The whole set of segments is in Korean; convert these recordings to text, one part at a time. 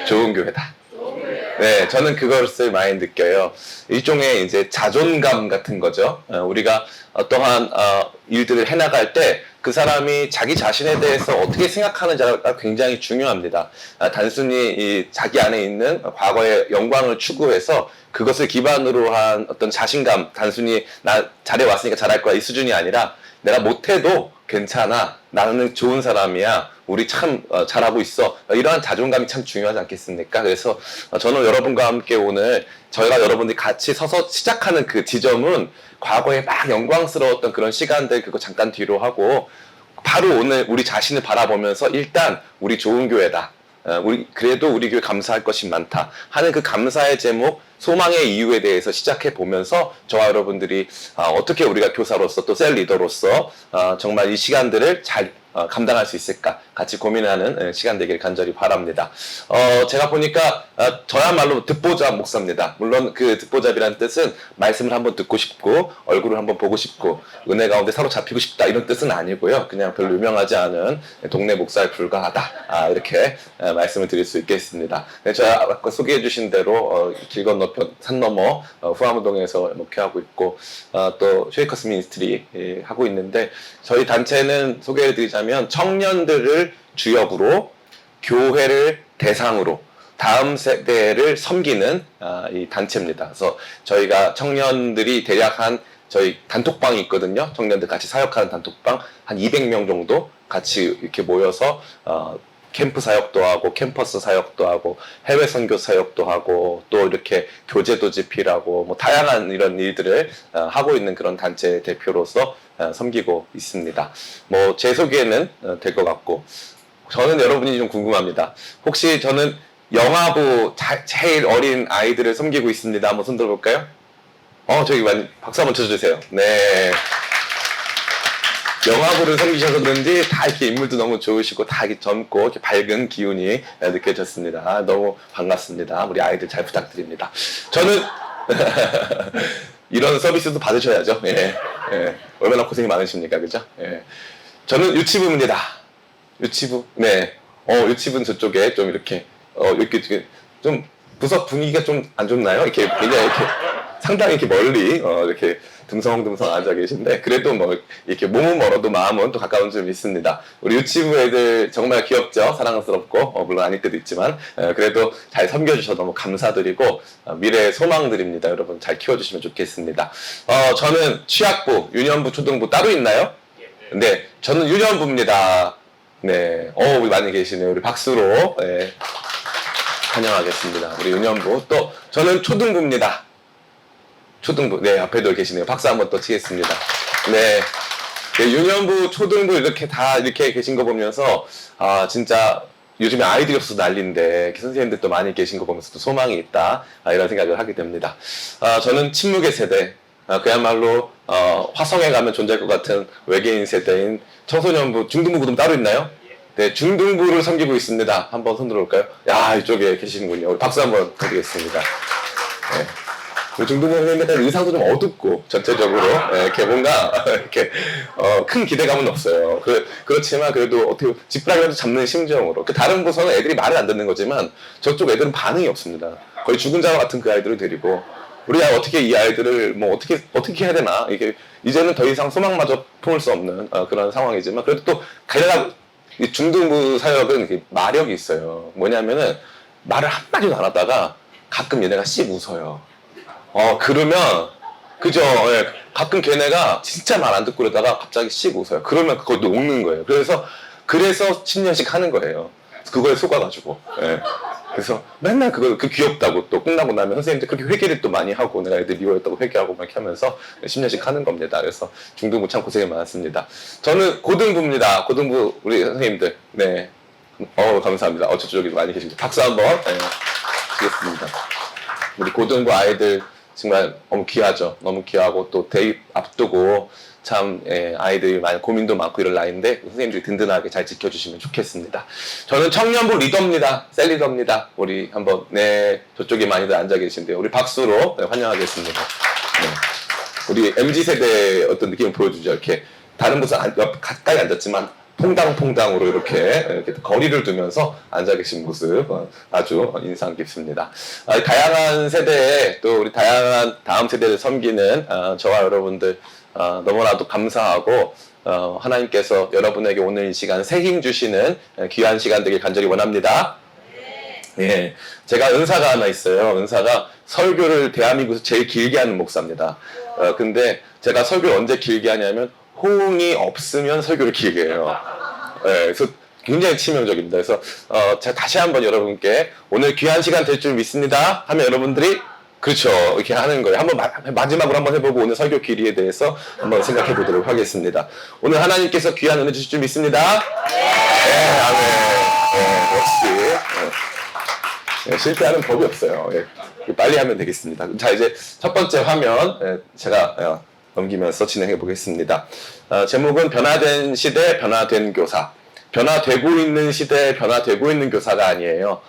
좋은 교회다. 네, 저는 그것을 많이 느껴요. 일종의 이제 자존감 같은 거죠. 우리가 어떠한 일들을 해나갈 때 그 사람이 자기 자신에 대해서 어떻게 생각하는지가 굉장히 중요합니다. 단순히 이 자기 안에 있는 과거의 영광을 추구해서 그것을 기반으로 한 어떤 자신감, 단순히 나 잘해왔으니까 잘할 거야 이 수준이 아니라 내가 못해도 괜찮아. 나는 좋은 사람이야. 우리 참 잘하고 있어. 이러한 자존감이 참 중요하지 않겠습니까? 그래서 저는 여러분과 함께 오늘 저희가 여러분들이 같이 서서 시작하는 그 지점은 과거에 막 영광스러웠던 그런 시간들 그거 잠깐 뒤로 하고 바로 오늘 우리 자신을 바라보면서 일단 우리 좋은 교회다. 그래도 우리 교회 감사할 것이 많다 하는 그 감사의 제목, 소망의 이유에 대해서 시작해 보면서 저와 여러분들이 어떻게 우리가 교사로서 또 셀 리더로서 정말 이 시간들을 잘 감당할 수 있을까 같이 고민하는 시간 되길 간절히 바랍니다. 제가 보니까 저야말로 듣보잡 목사입니다. 물론 그 듣보잡이라는 뜻은 말씀을 한번 듣고 싶고 얼굴을 한번 보고 싶고 은혜 가운데 사로잡히고 싶다 이런 뜻은 아니고요. 그냥 별로 유명하지 않은 동네 목사에 불과하다 이렇게 말씀을 드릴 수 있겠습니다. 제가 아까 소개해 주신 대로 길 건너편 산 너머 후암동에서 목회하고 있고 또 쉐이커스 미니스트리 하고 있는데 저희 단체는 소개해 드리자면 청년들을 주역으로 교회를 대상으로 다음 세대를 섬기는 이 단체입니다. 그래서 저희가 청년들이 대략 저희 단톡방이 있거든요. 청년들 같이 사역하는 단톡방 한 200명 정도 같이 이렇게 모여서 캠프 사역도 하고 캠퍼스 사역도 하고 해외 선교 사역도 하고 또 이렇게 교제도 집필하고 뭐 다양한 이런 일들을 하고 있는 그런 단체 대표로서 섬기고 있습니다. 뭐 제 소개는 될 것 같고 저는 여러분이 좀 궁금합니다. 혹시 저는 영아부 제일 어린 아이들을 섬기고 있습니다. 한번 손 들어볼까요? 저기 박수 한번 쳐주세요. 네. 영화부를 섬기셔서 그런지 다 이렇게 인물도 너무 좋으시고 다 이렇게 젊고 이렇게 밝은 기운이 느껴졌습니다. 너무 반갑습니다. 우리 아이들 잘 부탁드립니다. 저는 이런 서비스도 받으셔야죠. 예. 얼마나 고생이 많으십니까, 그죠? 예. 저는 유치부입니다. 유치부. 네. 유치부는 저쪽에 좀 이렇게 좀 부서 분위기가 좀 안 좋나요? 이렇게 그냥 이렇게 상당히 이렇게 멀리 이렇게 듬성듬성 앉아 계신데 그래도 뭐 이렇게 몸은 멀어도 마음은 또 가까운 점이 있습니다. 우리 유치부 애들 정말 귀엽죠? 사랑스럽고 물론 아닐 때도 있지만 그래도 잘 섬겨주셔서 너무 감사드리고 미래의 소망드립니다. 여러분 잘 키워주시면 좋겠습니다. 저는 취학부, 유년부, 초등부 따로 있나요? 네, 저는 유년부입니다. 네, 우리 많이 계시네요. 우리 박수로 환영하겠습니다. 우리 유년부. 또 저는 초등부입니다. 초등부, 네, 앞에도 계시네요. 박수 한번 더 치겠습니다. 네. 유년부, 초등부 이렇게 다 이렇게 계신 거 보면서, 진짜 요즘에 아이들이 없어서 난리인데, 선생님들도 많이 계신 거 보면서 또 소망이 있다. 이런 생각을 하게 됩니다. 저는 침묵의 세대, 그야말로, 화성에 가면 존재할 것 같은 외계인 세대인 청소년부, 중등부 구등 따로 있나요? 네, 중등부를 섬기고 있습니다. 한번 손 들어볼까요? 야, 이쪽에 계시는군요. 우리 박수 한번 드리겠습니다. 네. 중등 선생님들 의상도 좀 어둡고 전체적으로 이렇게 뭔가 이렇게 큰 기대감은 없어요. 그렇지만 그래도 어떻게 지푸라기라도 잡는 심정으로 그 다른 부서는 애들이 말을 안 듣는 거지만 저쪽 애들은 반응이 없습니다. 거의 죽은 자와 같은 그 아이들을 데리고 우리 어떻게 이 아이들을 뭐 어떻게 해야 되나 이게 이제는 더 이상 소망마저 품을 수 없는 그런 상황이지만 그래도 또 게다가 이 중등부 사역은 마력이 있어요. 뭐냐면은 말을 한마디도 안 하다가 가끔 얘네가 씩 웃어요. 그러면, 그죠? 예. 가끔 걔네가 진짜 말 안 듣고 그러다가 갑자기 씩 웃어요. 그러면 그거 녹는 거예요. 그래서 10년씩 하는 거예요. 그거에 속아가지고. 예. 그래서 맨날 그 귀엽다고 또 끝나고 나면 선생님들 그렇게 회개를 또 많이 하고 내가 애들 미워했다고 회개하고 막 이렇게 하면서 10년씩 하는 겁니다. 그래서 중등부 참 고생이 많았습니다. 저는 고등부입니다. 고등부 우리 선생님들. 네. 감사합니다. 저쪽에 많이 계십니다. 박수 한번. 네. 주겠습니다. 우리 고등부 아이들 정말 너무 귀하죠. 너무 귀하고 또 대입 앞두고 참 아이들이 많이 고민도 많고 이럴 나이인데 선생님들이 든든하게 잘 지켜주시면 좋겠습니다. 저는 청년부 리더입니다. 셀 리더입니다. 우리 한번 저쪽에 많이들 앉아 계신데요. 우리 박수로 환영하겠습니다. 네. 우리 MZ세대의 어떤 느낌을 보여주죠. 이렇게 다른 곳은 가까이 앉았지만 퐁당퐁당으로 이렇게 거리를 두면서 앉아 계신 모습 아주 인상 깊습니다. 다양한 세대에 또 우리 다양한 다음 세대를 섬기는 저와 여러분들 너무나도 감사하고 하나님께서 여러분에게 오늘 이 시간 새 힘 주시는 귀한 시간 되길 간절히 원합니다. 예, 제가 은사가 하나 있어요. 은사가 설교를 대한민국에서 제일 길게 하는 목사입니다. 근데 제가 설교를 언제 길게 하냐면 호응이 없으면 설교를 길게 해요. 예, 그래서 굉장히 치명적입니다. 그래서 제가 다시 한번 여러분께 오늘 귀한 시간 될 줄 믿습니다 하면 여러분들이 그렇죠 이렇게 하는 거예요. 한번 마지막으로 한번 해보고 오늘 설교 길이에 대해서 한번 생각해 보도록 하겠습니다. 오늘 하나님께서 귀한 은혜 주실 줄 믿습니다. 네, 아멘. 네, 역시. 네, 실패하는 법이 없어요. 예, 빨리 하면 되겠습니다. 자, 이제 첫 번째 화면 제가 넘기면서 진행해 보겠습니다. 제목은 변화된 시대, 변화된 교사. 변화되고 있는 시대에 변화되고 있는 교사가 아니에요.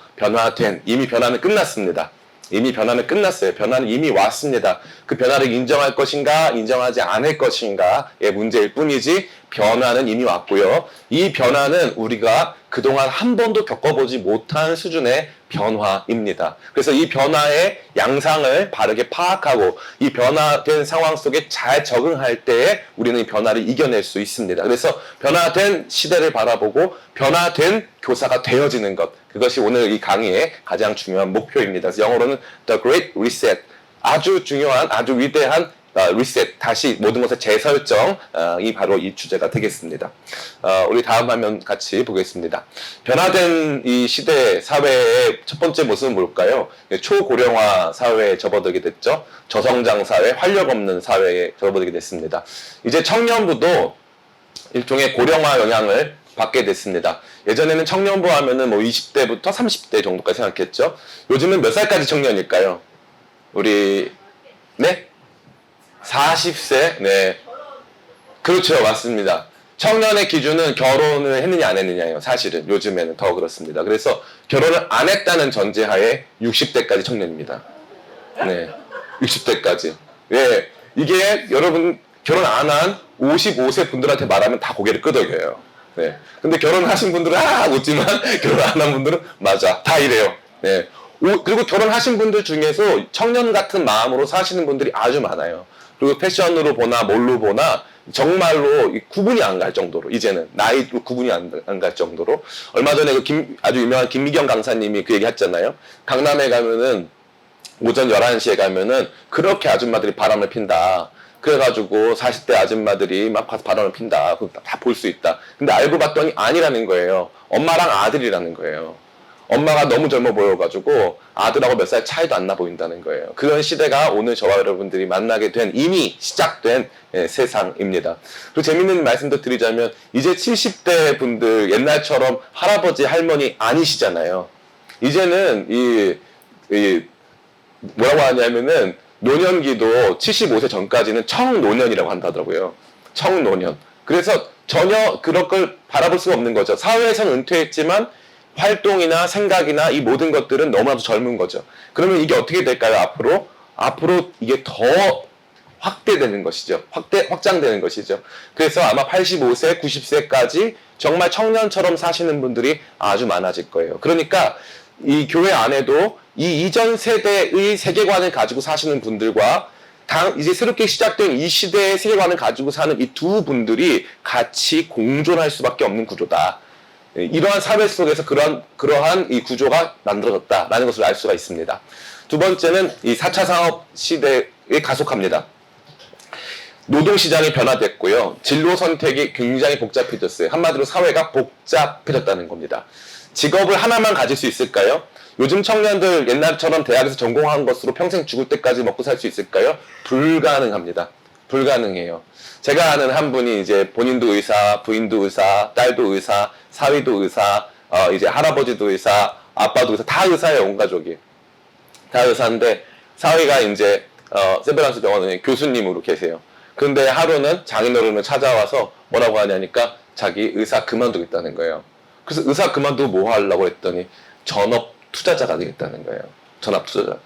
이미 변화는 끝났습니다. 이미 변화는 끝났어요. 변화는 이미 왔습니다. 그 변화를 인정할 것인가, 인정하지 않을 것인가의 문제일 뿐이지 변화는 이미 왔고요. 이 변화는 우리가 그동안 한 번도 겪어보지 못한 수준의 변화입니다. 그래서 이 변화의 양상을 바르게 파악하고 이 변화된 상황 속에 잘 적응할 때에 우리는 이 변화를 이겨낼 수 있습니다. 그래서 변화된 시대를 바라보고 변화된 교사가 되어지는 것, 그것이 오늘 이 강의의 가장 중요한 목표입니다. 그래서 영어로는 The Great Reset, 아주 중요한, 아주 위대한 리셋, 다시 모든 것의 재설정이 바로 이 주제가 되겠습니다. 우리 다음 화면 같이 보겠습니다. 변화된 이 시대 사회의 첫 번째 모습은 뭘까요? 초고령화 사회에 접어들게 됐죠. 저성장 사회, 활력 없는 사회에 접어들게 됐습니다. 이제 청년부도 일종의 고령화 영향을 받게 됐습니다. 예전에는 청년부 하면은 뭐 20대부터 30대 정도까지 생각했죠. 요즘은 몇 살까지 청년일까요? 우리, 네? 40세? 네. 그렇죠. 맞습니다. 청년의 기준은 결혼을 했느냐 안 했느냐예요. 사실은 요즘에는 더 그렇습니다. 그래서 결혼을 안 했다는 전제하에 60대까지 청년입니다. 네. 60대까지. 예. 이게 여러분 결혼 안 한 55세 분들한테 말하면 다 고개를 끄덕여요. 네. 근데 결혼하신 분들은 웃지만 결혼 안 한 분들은 맞아. 다 이래요. 네. 그리고 결혼하신 분들 중에서 청년 같은 마음으로 사시는 분들이 아주 많아요. 그리고 패션으로 보나 뭘로 보나 정말로 구분이 안 갈 정도로, 이제는 나이로 구분이 안 갈 정도로. 얼마 전에 아주 유명한 김미경 강사님이 그 얘기 했잖아요. 강남에 가면은 오전 11시에 가면은 그렇게 아줌마들이 바람을 핀다. 그래가지고 40대 아줌마들이 막 가서 바람을 핀다. 다 볼 수 있다. 근데 알고 봤더니 아니라는 거예요. 엄마랑 아들이라는 거예요. 엄마가 너무 젊어 보여가지고 아들하고 몇 살 차이도 안 나 보인다는 거예요. 그런 시대가 오늘 저와 여러분들이 만나게 된, 이미 시작된 세상입니다. 그리고 재밌는 말씀도 드리자면 이제 70대 분들 옛날처럼 할아버지 할머니 아니시잖아요. 이제는 뭐라고 하냐면은 노년기도 75세 전까지는 청노년이라고 한다더라고요. 청노년. 그래서 전혀 그런 걸 바라볼 수가 없는 거죠. 사회에서는 은퇴했지만 활동이나 생각이나 이 모든 것들은 너무나도 젊은 거죠. 그러면 이게 어떻게 될까요? 앞으로 이게 더 확대되는 것이죠. 확장되는 것이죠. 그래서 아마 85세, 90세까지 정말 청년처럼 사시는 분들이 아주 많아질 거예요. 그러니까 이 교회 안에도 이 이전 세대의 세계관을 가지고 사시는 분들과 이제 새롭게 시작된 이 시대의 세계관을 가지고 사는 이 두 분들이 같이 공존할 수밖에 없는 구조다. 이러한 사회 속에서 그러한 이 구조가 만들어졌다라는 것을 알 수가 있습니다. 두 번째는 이 4차 산업 시대에 가속합니다. 노동시장이 변화됐고요. 진로 선택이 굉장히 복잡해졌어요. 한마디로 사회가 복잡해졌다는 겁니다. 직업을 하나만 가질 수 있을까요? 요즘 청년들 옛날처럼 대학에서 전공한 것으로 평생 죽을 때까지 먹고 살 수 있을까요? 불가능합니다. 불가능해요. 제가 아는 한 분이 이제 본인도 의사, 부인도 의사, 딸도 의사, 사위도 의사, 이제 할아버지도 의사, 아빠도 의사, 다 의사예요, 온 가족이. 다 의사인데, 사위가 이제, 세브란스 병원에 교수님으로 계세요. 근데 하루는 장인어른을 찾아와서 뭐라고 하냐니까 자기 의사 그만두겠다는 거예요. 그래서 의사 그만두고 뭐 하려고 했더니 전업 투자자가 되겠다는 거예요. 전업 투자자가.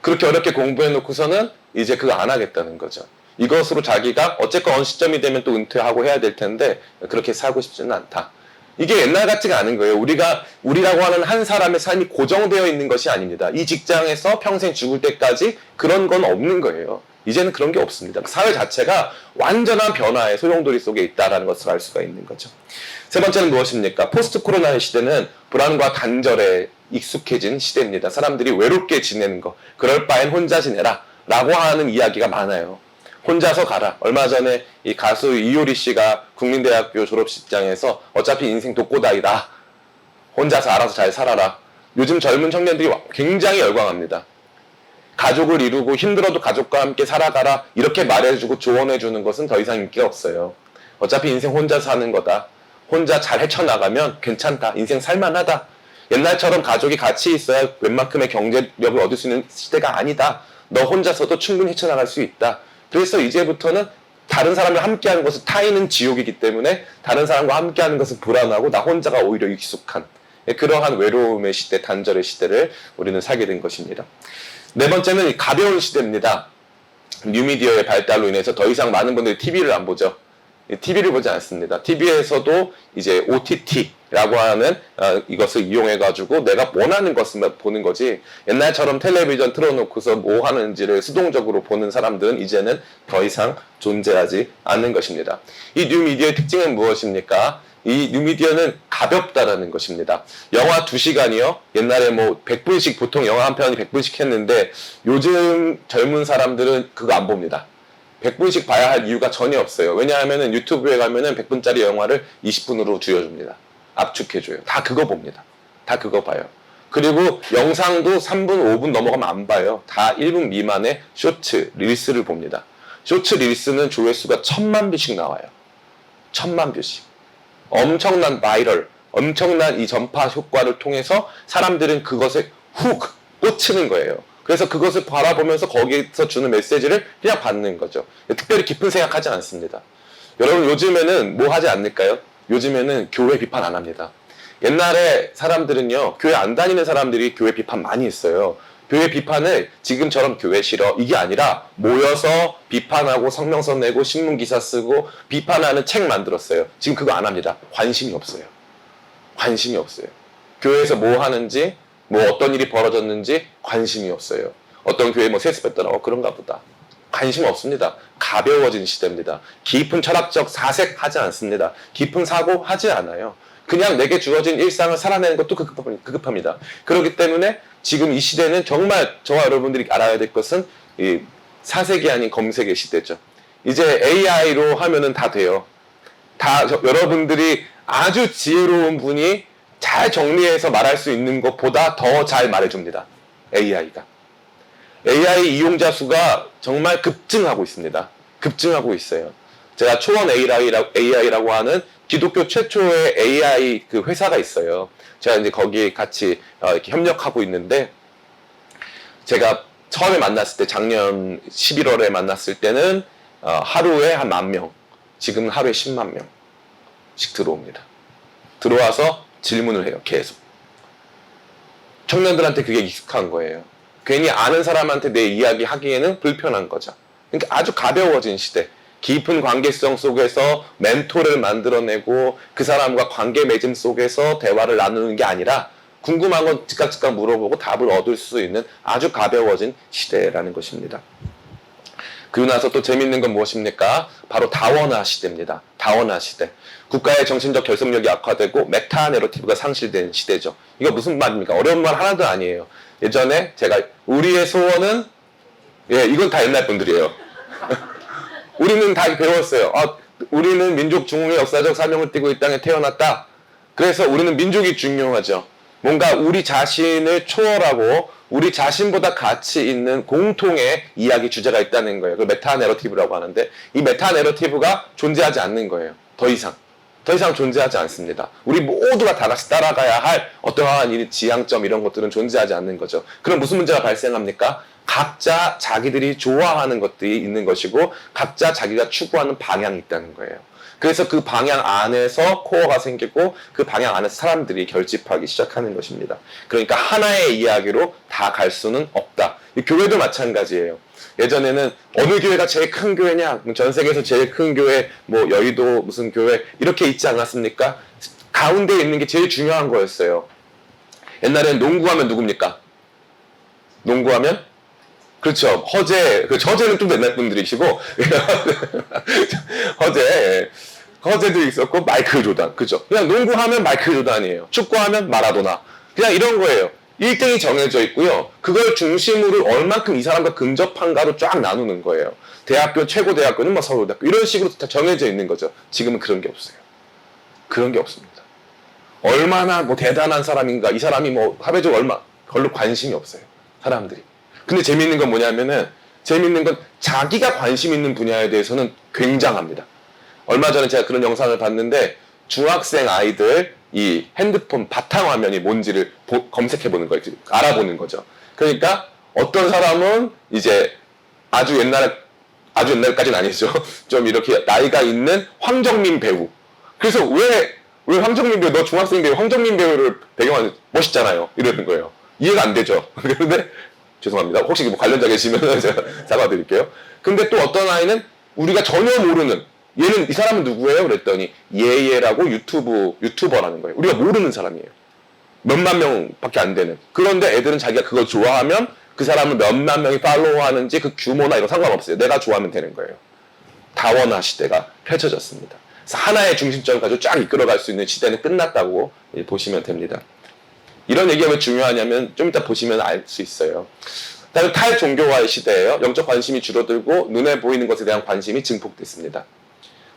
그렇게 어렵게 공부해 놓고서는 이제 그거 안 하겠다는 거죠. 이것으로 자기가 어쨌건 어느 시점이 되면 또 은퇴하고 해야 될 텐데 그렇게 살고 싶지는 않다. 이게 옛날 같지가 않은 거예요. 우리라고 하는 한 사람의 삶이 고정되어 있는 것이 아닙니다. 이 직장에서 평생 죽을 때까지 그런 건 없는 거예요. 이제는 그런 게 없습니다. 사회 자체가 완전한 변화의 소용돌이 속에 있다는 것을 알 수가 있는 거죠. 세 번째는 무엇입니까? 포스트 코로나의 시대는 불안과 단절에 익숙해진 시대입니다. 사람들이 외롭게 지내는 거, 그럴 바엔 혼자 지내라 라고 하는 이야기가 많아요. 혼자서 가라. 얼마 전에 이 가수 이효리 씨가 국민대학교 졸업식장에서 어차피 인생 독고다이다. 혼자서 알아서 잘 살아라. 요즘 젊은 청년들이 굉장히 열광합니다. 가족을 이루고 힘들어도 가족과 함께 살아가라. 이렇게 말해주고 조언해주는 것은 더 이상 인기가 없어요. 어차피 인생 혼자 사는 거다. 혼자 잘 헤쳐나가면 괜찮다. 인생 살만하다. 옛날처럼 가족이 같이 있어야 웬만큼의 경제력을 얻을 수 있는 시대가 아니다. 너 혼자서도 충분히 헤쳐나갈 수 있다. 그래서 이제부터는 다른 사람과 함께하는 것은 타인은 지옥이기 때문에 다른 사람과 함께하는 것은 불안하고 나 혼자가 오히려 익숙한 그러한 외로움의 시대, 단절의 시대를 우리는 살게 된 것입니다. 네 번째는 가벼운 시대입니다. 뉴미디어의 발달로 인해서 더 이상 많은 분들이 TV를 안 보죠. TV를 보지 않습니다. TV에서도 이제 OTT라고 하는 이것을 이용해가지고 내가 원하는 것을 보는 거지, 옛날처럼 텔레비전 틀어놓고서 뭐 하는지를 수동적으로 보는 사람들은 이제는 더 이상 존재하지 않는 것입니다. 이 뉴미디어의 특징은 무엇입니까? 이 뉴미디어는 가볍다라는 것입니다. 영화 2시간이요. 옛날에 뭐 100분씩, 보통 영화 한 편이 100분씩 했는데 요즘 젊은 사람들은 그거 안 봅니다. 100분씩 봐야 할 이유가 전혀 없어요. 왜냐하면 유튜브에 가면은 100분짜리 영화를 20분으로 줄여줍니다. 압축해줘요. 다 그거 봅니다. 다 그거 봐요. 그리고 영상도 3분, 5분 넘어가면 안 봐요. 다 1분 미만의 쇼츠, 릴스를 봅니다. 쇼츠 릴스는 조회수가 1000만 뷰씩 나와요. 1000만 뷰씩. 엄청난 바이럴, 엄청난 이 전파 효과를 통해서 사람들은 그것에 훅 꽂히는 거예요. 그래서 그것을 바라보면서 거기에서 주는 메시지를 그냥 받는 거죠. 특별히 깊은 생각하지 않습니다. 여러분, 요즘에는 뭐 하지 않을까요? 요즘에는 교회 비판 안 합니다. 옛날에 사람들은요, 교회 안 다니는 사람들이 교회 비판 많이 했어요. 교회 비판을 지금처럼 교회 싫어 이게 아니라 모여서 비판하고 성명서 내고 신문기사 쓰고 비판하는 책 만들었어요. 지금 그거 안 합니다. 관심이 없어요. 관심이 없어요. 교회에서 뭐 하는지, 뭐 어떤 일이 벌어졌는지 관심이 없어요. 어떤 교회 뭐 세습했더라, 그런가 보다. 관심 없습니다. 가벼워진 시대입니다. 깊은 철학적 사색 하지 않습니다. 깊은 사고 하지 않아요. 그냥 내게 주어진 일상을 살아내는 것도 급합니다. 그렇기 때문에 지금 이 시대는 정말 저와 여러분들이 알아야 될 것은 이 사색이 아닌 검색의 시대죠. 이제 AI로 하면은 다 돼요. 여러분들이 아주 지혜로운 분이 잘 정리해서 말할 수 있는 것보다 더 잘 말해줍니다. AI가. AI 이용자 수가 정말 급증하고 있습니다. 급증하고 있어요. 제가 초원 AI라고 하는 기독교 최초의 AI 그 회사가 있어요. 제가 이제 거기에 같이 이렇게 협력하고 있는데, 제가 처음에 만났을 때 작년 11월에 만났을 때는 하루에 한 10,000명, 지금 하루에 10만 명씩 들어옵니다. 들어와서 질문을 해요. 계속. 청년들한테 그게 익숙한 거예요. 괜히 아는 사람한테 내 이야기 하기에는 불편한 거죠. 그러니까 아주 가벼워진 시대. 깊은 관계성 속에서 멘토를 만들어내고 그 사람과 관계 맺음 속에서 대화를 나누는 게 아니라 궁금한 건 즉각 물어보고 답을 얻을 수 있는 아주 가벼워진 시대라는 것입니다. 그리고 나서 또 재밌는 건 무엇입니까? 바로 다원화 시대입니다. 다원화 시대. 국가의 정신적 결속력이 악화되고 메타 내러티브가 상실된 시대죠. 이거 무슨 말입니까? 어려운 말 하나도 아니에요. 예전에 제가 우리의 소원은, 이건 다 옛날 분들이에요. 우리는 다 배웠어요. 우리는 민족 중흥의 역사적 사명을 띠고 이 땅에 태어났다. 그래서 우리는 민족이 중요하죠. 뭔가 우리 자신을 초월하고 우리 자신보다 가치 있는 공통의 이야기 주제가 있다는 거예요. 그 메타 내러티브라고 하는데, 이 메타 내러티브가 존재하지 않는 거예요. 더 이상 존재하지 않습니다. 우리 모두가 다 같이 따라가야 할 어떠한 이 지향점, 이런 것들은 존재하지 않는 거죠. 그럼 무슨 문제가 발생합니까? 각자 자기들이 좋아하는 것들이 있는 것이고 각자 자기가 추구하는 방향이 있다는 거예요. 그래서 그 방향 안에서 코어가 생기고 그 방향 안에서 사람들이 결집하기 시작하는 것입니다. 그러니까 하나의 이야기로 다 갈 수는 없다. 이 교회도 마찬가지예요. 예전에는 어느 교회가 제일 큰 교회냐, 전 세계에서 제일 큰 교회, 뭐 여의도 무슨 교회 이렇게 있지 않았습니까? 가운데 있는 게 제일 중요한 거였어요. 옛날엔 농구하면 누굽니까? 농구하면? 그렇죠. 허재, 허재는 좀 옛날 분들이시고, 허재도 있었고, 마이클 조단. 그죠? 그냥 농구하면 마이클 조단이에요. 축구하면 마라도나. 그냥 이런 거예요. 1등이 정해져 있고요. 그걸 중심으로 얼만큼 이 사람과 근접한가로 쫙 나누는 거예요. 대학교, 최고 대학교는 뭐 서울대학교. 이런 식으로 다 정해져 있는 거죠. 지금은 그런 게 없어요. 그런 게 없습니다. 얼마나 뭐 대단한 사람인가, 이 사람이 뭐 사회적으로 별로 관심이 없어요. 사람들이. 근데 재밌는 건 뭐냐면은, 재밌는 건 자기가 관심 있는 분야에 대해서는 굉장합니다. 얼마 전에 제가 그런 영상을 봤는데, 중학생 아이들 이 핸드폰 바탕화면이 뭔지를 검색해보는 거예요. 알아보는 거죠. 그러니까 어떤 사람은 이제 아주 옛날까지는 아니죠. 좀 이렇게 나이가 있는 황정민 배우. 그래서 왜 황정민 배우, 너 중학생 배우 황정민 배우를 배경하는 멋있잖아요. 이러는 거예요. 이해가 안 되죠. 그런데 죄송합니다. 혹시 뭐 관련자 계시면 제가 사과드릴게요. 근데 또 어떤 아이는 우리가 전혀 모르는, 얘는 이 사람은 누구예요? 그랬더니 예예라고 유튜버라는 거예요. 우리가 모르는 사람이에요. 몇만 명밖에 안 되는. 그런데 애들은 자기가 그걸 좋아하면 그 사람을 몇만 명이 팔로우하는지 그 규모나 이런 상관없어요. 내가 좋아하면 되는 거예요. 다원화 시대가 펼쳐졌습니다. 그래서 하나의 중심점을 가지고 쫙 이끌어갈 수 있는 시대는 끝났다고 보시면 됩니다. 이런 얘기가 왜 중요하냐면 좀 이따 보시면 알 수 있어요. 다음 탈종교화의 시대예요. 영적 관심이 줄어들고 눈에 보이는 것에 대한 관심이 증폭됐습니다.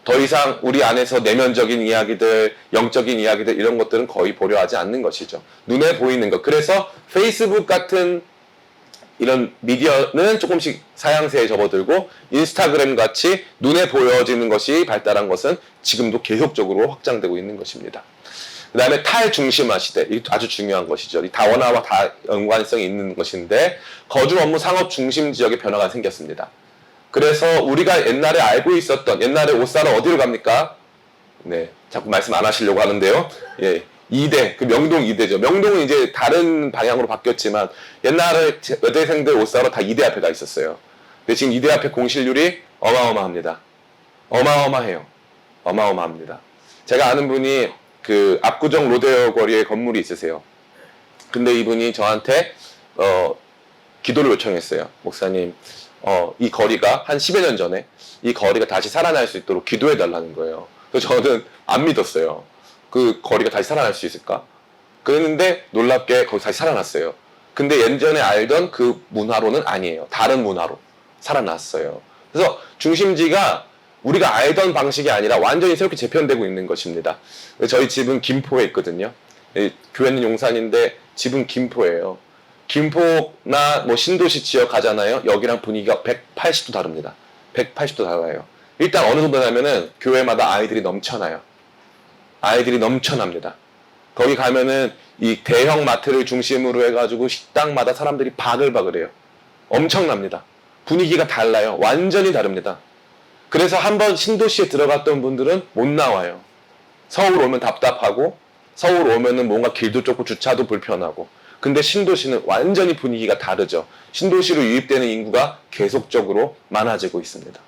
더 이상 우리 안에서 내면적인 이야기들, 영적인 이야기들 이런 것들은 거의 보려 하지 않는 것이죠. 눈에 보이는 것. 그래서 페이스북 같은 이런 미디어는 조금씩 사양세에 접어들고 인스타그램 같이 눈에 보여지는 것이 발달한 것은 지금도 계속적으로 확장되고 있는 것입니다. 그 다음에 탈중심화 시대, 이 아주 중요한 것이죠. 이 다원화와 다 연관성이 있는 것인데 거주 업무 상업 중심 지역에 변화가 생겼습니다. 그래서 우리가 옛날에 알고 있었던, 옛날에 옷 사러 어디로 갑니까? 네, 자꾸 말씀 안 하시려고 하는데요. 예, 이대, 그 명동 이대죠. 명동은 이제 다른 방향으로 바뀌었지만 옛날에 여대생들 옷 사러 다 이대 앞에 가 있었어요. 근데 지금 이대 앞에 공실률이 어마어마합니다. 어마어마해요. 어마어마합니다. 제가 아는 분이 그 압구정 로데오 거리에 건물이 있으세요. 근데 이분이 저한테 기도를 요청했어요. 목사님, 이 거리가 한 10여 년 전에 이 거리가 다시 살아날 수 있도록 기도해 달라는 거예요. 그래서 저는 안 믿었어요. 그 거리가 다시 살아날 수 있을까? 그랬는데 놀랍게 거기 다시 살아났어요. 근데 예전에 알던 그 문화로는 아니에요. 다른 문화로 살아났어요. 그래서 중심지가 우리가 알던 방식이 아니라 완전히 새롭게 재편되고 있는 것입니다. 저희 집은 김포에 있거든요. 교회는 용산인데 집은 김포예요. 김포나 뭐 신도시 지역 가잖아요. 여기랑 분위기가 180도 다릅니다. 180도 달라요. 일단 어느 정도냐면은 교회마다 아이들이 넘쳐나요. 아이들이 넘쳐납니다. 거기 가면은 이 대형 마트를 중심으로 해가지고 식당마다 사람들이 바글바글해요. 엄청납니다. 분위기가 달라요. 완전히 다릅니다. 그래서 한번 신도시에 들어갔던 분들은 못 나와요. 서울 오면 답답하고 서울 오면은 뭔가 길도 좁고 주차도 불편하고. 근데 신도시는 완전히 분위기가 다르죠. 신도시로 유입되는 인구가 계속적으로 많아지고 있습니다.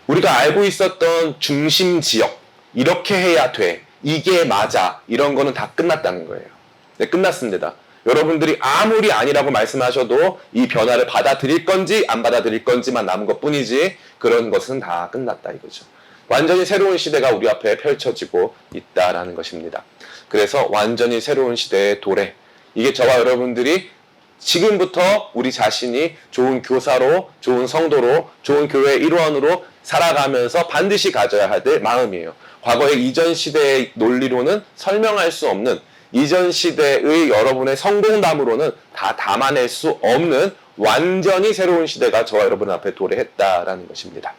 우리가 알고 있었던 중심 지역, 이렇게 해야 돼, 이게 맞아, 이런 거는 다 끝났다는 거예요. 네, 끝났습니다. 여러분들이 아무리 아니라고 말씀하셔도 이 변화를 받아들일 건지 안 받아들일 건지만 남은 것뿐이지 그런 것은 다 끝났다 이거죠. 완전히 새로운 시대가 우리 앞에 펼쳐지고 있다라는 것입니다. 그래서 완전히 새로운 시대의 도래, 이게 저와 여러분들이 지금부터 우리 자신이 좋은 교사로, 좋은 성도로, 좋은 교회의 일원으로 살아가면서 반드시 가져야 할 마음이에요. 과거의 이전 시대의 논리로는 설명할 수 없는, 이전 시대의 여러분의 성공담으로는 다 담아낼 수 없는 완전히 새로운 시대가 저와 여러분 앞에 도래했다라는 것입니다.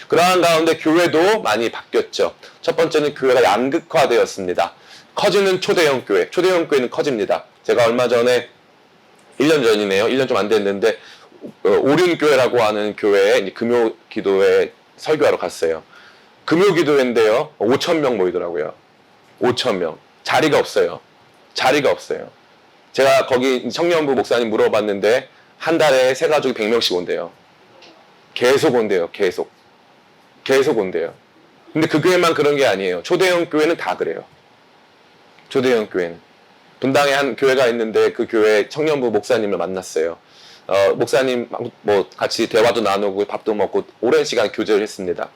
그러한 가운데 교회도 많이 바뀌었죠. 첫 번째는 교회가 양극화되었습니다. 커지는 초대형 교회, 초대형 교회는 커집니다. 제가 얼마 전에 1년 전이네요. 1년 좀 안 됐는데 오륜교회라고 하는 교회에 금요 기도회 설교하러 갔어요. 금요 기도회인데요. 5,000명 모이더라고요. 5,000명. 자리가 없어요. 자리가 없어요. 제가 거기 청년부 목사님 물어봤는데 한 달에 새 가족이 100명씩 온대요. 계속 온대요. 계속 온대요. 근데 그 교회만 그런 게 아니에요. 초대형 교회는 다 그래요. 초대형 교회는. 분당에 한 교회가 있는데 그 교회 청년부 목사님을 만났어요. 목사님 뭐 같이 대화도 나누고 밥도 먹고 오랜 시간 교제를 했습니다.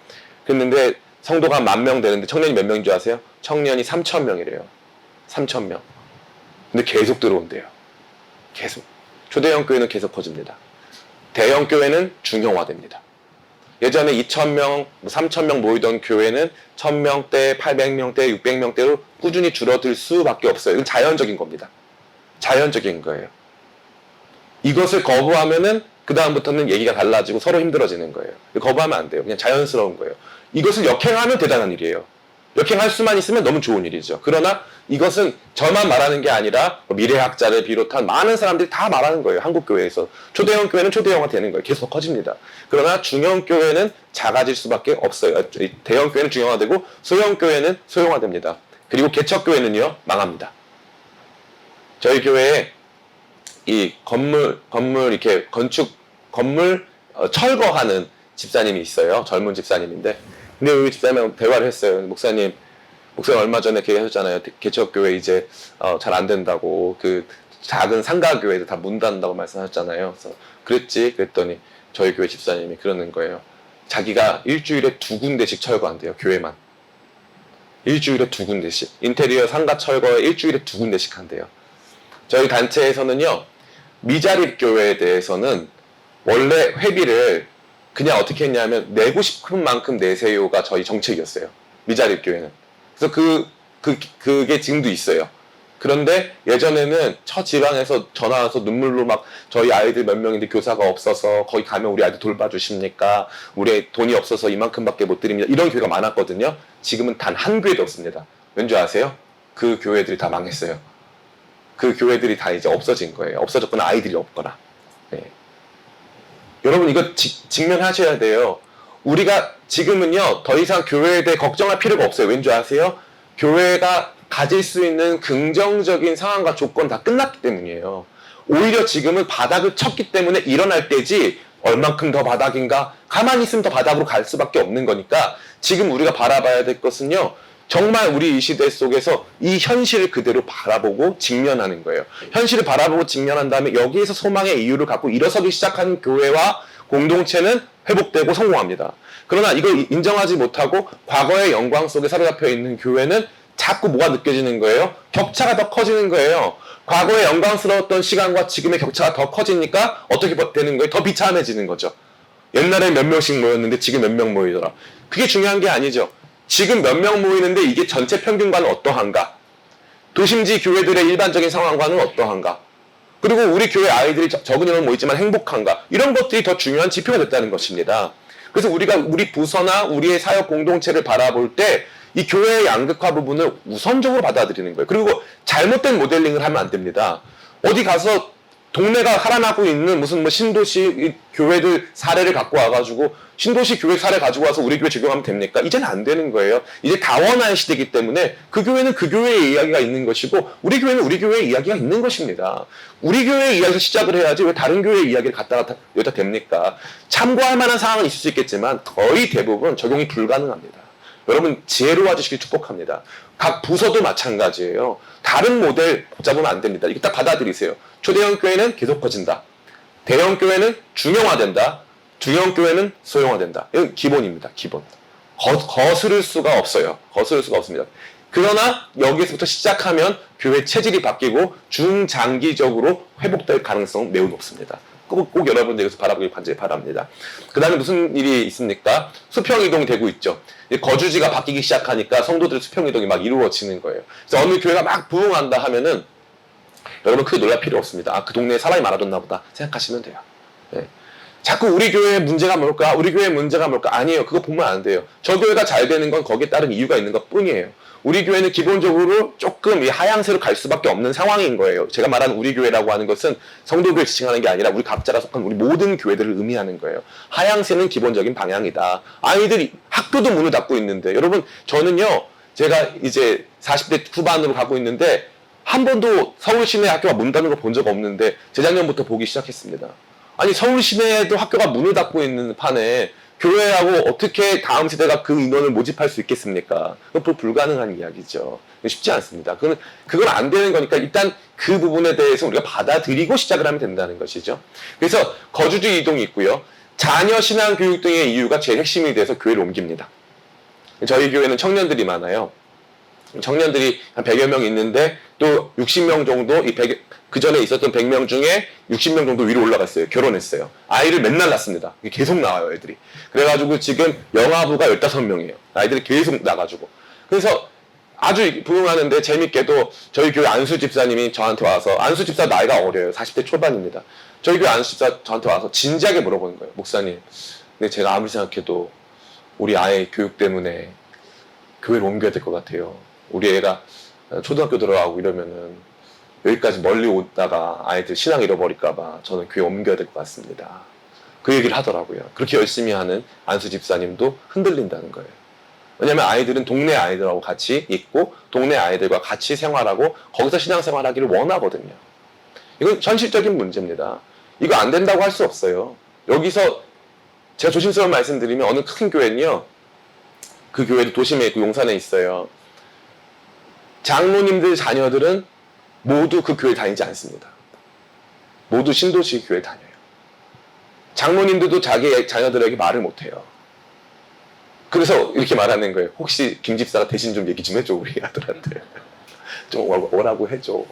그랬는데 성도가 10,000명 되는데 청년이 몇 명인 줄 아세요? 청년이 3,000명이래요. 3,000명. 근데 계속 들어온대요. 계속. 초대형 교회는 계속 커집니다. 대형 교회는 중형화됩니다. 예전에 2,000명, 3,000명 모이던 교회는 1,000명대, 800명대, 600명대로 꾸준히 줄어들 수밖에 없어요. 이건 자연적인 겁니다. 자연적인 거예요. 이것을 거부하면은 그 다음부터는 얘기가 달라지고 서로 힘들어지는 거예요. 거부하면 안 돼요. 그냥 자연스러운 거예요. 이것을 역행하면 대단한 일이에요. 역행할 수만 있으면 너무 좋은 일이죠. 그러나 이것은 저만 말하는 게 아니라 미래학자를 비롯한 많은 사람들이 다 말하는 거예요. 한국교회에서. 초대형 교회는 초대형화 되는 거예요. 계속 커집니다. 그러나 중형 교회는 작아질 수밖에 없어요. 대형 교회는 중형화되고 소형 교회는 소형화됩니다. 그리고 개척 교회는요, 망합니다. 저희 교회에 이 건물 이렇게 건물 철거하는 집사님이 있어요. 젊은 집사님인데. 근데 우리 집사님하고 대화를 했어요. 목사님 얼마 전에 얘기하셨잖아요. 개척교회 이제 잘 안 된다고, 그 작은 상가교회도 다 문 닫는다고 말씀하셨잖아요. 그래서 그랬더니 저희 교회 집사님이 그러는 거예요. 자기가 일주일에 2군데씩 철거한대요. 교회만. 일주일에 2군데씩. 인테리어 상가 철거에 일주일에 2군데씩 한대요. 저희 단체에서는요, 미자립 교회에 대해서는 원래 회비를 그냥 어떻게 했냐면 내고 싶은 만큼 내세요가 저희 정책이었어요. 미자립 교회는. 그래서 그게 지금도 있어요. 그런데 예전에는 지방에서 전화 와서 눈물로 막 저희 아이들 몇 명인데 교사가 없어서 거기 가면 우리 아이들 돌봐주십니까? 우리 돈이 없어서 이만큼밖에 못 드립니다. 이런 교회가 많았거든요. 지금은 단 한 교회도 없습니다. 왠지 아세요? 그 교회들이 다 망했어요. 그 교회들이 다 이제 없어진 거예요. 없어졌거나 아이들이 없거나. 네. 여러분 이거 직면하셔야 돼요. 우리가 지금은요, 더 이상 교회에 대해 걱정할 필요가 없어요. 왠지 아세요? 교회가 가질 수 있는 긍정적인 상황과 조건 다 끝났기 때문이에요. 오히려 지금은 바닥을 쳤기 때문에 일어날 때지, 얼만큼 더 바닥인가? 가만히 있으면 더 바닥으로 갈 수밖에 없는 거니까 지금 우리가 바라봐야 될 것은요, 정말 우리 이 시대 속에서 이 현실을 그대로 바라보고 직면하는 거예요. 현실을 바라보고 직면한 다음에 여기에서 소망의 이유를 갖고 일어서기 시작하는 교회와 공동체는 회복되고 성공합니다. 그러나 이걸 인정하지 못하고 과거의 영광 속에 사로잡혀 있는 교회는 자꾸 뭐가 느껴지는 거예요? 격차가 더 커지는 거예요. 과거의 영광스러웠던 시간과 지금의 격차가 더 커지니까 어떻게 되는 거예요? 더 비참해지는 거죠. 옛날에 몇 명씩 모였는데 지금 몇 명 모이더라. 그게 중요한 게 아니죠. 지금 몇 명 모이는데 이게 전체 평균과는 어떠한가? 도심지 교회들의 일반적인 상황과는 어떠한가? 그리고 우리 교회 아이들이 적은 인원 모이지만 행복한가? 이런 것들이 더 중요한 지표가 됐다는 것입니다. 그래서 우리가 우리 부서나 우리의 사역 공동체를 바라볼 때 이 교회의 양극화 부분을 우선적으로 받아들이는 거예요. 그리고 잘못된 모델링을 하면 안 됩니다. 어디 가서 동네가 살아나고 있는 무슨 뭐 신도시 교회들 사례를 갖고 와가지고 신도시 교회 사례 가지고 와서 우리 교회 적용하면 됩니까? 이제는 안 되는 거예요. 이제 다원화의 시대이기 때문에 그 교회는 그 교회의 이야기가 있는 것이고 우리 교회는 우리 교회의 이야기가 있는 것입니다. 우리 교회의 이야기에서 시작을 해야지 왜 다른 교회의 이야기를 갖다가 여기다 됩니까? 참고할 만한 상황은 있을 수 있겠지만 거의 대부분 적용이 불가능합니다. 여러분 지혜로워지시길 축복합니다. 각 부서도 마찬가지예요. 다른 모델 잡으면 안 됩니다. 이거 딱 받아들이세요. 초대형 교회는 계속 커진다. 대형 교회는 중형화된다. 중형 교회는 소형화된다. 이건 기본입니다. 기본. 거스를 수가 없어요. 거스를 수가 없습니다. 그러나 여기에서부터 시작하면 교회 체질이 바뀌고 중장기적으로 회복될 가능성은 매우 높습니다. 꼭 여러분들 여기서 바라보길 간절히 바랍니다. 그 다음에 무슨 일이 있습니까? 수평이동이 되고 있죠. 거주지가 바뀌기 시작하니까 성도들의 수평이동이 막 이루어지는 거예요. 그래서 어느 교회가 막 부흥한다 하면은 여러분 크게 놀랄 필요 없습니다. 아, 그 동네에 사람이 많아졌나 보다 생각하시면 돼요. 네. 자꾸 우리 교회의 문제가 뭘까? 우리 교회의 문제가 뭘까? 아니에요. 그거 보면 안 돼요. 저 교회가 잘 되는 건 거기에 따른 이유가 있는 것 뿐이에요. 우리 교회는 기본적으로 조금 이 하향세로 갈 수밖에 없는 상황인 거예요. 제가 말하는 우리 교회라고 하는 것은 성도교를 지칭하는 게 아니라 우리 각자가 속한 우리 모든 교회들을 의미하는 거예요. 하향세는 기본적인 방향이다. 아이들이 학교도 문을 닫고 있는데 여러분 저는요 제가 이제 40대 후반으로 가고 있는데 한 번도 서울 시내 학교가 문 닫는 걸 본 적 없는데 재작년부터 보기 시작했습니다. 아니 서울 시내에도 학교가 문을 닫고 있는 판에 교회하고 어떻게 다음 세대가 그 인원을 모집할 수 있겠습니까? 그건 불가능한 이야기죠. 쉽지 않습니다. 그건 안 되는 거니까 일단 그 부분에 대해서 우리가 받아들이고 시작을 하면 된다는 것이죠. 그래서 거주지 이동이 있고요. 자녀 신앙 교육 등의 이유가 제일 핵심이 돼서 교회를 옮깁니다. 저희 교회는 청년들이 많아요. 청년들이 한 100여 명 있는데 또 60명 정도 그 전에 있었던 100명 중에 60명 정도 위로 올라갔어요. 결혼했어요. 아이를 맨날 낳습니다. 계속 나와요, 애들이. 그래가지고 지금 영아부가 15명이에요. 아이들이 계속 나가지고. 그래서 아주 부흥하는데 재밌게도 저희 교회 안수 집사님이 저한테 와서, 안수 집사 나이가 어려요. 40대 초반입니다. 저희 교회 안수 집사 저한테 와서 진지하게 물어보는 거예요. 목사님, 근데 제가 아무리 생각해도 우리 아이 교육 때문에 교회를 옮겨야 될 것 같아요. 우리 애가 초등학교 들어가고 이러면은 여기까지 멀리 오다가 아이들 신앙 잃어버릴까봐 저는 교회 옮겨야 될 것 같습니다. 그 얘기를 하더라고요. 그렇게 열심히 하는 안수 집사님도 흔들린다는 거예요. 왜냐면 아이들은 동네 아이들하고 같이 있고 동네 아이들과 같이 생활하고 거기서 신앙생활하기를 원하거든요. 이건 현실적인 문제입니다. 이거 안 된다고 할 수 없어요. 여기서 제가 조심스러운 말씀드리면 어느 큰 교회는요. 그 교회도 도심에 있고 용산에 있어요. 장로님들 자녀들은 모두 그 교회 다니지 않습니다. 모두 신도시 교회 다녀요. 장로님들도 자기 자녀들에게 말을 못해요. 그래서 이렇게 말하는 거예요. 혹시 김 집사가 대신 좀 얘기 좀 해줘, 우리 아들한테. 좀 오라고 해줘.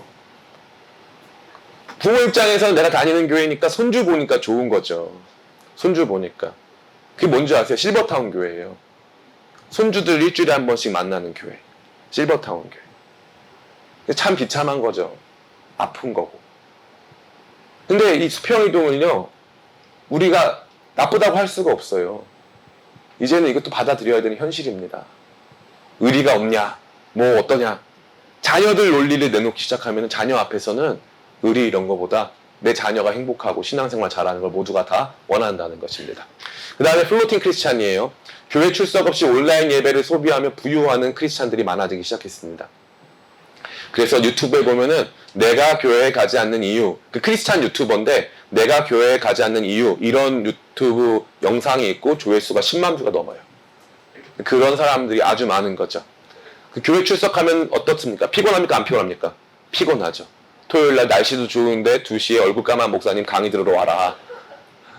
부모 입장에서는 내가 다니는 교회니까 손주 보니까 좋은 거죠. 손주 보니까. 그게 뭔지 아세요? 실버타운 교회예요. 손주들 일주일에 한 번씩 만나는 교회. 실버타운 교회. 참 비참한 거죠. 아픈 거고. 근데 이 수평이동은요, 우리가 나쁘다고 할 수가 없어요. 이제는 이것도 받아들여야 되는 현실입니다. 의리가 없냐, 뭐 어떠냐. 자녀들 논리를 내놓기 시작하면 자녀 앞에서는 의리 이런 거보다 내 자녀가 행복하고 신앙생활 잘하는 걸 모두가 다 원한다는 것입니다. 그 다음에 플로팅 크리스찬이에요. 교회 출석 없이 온라인 예배를 소비하며 부유하는 크리스찬들이 많아지기 시작했습니다. 그래서 유튜브에 보면은 내가 교회에 가지 않는 이유, 그 크리스찬 유튜버인데 내가 교회에 가지 않는 이유, 이런 유튜브 영상이 있고 조회수가 10만 뷰가 넘어요. 그런 사람들이 아주 많은 거죠. 그 교회 출석하면 어떻습니까? 피곤합니까? 안 피곤합니까? 피곤하죠. 토요일날 날씨도 좋은데 2시에 얼굴 까만 목사님 강의 들으러 와라.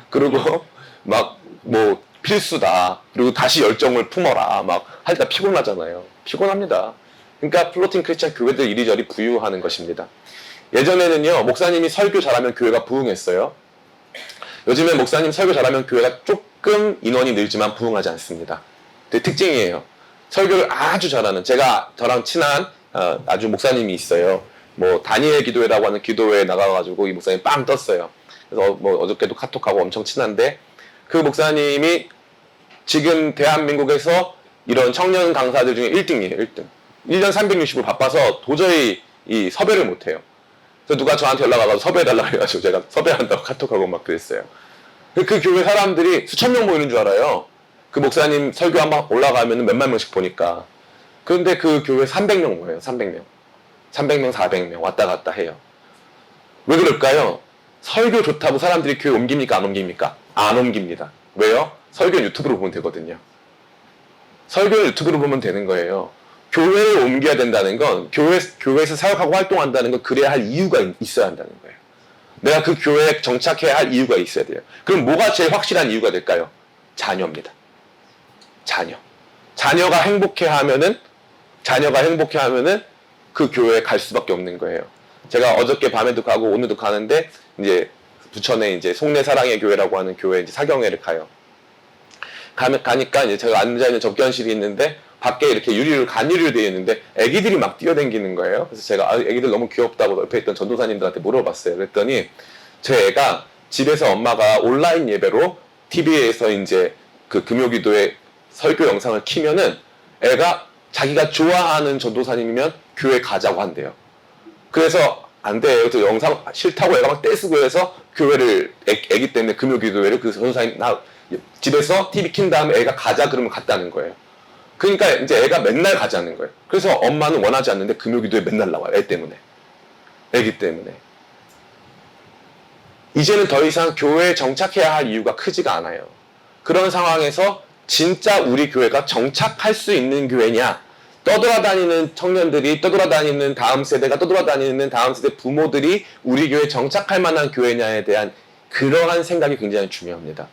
그리고 막 뭐 필수다. 그리고 다시 열정을 품어라. 막 하니까 피곤하잖아요. 피곤합니다. 그러니까 플로팅 크리스찬 교회들 이리저리 부유하는 것입니다. 예전에는요, 목사님이 설교 잘하면 교회가 부흥했어요. 요즘엔 목사님 설교 잘하면 교회가 조금 인원이 늘지만 부흥하지 않습니다. 그 특징이에요. 설교를 아주 잘하는, 저랑 친한 아주 목사님이 있어요. 뭐 다니엘 기도회라고 하는 기도회에 나가가지고 이 목사님 빵 떴어요. 그래서 뭐 어저께도 카톡하고 엄청 친한데, 그 목사님이 지금 대한민국에서 이런 청년 강사들 중에 1등이에요. 1등. 1년 360일 바빠서 도저히 이 섭외를 못해요. 그래서 누가 저한테 연락 와서 섭외해달라고 해가지고 제가 섭외한다고 카톡하고 막 그랬어요. 그 교회 사람들이 수천 명 모이는 줄 알아요. 그 목사님 설교 한번 올라가면 몇만 명씩 보니까. 그런데 그 교회 300명 모여요. 300명. 300명, 400명 왔다 갔다 해요. 왜 그럴까요? 설교 좋다고 사람들이 교회 옮깁니까? 안 옮깁니까? 안 옮깁니다. 왜요? 설교 유튜브로 보면 되거든요. 설교 유튜브로 보면 되는 거예요. 교회를 옮겨야 된다는 건 교회에서 사역하고 활동한다는 건 그래야 할 이유가 있어야 한다는 거예요. 내가 그 교회에 정착해야 할 이유가 있어야 돼요. 그럼 뭐가 제일 확실한 이유가 될까요? 자녀입니다. 자녀. 자녀가 행복해하면은 그 교회에 갈 수밖에 없는 거예요. 제가 어저께 밤에도 가고 오늘도 가는데 이제 부천에 이제 송내 사랑의 교회라고 하는 교회 이제 사경회를 가요. 가니까 이제 제가 앉아 있는 접견실이 있는데 밖에 이렇게 간유리로 되어 있는데 애기들이 막 뛰어다니는 거예요. 그래서 제가 애기들 너무 귀엽다고 옆에 있던 전도사님들한테 물어봤어요. 그랬더니 제 애가 집에서 엄마가 온라인 예배로 TV에서 이제 그 금요기도에 설교 영상을 키면은 애가 자기가 좋아하는 전도사님이면 교회 가자고 한대요. 그래서 안 돼요. 그래서 영상 싫다고 애가 막 떼쓰고 해서 교회를 애기 때문에 금요기도회를 그 전도사님 집에서 TV 킨 다음에 애가 가자 그러면 갔다는 거예요. 그러니까 이제 애가 맨날 가자는 거예요. 그래서 엄마는 원하지 않는데 금요기도에 맨날 나와요. 애 때문에. 애기 때문에. 이제는 더 이상 교회에 정착해야 할 이유가 크지가 않아요. 그런 상황에서 진짜 우리 교회가 정착할 수 있는 교회냐, 떠돌아다니는 청년들이, 떠돌아다니는 다음 세대가, 떠돌아다니는 다음 세대 부모들이 우리 교회에 정착할 만한 교회냐에 대한 그러한 생각이 굉장히 중요합니다.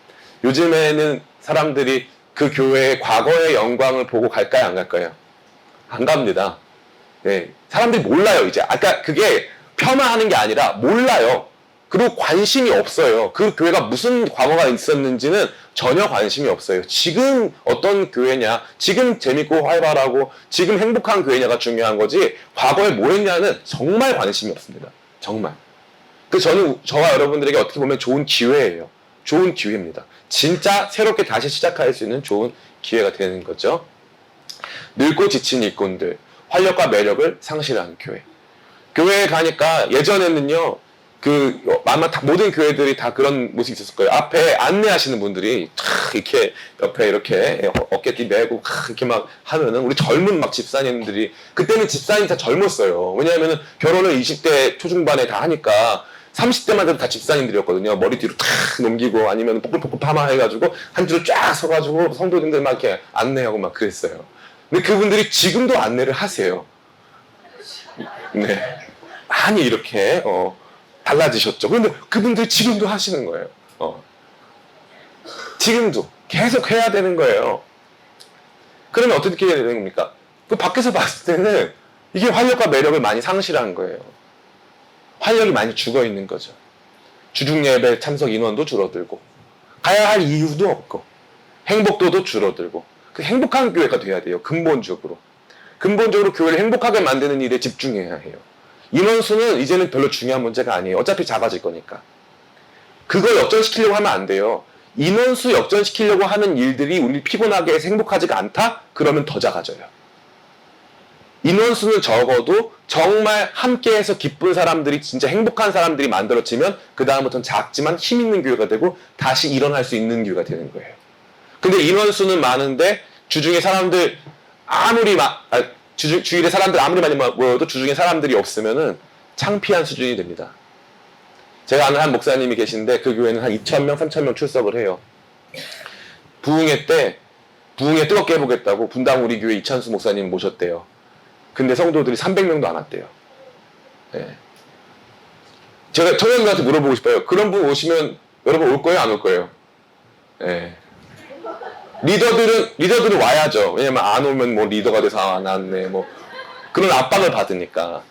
요즘에는 사람들이 그 교회의 과거의 영광을 보고 갈까요, 안 갈까요? 안 갑니다. 네, 사람들이 몰라요, 이제. 아까 그게 폄하하는 게 아니라 몰라요. 그리고 관심이 없어요. 그 교회가 무슨 과거가 있었는지는 전혀 관심이 없어요. 지금 어떤 교회냐, 지금 재밌고 활발하고 지금 행복한 교회냐가 중요한 거지, 과거에 뭐 했냐는 정말 관심이 없습니다. 정말. 그래서 저는 저와 여러분들에게 어떻게 보면 좋은 기회예요. 좋은 기회입니다. 진짜 새롭게 다시 시작할 수 있는 좋은 기회가 되는 거죠. 늙고 지친 일꾼들, 활력과 매력을 상실한 교회. 교회에 가니까 예전에는요, 아마 모든 교회들이 다 그런 모습이 있었을 거예요. 앞에 안내하시는 분들이 이렇게 옆에 이렇게 어깨띠 메고 이렇게 막 하면은, 우리 젊은 막 집사님들이, 그때는 집사님이 다 젊었어요. 왜냐하면은 결혼을 20대 초중반에 다 하니까 30대만 돼도 다 집사님들이었거든요. 머리 뒤로 탁 넘기고 아니면 뽀글뽀글 파마해가지고 한 줄로 쫙 서가지고 성도님들 막 이렇게 안내하고 막 그랬어요. 근데 그분들이 지금도 안내를 하세요. 네. 많이 이렇게, 달라지셨죠. 그런데 그분들이 지금도 하시는 거예요. 지금도 계속 해야 되는 거예요. 그러면 어떻게 해야 되는 겁니까? 그 밖에서 봤을 때는 이게 활력과 매력을 많이 상실한 거예요. 활력이 많이 죽어 있는 거죠. 주중 예배 참석 인원도 줄어들고, 가야 할 이유도 없고, 행복도도 줄어들고. 그 행복한 교회가 돼야 돼요. 근본적으로 교회를 행복하게 만드는 일에 집중해야 해요. 인원수는 이제는 별로 중요한 문제가 아니에요. 어차피 작아질 거니까. 그걸 역전시키려고 하면 안 돼요. 인원수 역전시키려고 하는 일들이 우리 피곤하게 해서 행복하지가 않다? 그러면 더 작아져요. 인원수는 적어도 정말 함께해서 기쁜 사람들이, 진짜 행복한 사람들이 만들어지면 그 다음부터는 작지만 힘 있는 교회가 되고 다시 일어날 수 있는 교회가 되는 거예요. 근데 인원수는 많은데 주중에 사람들 주일에 사람들 아무리 많이 모여도 주중에 사람들이 없으면은 창피한 수준이 됩니다. 제가 아는 한 목사님이 계신데 그 교회는 한 2,000명, 3,000명 출석을 해요. 부흥회 때 부흥회 뜨겁게 해보겠다고 분당 우리 교회 이찬수 목사님 모셨대요. 근데 성도들이 300명도 안 왔대요. 네. 제가 청년들한테 물어보고 싶어요. 그런 분 오시면 여러분 올 거예요, 안 올 거예요? 네. 리더들은 와야죠. 왜냐면 안 오면 뭐 리더가 돼서 안 왔네, 뭐 그런 압박을 받으니까.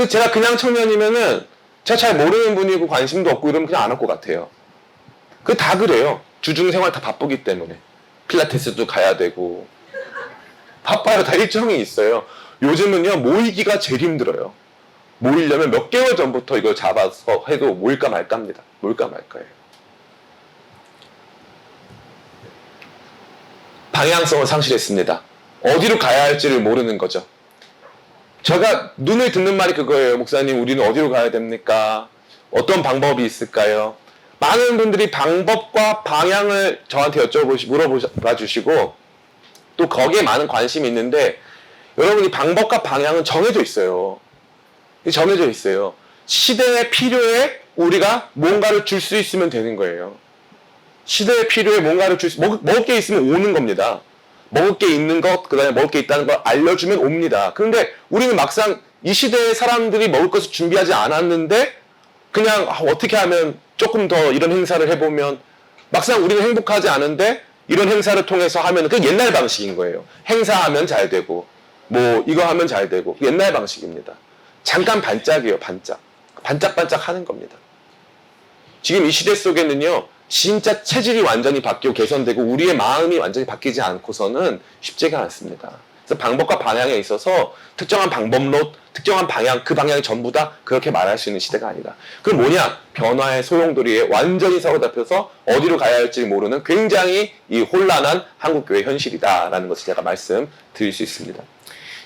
제가 그냥 청년이면은 제가 잘 모르는 분이고 관심도 없고 이러면 그냥 안 올 것 같아요. 다 그래요. 주중 생활 다 바쁘기 때문에. 필라테스도 가야 되고 바빠요. 다 일정이 있어요. 요즘은요, 모이기가 제일 힘들어요. 모이려면 몇 개월 전부터 이걸 잡아서 해도 모일까 말까입니다. 모일까 말까예요. 방향성을 상실했습니다. 어디로 가야 할지를 모르는 거죠. 제가 눈에 듣는 말이 그거예요. 목사님, 우리는 어디로 가야 됩니까? 어떤 방법이 있을까요? 많은 분들이 방법과 방향을 저한테 물어봐 주시고, 또 거기에 많은 관심이 있는데, 여러분이 방법과 방향은 정해져 있어요. 정해져 있어요. 시대의 필요에 우리가 뭔가를 줄 수 있으면 되는 거예요. 시대의 필요에 뭔가를 먹을 게 있으면 오는 겁니다. 먹을 게 있는 것, 그 다음에 먹을 게 있다는 걸 알려주면 옵니다. 그런데 우리는 막상 이 시대의 사람들이 먹을 것을 준비하지 않았는데, 그냥 어떻게 하면 조금 더 이런 행사를 해보면, 막상 우리는 행복하지 않은데 이런 행사를 통해서 하면 그 옛날 방식인 거예요. 행사하면 잘 되고, 뭐 이거 하면 잘 되고, 옛날 방식입니다. 잠깐 반짝이에요. 반짝반짝 하는 겁니다. 지금 이 시대 속에는요, 진짜 체질이 완전히 바뀌고 개선되고 우리의 마음이 완전히 바뀌지 않고서는 쉽지가 않습니다. 그래서 방법과 방향에 있어서 특정한 방법론, 특정한 방향, 그 방향이 전부 다 그렇게 말할 수 있는 시대가 아니다. 그럼 뭐냐? 변화의 소용돌이에 완전히 사로잡혀서 어디로 가야 할지 모르는 굉장히 이 혼란한 한국교회 현실이다라는 것을 제가 말씀드릴 수 있습니다.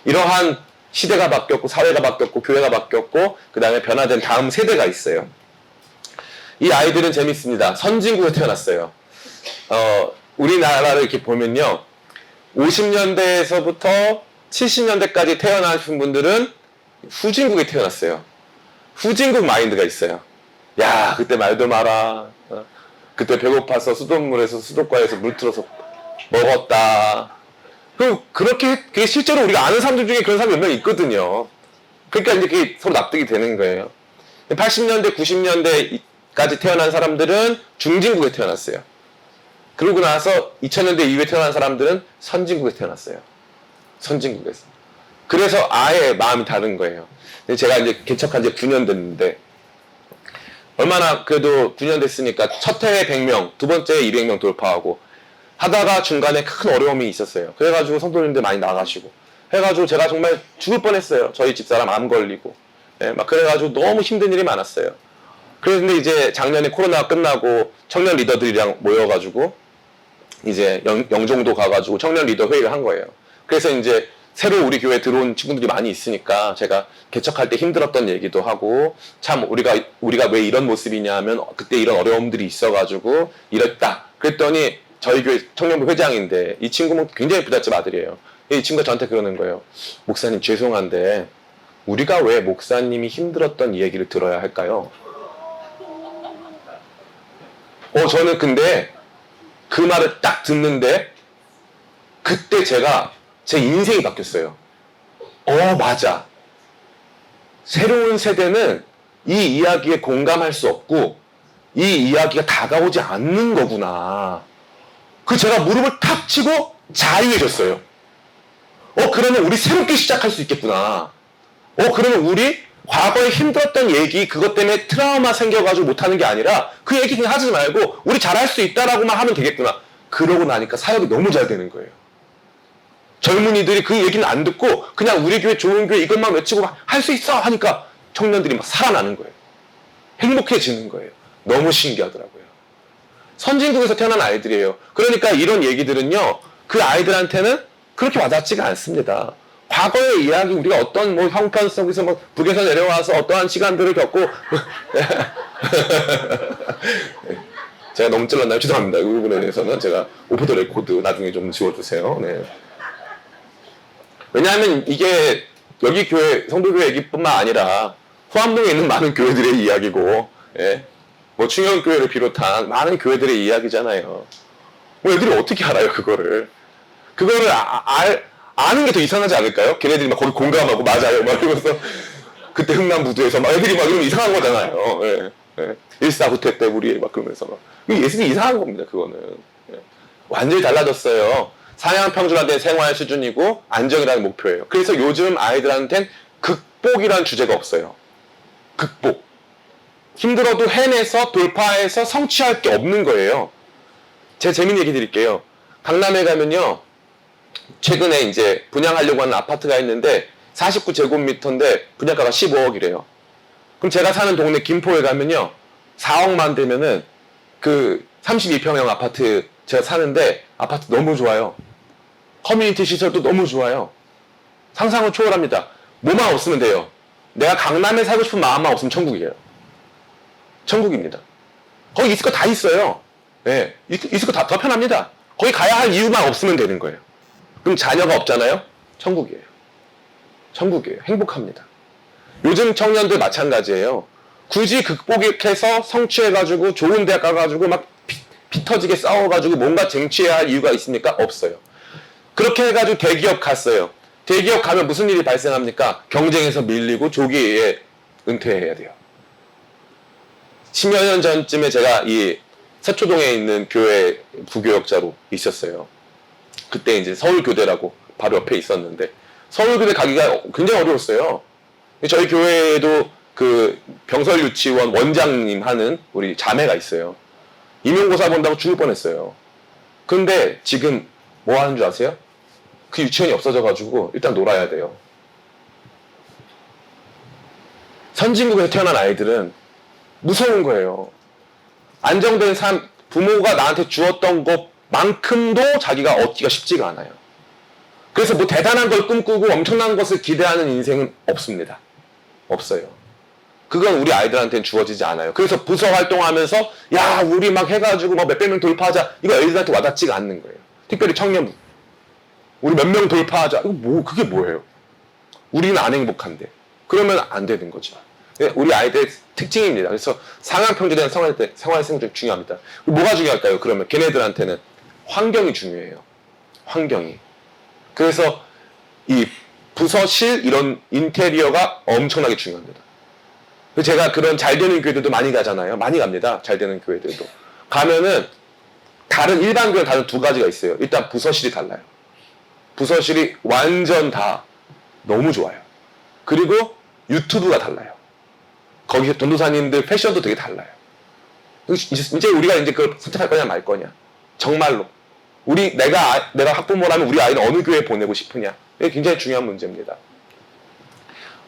이러한 시대가 바뀌었고, 사회가 바뀌었고, 교회가 바뀌었고, 그 다음에 변화된 다음 세대가 있어요. 이 아이들은 재밌습니다. 선진국에 태어났어요. 우리나라를 이렇게 보면요, 50년대에서부터 70년대까지 태어나신 분들은 후진국에 태어났어요. 후진국 마인드가 있어요. 야, 그때 말도 마라. 그때 배고파서 수돗물에서 수도과에서 물 틀어서 먹었다. 그게 실제로 우리가 아는 사람들 중에 그런 사람이 몇 명 있거든요. 그러니까 이제 그게 서로 납득이 되는 거예요. 80년대, 90년대까지 태어난 사람들은 중진국에 태어났어요. 그러고 나서 2000년대 이후에 태어난 사람들은 선진국에 태어났어요. 선진국에서. 그래서 아예 마음이 다른 거예요. 제가 이제 개척한 지 9년 됐는데, 얼마나 그래도 9년 됐으니까 첫 해에 100명, 두 번째에 200명 돌파하고, 하다가 중간에 큰 어려움이 있었어요. 그래가지고 성도님들 많이 나가시고, 해가지고 제가 정말 죽을 뻔했어요. 저희 집사람 암 걸리고. 예, 막 그래가지고 너무 힘든 일이 많았어요. 그런데 이제 작년에 코로나가 끝나고 청년 리더들이랑 모여가지고, 이제 영종도 가가지고 청년 리더 회의를 한 거예요. 그래서 이제 새로 우리 교회에 들어온 친구들이 많이 있으니까 제가 개척할 때 힘들었던 얘기도 하고, 참 우리가 왜 이런 모습이냐 하면 그때 이런 어려움들이 있어가지고 이랬다. 그랬더니 저희 교회 청년부 회장인데 이 친구는 굉장히 부잣집 아들이에요. 이 친구가 저한테 그러는 거예요. 목사님 죄송한데 우리가 왜 목사님이 힘들었던 이 얘기를 들어야 할까요? 저는 근데 그 말을 딱 듣는데 그때 제가 제 인생이 바뀌었어요. 맞아. 새로운 세대는 이 이야기에 공감할 수 없고 이 이야기가 다가오지 않는 거구나. 제가 무릎을 탁 치고 자유해졌어요. 그러면 우리 새롭게 시작할 수 있겠구나. 그러면 우리 과거에 힘들었던 얘기, 그것 때문에 트라우마 생겨가지고 못하는 게 아니라 그 얘기 그냥 하지 말고 우리 잘할 수 있다라고만 하면 되겠구나. 그러고 나니까 사역이 너무 잘 되는 거예요. 젊은이들이 그 얘기는 안 듣고 그냥 우리 교회 좋은 교회 이것만 외치고 할 수 있어 하니까 청년들이 막 살아나는 거예요. 행복해지는 거예요. 너무 신기하더라고요. 선진국에서 태어난 아이들이에요. 그러니까 이런 얘기들은요, 그 아이들한테는 그렇게 와닿지가 않습니다. 과거의 이야기, 우리가 어떤 형편 속에서 북에서 내려와서 어떠한 시간들을 겪고 제가 너무 찔렀나요? 죄송합니다. 이 부분에 대해서는 제가 오프 더 레코드 나중에 좀 지워주세요. 네. 왜냐하면 이게 여기 교회, 성도교회 얘기뿐만 아니라 후암동에 있는 많은 교회들의 이야기고, 예. 충영교회를 비롯한 많은 교회들의 이야기잖아요. 애들이 어떻게 알아요, 그거를? 그거를 아는 게 더 이상하지 않을까요? 걔네들이 막 거기 공감하고 맞아요, 막 이러면서 그때 흥남부두에서 막 애들이 막 이러면 이상한 거잖아요. 예. 예. 일사후퇴 때 우리 막 그러면서 막. 예술이 이상한 겁니다, 그거는. 예. 완전히 달라졌어요. 사양 평준화된 생활 수준이고 안정이라는 목표예요. 그래서 요즘 아이들한텐 극복이라는 주제가 없어요. 극복. 힘들어도 해내서 돌파해서 성취할 게 없는 거예요. 제가 재밌는 얘기 드릴게요. 강남에 가면요, 최근에 이제 분양하려고 하는 아파트가 있는데 49제곱미터인데 분양가가 15억이래요. 그럼 제가 사는 동네 김포에 가면요, 4억만 되면은 그 32평형 아파트 제가 사는데 아파트 너무 좋아요. 커뮤니티 시설도 너무 좋아요. 상상을 초월합니다. 뭐만 없으면 돼요. 내가 강남에 살고 싶은 마음만 없으면 천국이에요. 천국입니다. 거기 있을 거 다 있어요. 네, 있을 거 다 더 편합니다. 거기 가야 할 이유만 없으면 되는 거예요. 그럼 자녀가 없잖아요? 천국이에요. 천국이에요. 행복합니다. 요즘 청년들 마찬가지예요. 굳이 극복해서 성취해가지고 좋은 대학 가가지고 막 피 터지게 싸워가지고 뭔가 쟁취해야 할 이유가 있습니까? 없어요. 그렇게 해가지고 대기업 갔어요. 대기업 가면 무슨 일이 발생합니까? 경쟁에서 밀리고 조기에 은퇴해야 돼요. 10여 년 전쯤에 제가 이 서초동에 있는 교회 부교역자로 있었어요. 그때 이제 서울교대라고 바로 옆에 있었는데 서울교대 가기가 굉장히 어려웠어요. 저희 교회에도 그 병설유치원 원장님 하는 우리 자매가 있어요. 임용고사 본다고 죽을 뻔했어요. 근데 지금 뭐 하는 줄 아세요? 그 유치원이 없어져가지고 일단 놀아야 돼요. 선진국에서 태어난 아이들은 무서운 거예요. 안정된 삶, 부모가 나한테 주었던 것만큼도 자기가 얻기가 쉽지가 않아요. 그래서 뭐 대단한 걸 꿈꾸고 엄청난 것을 기대하는 인생은 없습니다. 없어요. 그건 우리 아이들한테는 주어지지 않아요. 그래서 부서 활동하면서 야 우리 막 해가지고 막 몇백 명 돌파하자, 이거 애들한테 와닿지가 않는 거예요. 특별히 청년부. 우리 몇 명 돌파하자. 이거 그게 뭐예요? 우리는 안 행복한데. 그러면 안 되는 거죠. 우리 아이들의 특징입니다. 그래서 상황 평준화된 생활 생활이 중요합니다. 뭐가 중요할까요? 그러면 걔네들한테는 환경이 중요해요. 환경이. 그래서 이 부서실 이런 인테리어가 엄청나게 중요합니다. 제가 그런 잘 되는 교회들도 많이 가잖아요. 많이 갑니다. 잘 되는 교회들도. 가면은 다른 일반 교회는 다른 두 가지가 있어요. 일단 부서실이 달라요. 부서실이 완전 다 너무 좋아요. 그리고 유튜브가 달라요. 거기 전도사님들 패션도 되게 달라요. 이제 우리가 이제 그걸 선택할 거냐 말 거냐. 정말로. 내가 학부모라면 우리 아이는 어느 교회에 보내고 싶으냐. 이게 굉장히 중요한 문제입니다.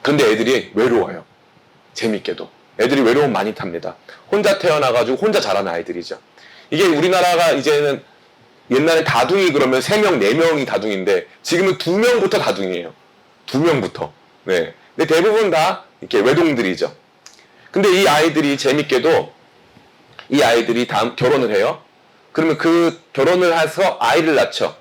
근데 애들이 외로워요. 재밌게도. 애들이 외로움 많이 탑니다. 혼자 태어나가지고 혼자 자라는 아이들이죠. 이게 우리나라가 이제는 옛날에 다둥이 그러면 3명, 4명이 다둥인데 지금은 2명부터 다둥이에요. 2명부터. 네. 근데 대부분 다 이렇게 외동들이죠. 근데 이 아이들이 재밌게도 이 아이들이 다음 결혼을 해요. 그러면 그 결혼을 해서 아이를 낳죠.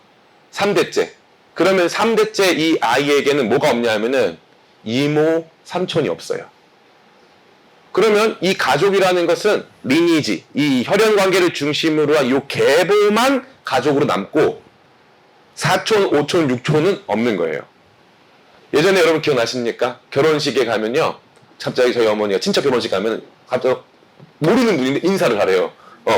3대째. 그러면 3대째 이 아이에게는 뭐가 없냐 하면은 이모, 삼촌이 없어요. 그러면 이 가족이라는 것은 리니지, 이 혈연 관계를 중심으로 한 이 계보만 가족으로 남고 사촌, 오촌, 육촌은 없는 거예요. 예전에 여러분 기억나십니까? 결혼식에 가면요. 갑자기 저희 어머니가 친척 결혼식 가면 갑자기 모르는 분인데 인사를 하래요.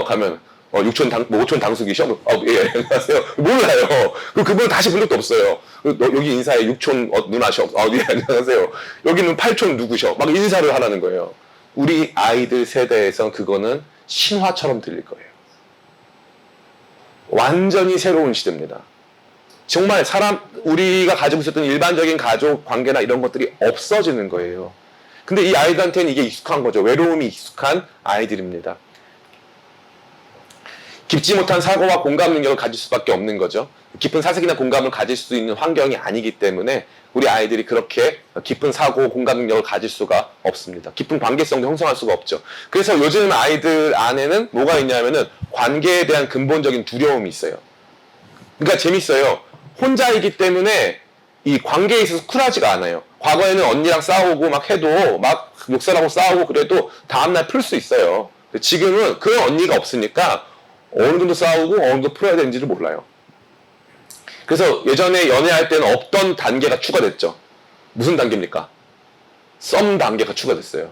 가면 오촌 당숙이셔? 예, 안녕하세요. 몰라요. 그분은 다시 본 적도 없어요. 여기 인사해, 육촌 누나셔? 예, 안녕하세요. 여기는 팔촌 누구셔? 막 인사를 하라는 거예요. 우리 아이들 세대에선 그거는 신화처럼 들릴 거예요. 완전히 새로운 시대입니다. 정말 우리가 가지고 있었던 일반적인 가족 관계나 이런 것들이 없어지는 거예요. 근데 이 아이들한테는 이게 익숙한 거죠. 외로움이 익숙한 아이들입니다. 깊지 못한 사고와 공감 능력을 가질 수밖에 없는 거죠. 깊은 사색이나 공감을 가질 수 있는 환경이 아니기 때문에 우리 아이들이 그렇게 깊은 사고, 공감 능력을 가질 수가 없습니다. 깊은 관계성도 형성할 수가 없죠. 그래서 요즘 아이들 안에는 뭐가 있냐면은 관계에 대한 근본적인 두려움이 있어요. 그러니까 재밌어요. 혼자이기 때문에 이 관계에 있어서 쿨하지가 않아요. 과거에는 언니랑 싸우고 막 해도 막 욕설하고 싸우고 그래도 다음날 풀 수 있어요. 지금은 그런 언니가 없으니까 어느 정도 싸우고 어느 정도 풀어야 되는지를 몰라요. 그래서 예전에 연애할 때는 없던 단계가 추가됐죠. 무슨 단계입니까? 썸 단계가 추가됐어요.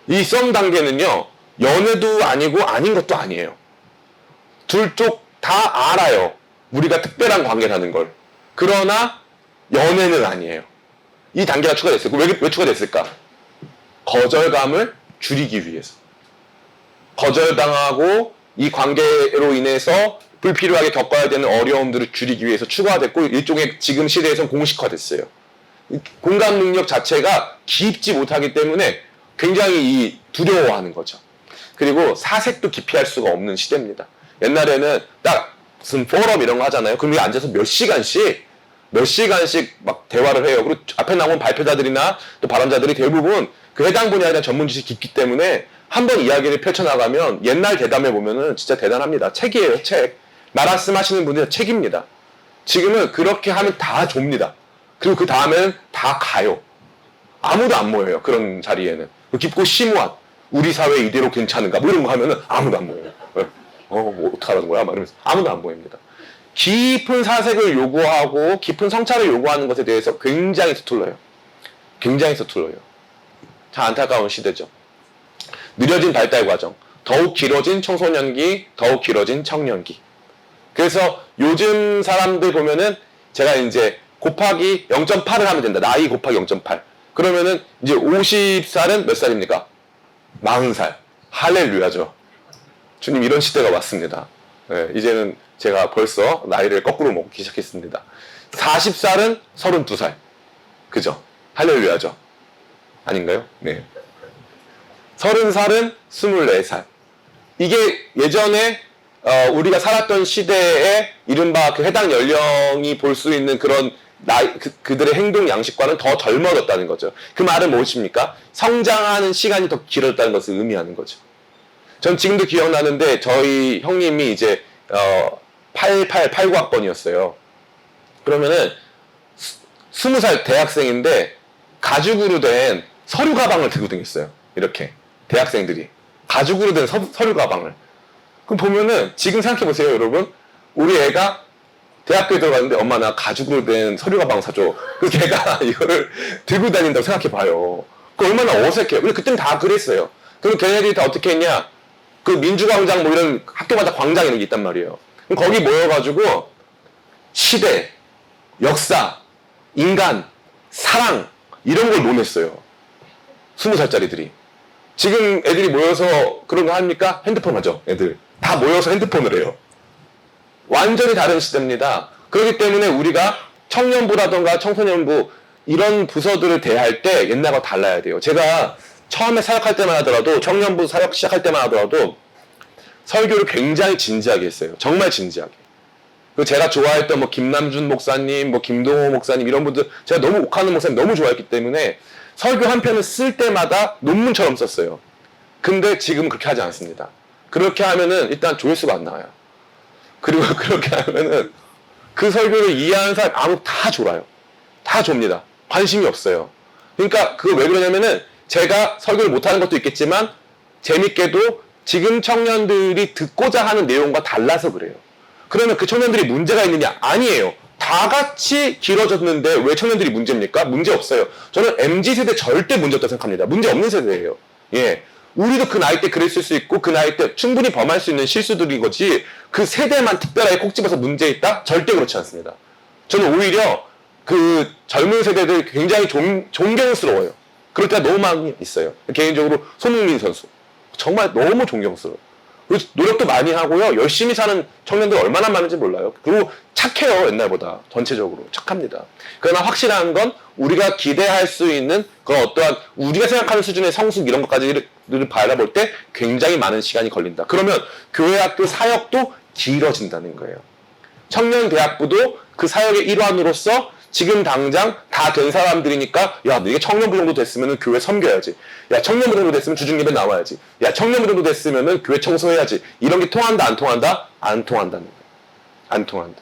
이 썸 단계는요, 연애도 아니고 아닌 것도 아니에요. 둘 쪽 다 알아요. 우리가 특별한 관계라는 걸. 그러나 연애는 아니에요. 이 단계가 추가됐어요. 왜 추가됐을까? 거절감을 줄이기 위해서. 거절당하고 이 관계로 인해서 불필요하게 겪어야 되는 어려움들을 줄이기 위해서 추가됐고 일종의 지금 시대에서는 공식화됐어요. 공감 능력 자체가 깊지 못하기 때문에 굉장히 두려워하는 거죠. 그리고 사색도 기피할 수가 없는 시대입니다. 옛날에는 딱 무슨 포럼 이런 거 하잖아요. 그럼 앉아서 몇 시간씩 막 대화를 해요. 그리고 앞에 나온 발표자들이나 또 발언자들이 대부분 그 해당 분야에 대한 전문 지식이 깊기 때문에 한번 이야기를 펼쳐나가면 옛날 대담해 보면은 진짜 대단합니다. 책이에요, 책. 말씀 하시는 분들은 책입니다. 지금은 그렇게 하면 다 좁니다. 그리고 그 다음에는 다 가요. 아무도 안 모여요, 그런 자리에는. 깊고 심오한, 우리 사회 이대로 괜찮은가? 뭐 이런 거 하면은 아무도 안 모여요. 뭐 어떡하라는 거야? 막 이러면서 아무도 안 모입니다. 깊은 사색을 요구하고 깊은 성찰을 요구하는 것에 대해서 굉장히 서툴러요. 굉장히 서툴러요. 참 안타까운 시대죠. 느려진 발달 과정, 더욱 길어진 청소년기, 더욱 길어진 청년기. 그래서 요즘 사람들 보면은 제가 이제 곱하기 0.8을 하면 된다. 나이 곱하기 0.8. 그러면은 이제 50살은 몇 살입니까? 40살. 할렐루야죠. 주님 이런 시대가 왔습니다. 네, 이제는 제가 벌써 나이를 거꾸로 먹기 시작했습니다. 40살은 32살. 그죠? 할렐루야죠. 아닌가요? 네. 30살은 24살. 이게 예전에 우리가 살았던 시대에 이른바 그 해당 연령이 볼 수 있는 그런 그들의 행동 양식과는 더 젊어졌다는 거죠. 그 말은 무엇입니까? 성장하는 시간이 더 길어졌다는 것을 의미하는 거죠. 전 지금도 기억나는데 저희 형님이 이제 89학번이었어요. 그러면은 20살 대학생인데 가죽으로 된 서류 가방을 들고 다녔어요. 이렇게 대학생들이 가죽으로 된 서류 가방을. 그럼 보면은 지금 생각해 보세요, 여러분. 우리 애가 대학교에 들어갔는데 엄마 나 가죽으로 된 서류 가방 사줘. 그 걔가 이거를 들고 다닌다고 생각해 봐요. 그 얼마나 어색해요. 우리 그때는 다 그랬어요. 그럼 걔네들이 다 어떻게 했냐? 그 민주광장 뭐 이런 학교마다 광장 이런 게 있단 말이에요. 그럼 거기 모여가지고 시대, 역사, 인간, 사랑 이런 걸 논했어요. 20살짜리들이. 지금 애들이 모여서 그런 거 합니까? 핸드폰 하죠, 애들. 다 모여서 핸드폰을 해요. 완전히 다른 시대입니다. 그렇기 때문에 우리가 청년부라던가 청소년부 이런 부서들을 대할 때 옛날과 달라야 돼요. 제가 처음에 사역할 때만 하더라도 청년부 사역 시작할 때만 하더라도 설교를 굉장히 진지하게 했어요. 정말 진지하게. 그리고 제가 좋아했던 뭐 김남준 목사님, 뭐 김동호 목사님 이런 분들 제가 너무 옥하는 목사님 너무 좋아했기 때문에 설교 한 편을 쓸 때마다 논문처럼 썼어요. 근데 지금은 그렇게 하지 않습니다. 그렇게 하면은 일단 조회수가 안 나와요. 그리고 그렇게 하면은 그 설교를 이해하는 사람 아무 다 졸아요. 다 좁니다. 관심이 없어요. 그러니까 그거 왜 그러냐면은 제가 설교를 못하는 것도 있겠지만 재밌게도 지금 청년들이 듣고자 하는 내용과 달라서 그래요. 그러면 그 청년들이 문제가 있느냐? 아니에요. 다 같이 길어졌는데 왜 청년들이 문제입니까? 문제 없어요. 저는 MZ세대 절대 문제 없다고 생각합니다. 문제 없는 세대예요. 예. 우리도 그 나이 때 그랬을 수 있고 그 나이 때 충분히 범할 수 있는 실수들인 거지 그 세대만 특별하게 콕 집어서 문제 있다? 절대 그렇지 않습니다. 저는 오히려 그 젊은 세대들 굉장히 존경스러워요. 그럴 때가 너무 많이 있어요. 개인적으로 손흥민 선수. 정말 너무 존경스러워요. 노력도 많이 하고요. 열심히 사는 청년들 얼마나 많은지 몰라요. 그리고 착해요. 옛날보다. 전체적으로. 착합니다. 그러나 확실한 건 우리가 기대할 수 있는 그런 어떠한 우리가 생각하는 수준의 성숙 이런 것까지를 바라볼 때 굉장히 많은 시간이 걸린다. 그러면 교회 학교 사역도 길어진다는 거예요. 청년대학부도 그 사역의 일환으로서 지금 당장 다 된 사람들이니까 야, 이게 청년부 정도 됐으면 교회 섬겨야지. 야, 청년부 정도 됐으면 주중예배 나와야지. 야, 청년부 정도 됐으면 교회 청소해야지. 이런 게 통한다, 안 통한다? 안 통한다는 거예요. 안 통한다.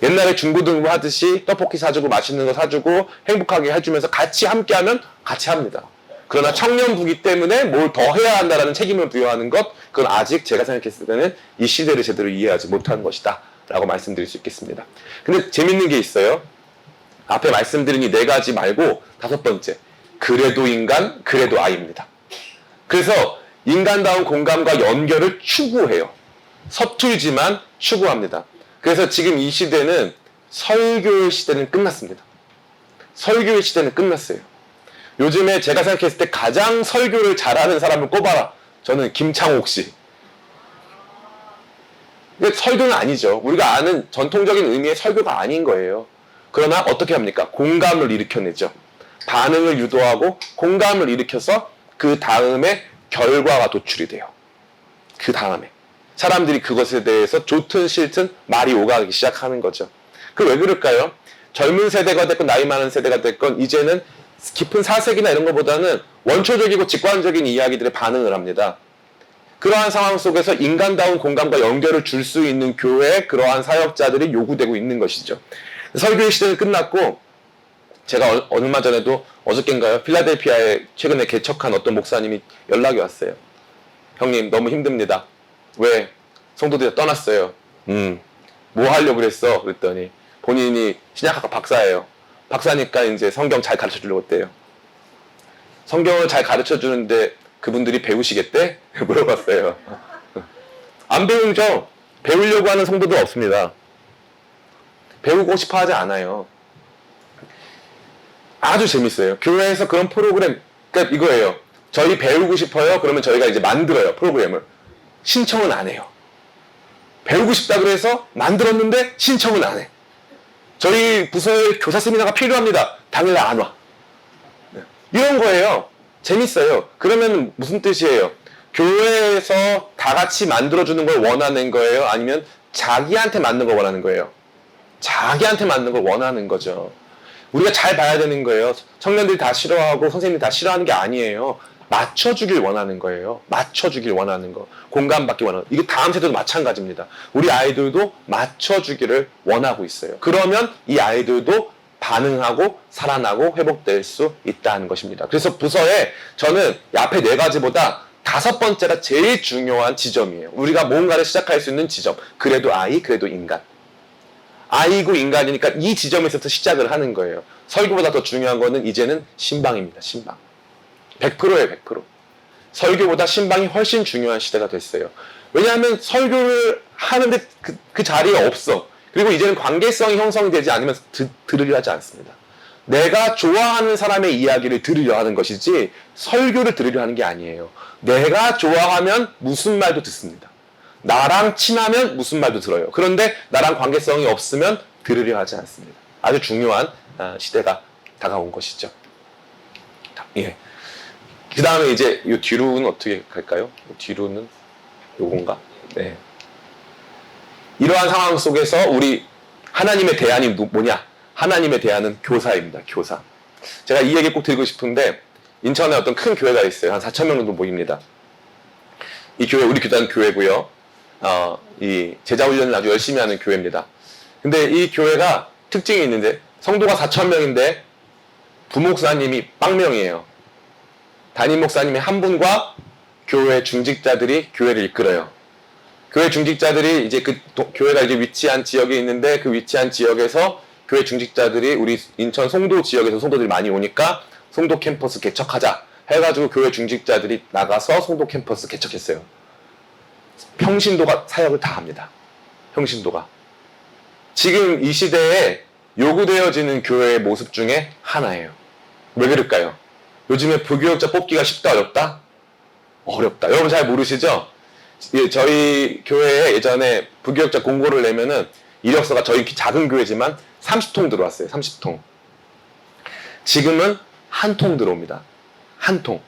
옛날에 중고등부 하듯이 떡볶이 사주고 맛있는 거 사주고 행복하게 해주면서 같이 함께하면 같이 합니다. 그러나 청년부기 때문에 뭘 더 해야 한다라는 책임을 부여하는 것, 그건 아직 제가 생각했을 때는 이 시대를 제대로 이해하지 못하는 것이다 라고 말씀드릴 수 있겠습니다. 근데 재밌는 게 있어요. 앞에 말씀드린 이 네 가지 말고 다섯 번째, 그래도 인간, 그래도 아이입니다. 그래서 인간다운 공감과 연결을 추구해요. 서툴지만 추구합니다. 그래서 지금 이 시대는 설교의 시대는 끝났습니다. 설교의 시대는 끝났어요. 요즘에 제가 생각했을 때 가장 설교를 잘하는 사람을 꼽아라. 저는 김창옥 씨. 근데 설교는 아니죠. 우리가 아는 전통적인 의미의 설교가 아닌 거예요. 그러나 어떻게 합니까? 공감을 일으켜내죠. 반응을 유도하고 공감을 일으켜서 그 다음에 결과가 도출이 돼요. 그 다음에. 사람들이 그것에 대해서 좋든 싫든 말이 오가기 시작하는 거죠. 그 왜 그럴까요? 젊은 세대가 됐건 나이 많은 세대가 됐건 이제는 깊은 사색이나 이런 것보다는 원초적이고 직관적인 이야기들에 반응을 합니다. 그러한 상황 속에서 인간다운 공감과 연결을 줄 수 있는 교회에 그러한 사역자들이 요구되고 있는 것이죠. 설교의 시대는 끝났고 제가 얼마 전에도 어저께인가요? 필라델피아에 최근에 개척한 어떤 목사님이 연락이 왔어요. 형님 너무 힘듭니다. 왜? 성도들이 떠났어요. 뭐 하려고 그랬어? 그랬더니 본인이 신약학과 박사예요. 박사니까 이제 성경 잘 가르쳐 주려고 했대요. 성경을 잘 가르쳐 주는데 그분들이 배우시겠대? 물어봤어요. 안 배우죠. 배우려고 하는 성도도 없습니다. 배우고 싶어 하지 않아요. 아주 재밌어요. 교회에서 그런 프로그램, 그러니까 이거예요. 저희 배우고 싶어요. 그러면 저희가 이제 만들어요. 프로그램을. 신청은 안 해요. 배우고 싶다 그래서 만들었는데 신청은 안 해. 저희 부서에 교사 세미나가 필요합니다. 당일날 안 와. 이런 거예요. 재밌어요. 그러면 무슨 뜻이에요? 교회에서 다 같이 만들어주는 걸 원하는 거예요? 아니면 자기한테 맞는 걸 원하는 거예요? 자기한테 맞는 걸 원하는 거죠. 우리가 잘 봐야 되는 거예요. 청년들이 다 싫어하고 선생님이 다 싫어하는 게 아니에요. 맞춰주길 원하는 거예요. 맞춰주길 원하는 거. 공감받기 원하는 거. 이게 다음 세대도 마찬가지입니다. 우리 아이들도 맞춰주기를 원하고 있어요. 그러면 이 아이들도 반응하고 살아나고 회복될 수 있다는 것입니다. 그래서 부서에 저는 앞에 4가지보다 5번째가 제일 중요한 지점이에요. 우리가 뭔가를 시작할 수 있는 지점. 그래도 아이, 그래도 인간. 아이고 인간이니까 이 지점에서부터 시작을 하는 거예요. 설교보다 더 중요한 거는 이제는 신방입니다. 신방. 100%예요. 100%. 설교보다 신방이 훨씬 중요한 시대가 됐어요. 왜냐하면 설교를 하는데 그 자리가 없어. 그리고 이제는 관계성이 형성되지 않으면 들으려 하지 않습니다. 내가 좋아하는 사람의 이야기를 들으려 하는 것이지 설교를 들으려 하는 게 아니에요. 내가 좋아하면 무슨 말도 듣습니다. 나랑 친하면 무슨 말도 들어요. 그런데 나랑 관계성이 없으면 들으려 하지 않습니다. 아주 중요한 시대가 다가온 것이죠. 예. 그 다음에 이제 이 뒤로는 어떻게 갈까요? 뒤로는 요건가? 네. 이러한 상황 속에서 우리 하나님의 대안이 뭐냐? 하나님의 대안은 교사입니다. 교사. 제가 이 얘기 꼭 드리고 싶은데 인천에 어떤 큰 교회가 있어요. 한 4,000명 정도 모입니다. 이 교회 우리 교단 교회고요. 이 제자 훈련을 아주 열심히 하는 교회입니다. 근데 이 교회가 특징이 있는데 성도가 4,000명인데 부목사님이 빵명이에요. 담임 목사님이 한 분과 교회 중직자들이 교회를 이끌어요. 교회 중직자들이 이제 교회가 이제 위치한 지역에 있는데 그 위치한 지역에서 교회 중직자들이 우리 인천 송도 지역에서 송도들이 많이 오니까 송도 캠퍼스 개척하자 해가지고 교회 중직자들이 나가서 송도 캠퍼스 개척했어요. 평신도가 사역을 다 합니다. 평신도가. 지금 이 시대에 요구되어지는 교회의 모습 중에 하나예요. 왜 그럴까요? 요즘에 부교역자 뽑기가 쉽다 어렵다? 어렵다. 여러분 잘 모르시죠? 예, 저희 교회에 예전에 부교역자 공고를 내면은 이력서가 저희 작은 교회지만 30통 들어왔어요. 30통. 지금은 한 통 들어옵니다. 한 통.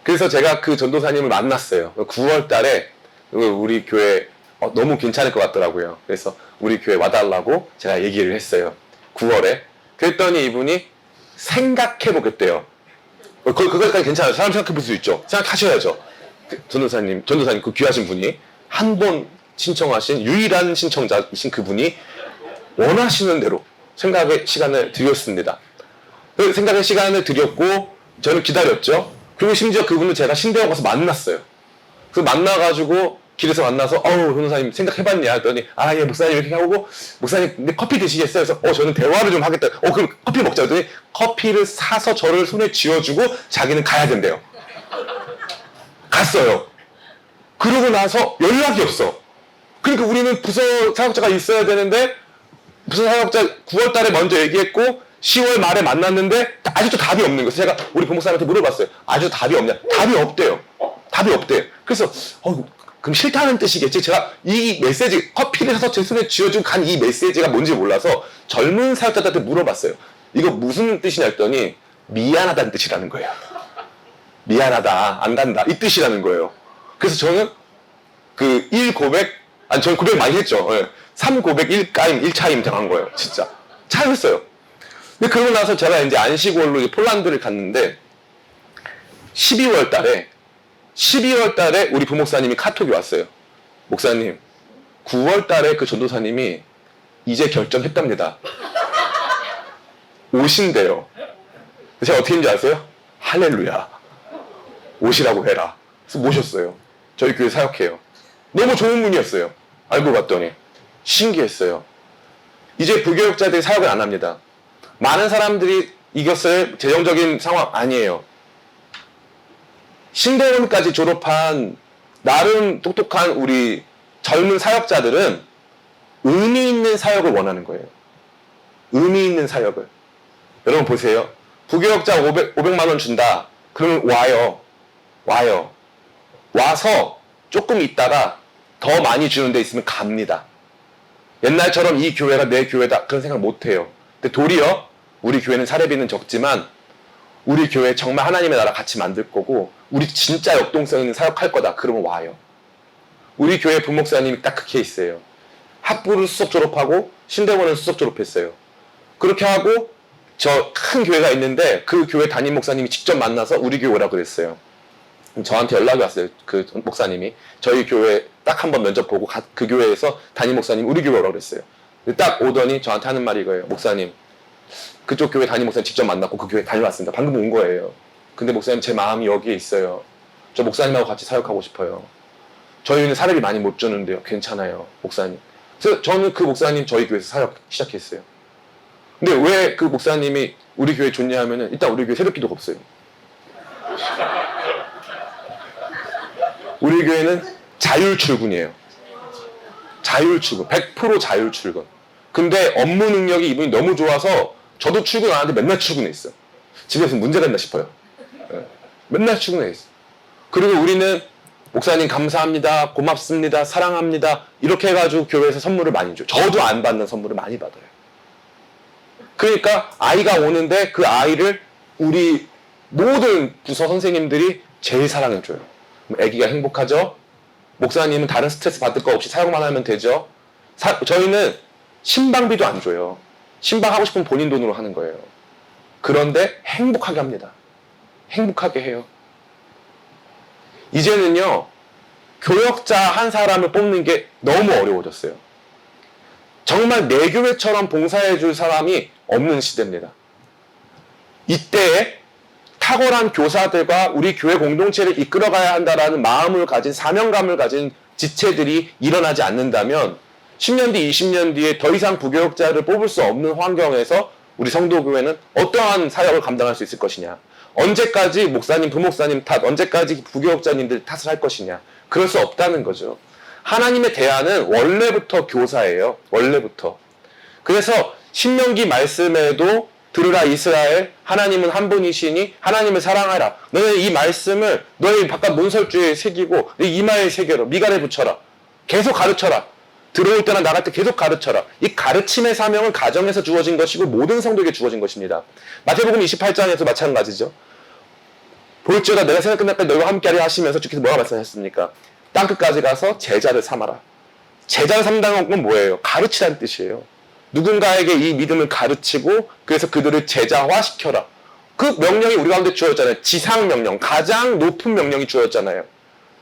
그래서 제가 그 전도사님을 만났어요. 9월 달에 우리 교회 너무 괜찮을 것 같더라고요. 그래서 우리 교회 와달라고 제가 얘기를 했어요. 9월에. 그랬더니 이분이 생각해보겠대요. 그거까지 괜찮아요. 사람 생각해볼 수 있죠. 생각하셔야죠. 전도사님 그 귀하신 분이 한 번 신청하신 유일한 신청자이신 그분이 원하시는 대로 생각의 시간을 드렸습니다. 그 생각의 시간을 드렸고 저는 기다렸죠. 그리고 심지어 그분을 제가 신대원 가서 만났어요. 그래서 만나가지고 길에서 만나서 전도사님 생각해봤냐 했더니 예 목사님 이렇게 하고 목사님 근데 커피 드시겠어요? 그래서 저는 대화를 좀 하겠다. 그럼 커피 먹자 했더니 커피를 사서 저를 손에 쥐어주고 자기는 가야 된대요. 갔어요. 그러고 나서 연락이 없어. 그러니까 우리는 부서 사역자가 있어야 되는데 부서 사역자 9월 달에 먼저 얘기했고 10월 말에 만났는데 아직도 답이 없는 거예요. 제가 우리 부목사님한테 물어봤어요. 아직도 답이 없냐? 답이 없대요. 답이 없대요. 그래서 그럼 싫다는 뜻이겠지? 제가 이 메시지 커피를 사서 제 손에 쥐어주고 간 이 메시지가 뭔지 몰라서 젊은 사역자들한테 물어봤어요. 이거 무슨 뜻이냐 했더니 미안하다는 뜻이라는 거예요. 미안하다 안 간다 이 뜻이라는 거예요. 그래서 저는 그 1고백 저는 고백 많이 했죠. 3고백 1까임 1차임 당한 거예요. 진짜 차였어요. 근데 그러고 나서 제가 이제 안식월로 이제 폴란드를 갔는데 12월 달에 우리 부목사님이 카톡이 왔어요. 목사님 9월 달에 그 전도사님이 이제 결정했답니다. 오신대요. 제가 어떻게 했는지 아세요? 할렐루야. 오시라고 해라. 그래서 모셨어요. 저희 교회 사역해요. 너무 좋은 분이었어요. 알고 봤더니 신기했어요. 이제 부교역자들이 사역을 안 합니다. 많은 사람들이 이겼을 재정적인 상황 아니에요. 신대원까지 졸업한 나름 똑똑한 우리 젊은 사역자들은 의미 있는 사역을 원하는 거예요. 의미 있는 사역을. 여러분 보세요. 부교역자 500만 원 준다. 그러면 와요. 와서 조금 있다가 더 많이 주는 데 있으면 갑니다. 옛날처럼 이 교회가 내 교회다 그런 생각 못 해요. 근데 도리어 우리 교회는 사례비는 적지만 우리 교회 정말 하나님의 나라 같이 만들 거고 우리 진짜 역동성 있는 사역할 거다. 그러면 와요. 우리 교회 부목사님이 딱 그 케이스예요. 학부를 수석 졸업하고 신대원은 수석 졸업했어요. 그렇게 하고 저 큰 교회가 있는데 그 교회 담임 목사님이 직접 만나서 우리 교회 오라고 그랬어요. 저한테 연락이 왔어요. 그 목사님이 저희 교회 딱 한 번 면접 보고 그 교회에서 담임 목사님 우리 교회 오라고 그랬어요. 딱 오더니 저한테 하는 말이 이거예요. 목사님 그쪽 교회 담임 목사님 직접 만났고 그 교회 다녀왔습니다. 방금 온 거예요. 근데 목사님 제 마음이 여기에 있어요. 저 목사님하고 같이 사역하고 싶어요. 저희는 사례비 많이 못 주는데요. 괜찮아요, 목사님. 그래서 저는 그 목사님 저희 교회에서 사역 시작했어요. 근데 왜 그 목사님이 우리 교회 좋냐 하면은 일단 우리 교회 새벽기도가 없어요. 우리 교회는 자율 출근이에요. 자율 출근. 100% 자율 출근. 근데 업무 능력이 이분이 너무 좋아서 저도 출근 안 하는데 맨날 출근해 있어. 집에서 문제가 있나 싶어요. 맨날 출근해 있어. 그리고 우리는 목사님 감사합니다, 고맙습니다, 사랑합니다 이렇게 해가지고 교회에서 선물을 많이 줘요. 저도 안 받는 선물을 많이 받아요. 그러니까 아이가 오는데 그 아이를 우리 모든 부서 선생님들이 제일 사랑해줘요. 아기가 행복하죠? 목사님은 다른 스트레스 받을 거 없이 사역만 하면 되죠? 저희는 신방비도 안 줘요. 신방하고 싶으면 본인 돈으로 하는 거예요. 그런데 행복하게 합니다. 행복하게 해요. 이제는요, 교역자 한 사람을 뽑는 게 너무 어려워졌어요. 정말 내 교회처럼 봉사해 줄 사람이 없는 시대입니다. 이때에 탁월한 교사들과 우리 교회 공동체를 이끌어가야 한다라는 마음을 가진 사명감을 가진 지체들이 일어나지 않는다면 10년 뒤, 20년 뒤에 더 이상 부교역자를 뽑을 수 없는 환경에서 우리 성도교회는 어떠한 사역을 감당할 수 있을 것이냐. 언제까지 목사님, 부목사님 탓, 언제까지 부교역자님들 탓을 할 것이냐. 그럴 수 없다는 거죠. 하나님의 대안은 원래부터 교사예요. 원래부터. 그래서 신명기 말씀에도 들으라 이스라엘, 하나님은 한 분이시니 하나님을 사랑하라. 너는 이 말씀을 너의 바깥 문설주에 새기고 네 이마에 새겨라. 미간에 붙여라. 계속 가르쳐라. 들어올 때나 나갈 때 계속 가르쳐라. 이 가르침의 사명은 가정에서 주어진 것이고 모든 성도에게 주어진 것입니다. 마태복음 28장에서 마찬가지죠. 볼지어다 내가 생각 끝날 때 너희와 함께하리 하시면서 주께서 뭐라 말씀하셨습니까? 땅끝까지 가서 제자를 삼아라. 제자를 삼다는 건 뭐예요? 가르치라는 뜻이에요. 누군가에게 이 믿음을 가르치고 그래서 그들을 제자화시켜라. 그 명령이 우리 가운데 주어졌잖아요. 지상명령, 가장 높은 명령이 주어졌잖아요.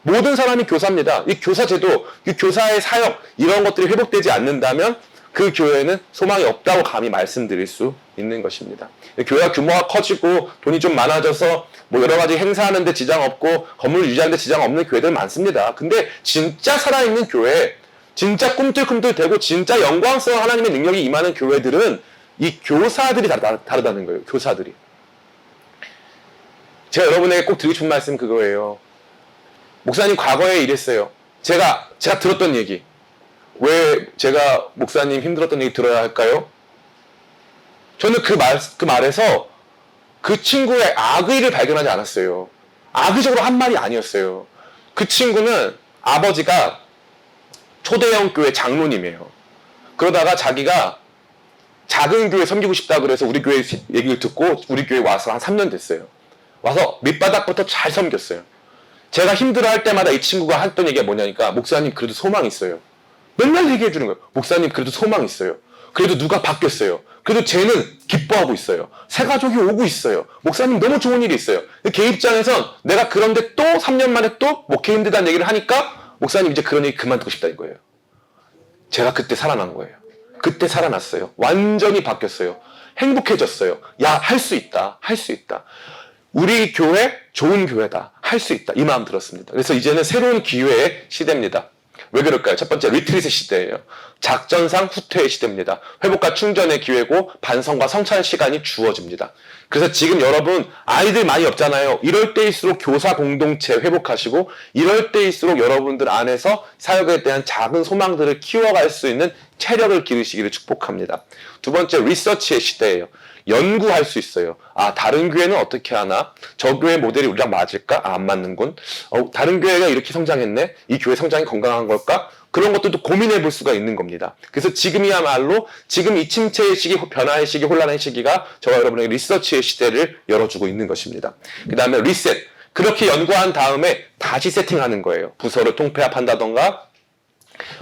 모든 사람이 교사입니다. 이 교사제도, 이 교사의 사역 이런 것들이 회복되지 않는다면 그 교회는 소망이 없다고 감히 말씀드릴 수 있는 것입니다. 교회가 규모가 커지고 돈이 좀 많아져서 뭐 여러 가지 행사하는 데 지장 없고 건물 유지하는 데 지장 없는 교회들 많습니다. 근데 진짜 살아있는 교회, 진짜 꿈틀꿈틀대고 진짜 영광스러운 하나님의 능력이 임하는 교회들은 이 교사들이 다르다는 거예요. 교사들이. 제가 여러분에게 꼭 드리고 싶은 말씀 그거예요. 목사님 과거에 이랬어요. 제가 들었던 얘기. 왜 제가 목사님 힘들었던 얘기 들어야 할까요? 저는 그 말에서 그 친구의 악의를 발견하지 않았어요. 악의적으로 한 말이 아니었어요. 그 친구는 아버지가 초대형 교회 장로님이에요. 그러다가 자기가 작은 교회 섬기고 싶다 그래서 우리 교회 얘기를 듣고 우리 교회 와서 한 3년 됐어요. 와서 밑바닥부터 잘 섬겼어요. 제가 힘들어할 때마다 이 친구가 했던 얘기가 뭐냐니까 목사님 그래도 소망 있어요. 맨날 얘기해 주는 거예요. 목사님 그래도 소망 있어요. 그래도 누가 바뀌었어요. 그래도 쟤는 기뻐하고 있어요. 새 가족이 오고 있어요. 목사님 너무 좋은 일이 있어요. 걔 입장에선 내가 그런데 또 3년 만에 또 목회 힘들다는 얘기를 하니까 목사님 이제 그런 얘기 그만두고 싶다는 거예요. 제가 그때 살아난 거예요. 그때 살아났어요. 완전히 바뀌었어요. 행복해졌어요. 야, 할 수 있다. 할 수 있다. 우리 교회 좋은 교회다. 할 수 있다. 이 마음 들었습니다. 그래서 이제는 새로운 기회의 시대입니다. 왜 그럴까요? 첫 번째, 리트릿의 시대예요. 작전상 후퇴의 시대입니다. 회복과 충전의 기회고 반성과 성찰 시간이 주어집니다. 그래서 지금 여러분 아이들 많이 없잖아요. 이럴 때일수록 교사 공동체 회복하시고 이럴 때일수록 여러분들 안에서 사역에 대한 작은 소망들을 키워갈 수 있는 체력을 기르시기를 축복합니다. 두 번째, 리서치의 시대예요. 연구할 수 있어요. 아, 다른 교회는 어떻게 하나? 저 교회 모델이 우리랑 맞을까? 아, 안 맞는군. 다른 교회가 이렇게 성장했네? 이 교회 성장이 건강한 걸까? 그런 것들도 고민해 볼 수가 있는 겁니다. 그래서 지금이야말로 지금 이 침체의 시기, 변화의 시기, 혼란의 시기가 저와 여러분에게 리서치의 시대를 열어주고 있는 것입니다. 그 다음에 리셋. 그렇게 연구한 다음에 다시 세팅하는 거예요. 부서를 통폐합한다던가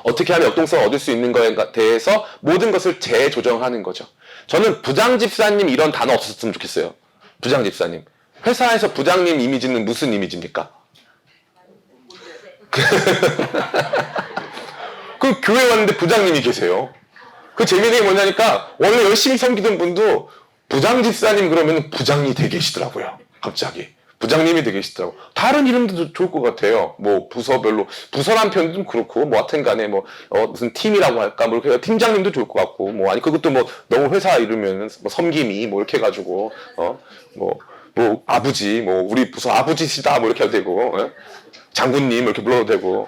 어떻게 하면 역동성을 얻을 수 있는 거에 대해서 모든 것을 재조정하는 거죠. 저는 부장집사님 이런 단어 없었으면 좋겠어요. 부장집사님. 회사에서 부장님 이미지는 무슨 이미지입니까? 그 교회 왔는데 부장님이 계세요. 그 재미있는 게 뭐냐니까 원래 열심히 섬기던 분도 부장 집사님 그러면 부장이 돼 계시더라고요. 갑자기. 부장님이 돼 계시더라고. 다른 이름도 좋을 것 같아요. 뭐 부서별로 부서란 표현도 좀 그렇고 뭐 하여튼간에 뭐 무슨 팀이라고 할까 뭐 이렇게 팀장님도 좋을 것 같고 뭐 아니 그것도 뭐 너무 회사 이름은 뭐 섬김이 뭐 이렇게 해가지고 뭐 아버지 뭐 우리 부서 아버지시다 뭐 이렇게 해도 되고 장군님 이렇게 불러도 되고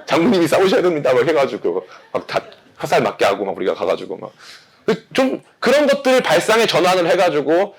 장군님이 싸우셔야 됩니다 뭐 해가지고 막 다 화살 맞게 하고 막 우리가 가가지고 막 좀 그런 것들을 발상에 전환을 해가지고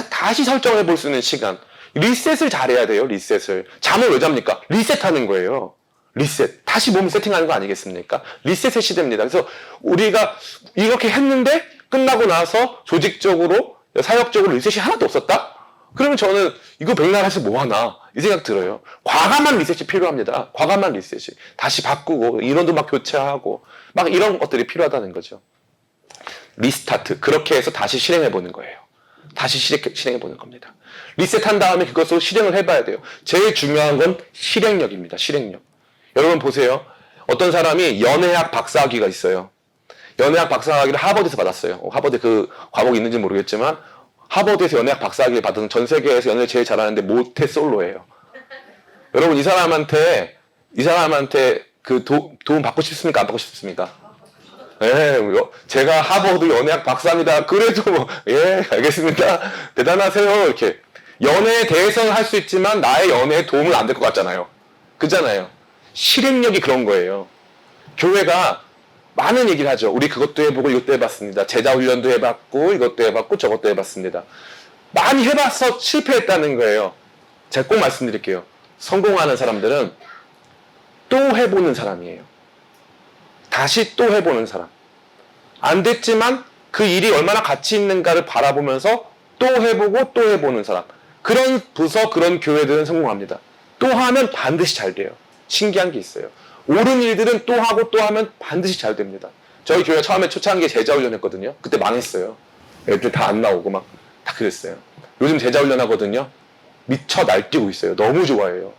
다시 설정해 볼 수 있는 시간. 리셋을 잘해야 돼요, 리셋을. 잠을 왜 잡니까? 리셋하는 거예요. 리셋. 다시 몸을 세팅하는 거 아니겠습니까? 리셋의 시대입니다. 그래서 우리가 이렇게 했는데 끝나고 나서 조직적으로, 사역적으로 리셋이 하나도 없었다? 그러면 저는 이거 백날 해서 뭐 하나? 이 생각 들어요. 과감한 리셋이 필요합니다. 과감한 리셋이. 다시 바꾸고, 인원도 막 교체하고, 막 이런 것들이 필요하다는 거죠. 리스타트. 그렇게 해서 다시 실행해 보는 거예요. 다시 실행해 보는 겁니다. 리셋한 다음에 그것으로 실행을 해봐야 돼요. 제일 중요한 건 실행력입니다. 실행력. 여러분 보세요. 어떤 사람이 연애학 박사학위가 있어요. 연애학 박사학위를 하버드에서 받았어요. 하버드 그 과목이 있는지 모르겠지만 하버드에서 연애학 박사학위를 받은 전 세계에서 연애를 제일 잘하는데 모태솔로예요. 여러분 이 사람한테 그 도움 받고 싶습니까? 안 받고 싶습니까? 예, 제가 하버드 연애학 박사입니다. 그래도 예, 알겠습니다. 대단하세요. 이렇게 연애에 대해서는 할 수 있지만 나의 연애에 도움은 안 될 것 같잖아요. 그잖아요. 실행력이 그런 거예요. 교회가 많은 얘기를 하죠. 우리 그것도 해보고 이것도 해봤습니다. 제자 훈련도 해봤고 이것도 해봤고 저것도 해봤습니다. 많이 해봐서 실패했다는 거예요. 제가 꼭 말씀드릴게요. 성공하는 사람들은 또 해보는 사람이에요. 다시 또 해보는 사람. 안 됐지만 그 일이 얼마나 가치 있는가를 바라보면서 또 해보고 또 해보는 사람. 그런 부서, 그런 교회들은 성공합니다. 또 하면 반드시 잘 돼요. 신기한 게 있어요. 옳은 일들은 또 하고 또 하면 반드시 잘 됩니다. 저희 교회 처음에 초창기에 제자훈련 했거든요. 그때 망했어요. 애들 다 안 나오고 막 다 그랬어요. 요즘 제자훈련 하거든요. 미쳐 날뛰고 있어요. 너무 좋아해요.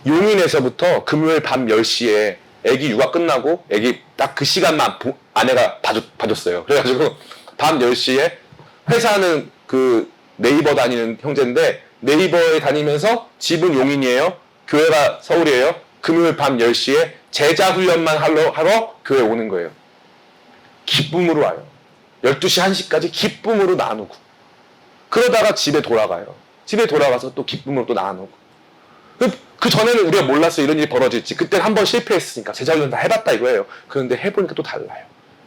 용인에서부터 금요일 밤 10시에 애기 육아 끝나고 애기 딱 그 시간만 아내가 봐줬어요. 그래가지고 밤 10시에 회사는 그 네이버 다니는 형제인데 네이버에 다니면서 집은 용인이에요. 교회가 서울이에요. 금요일 밤 10시에 제자 훈련만 하러 교회 오는 거예요. 기쁨으로 와요. 12시 1시까지 기쁨으로 나누고 그러다가 집에 돌아가요. 집에 돌아가서 또 기쁨으로 또 나누고 그 전에는 우리가 몰랐어요. 이런 일이 벌어질지. 그때 한번 실패했으니까 제자훈련 다 해봤다 이거예요. 그런데 해보니까 또 달라요.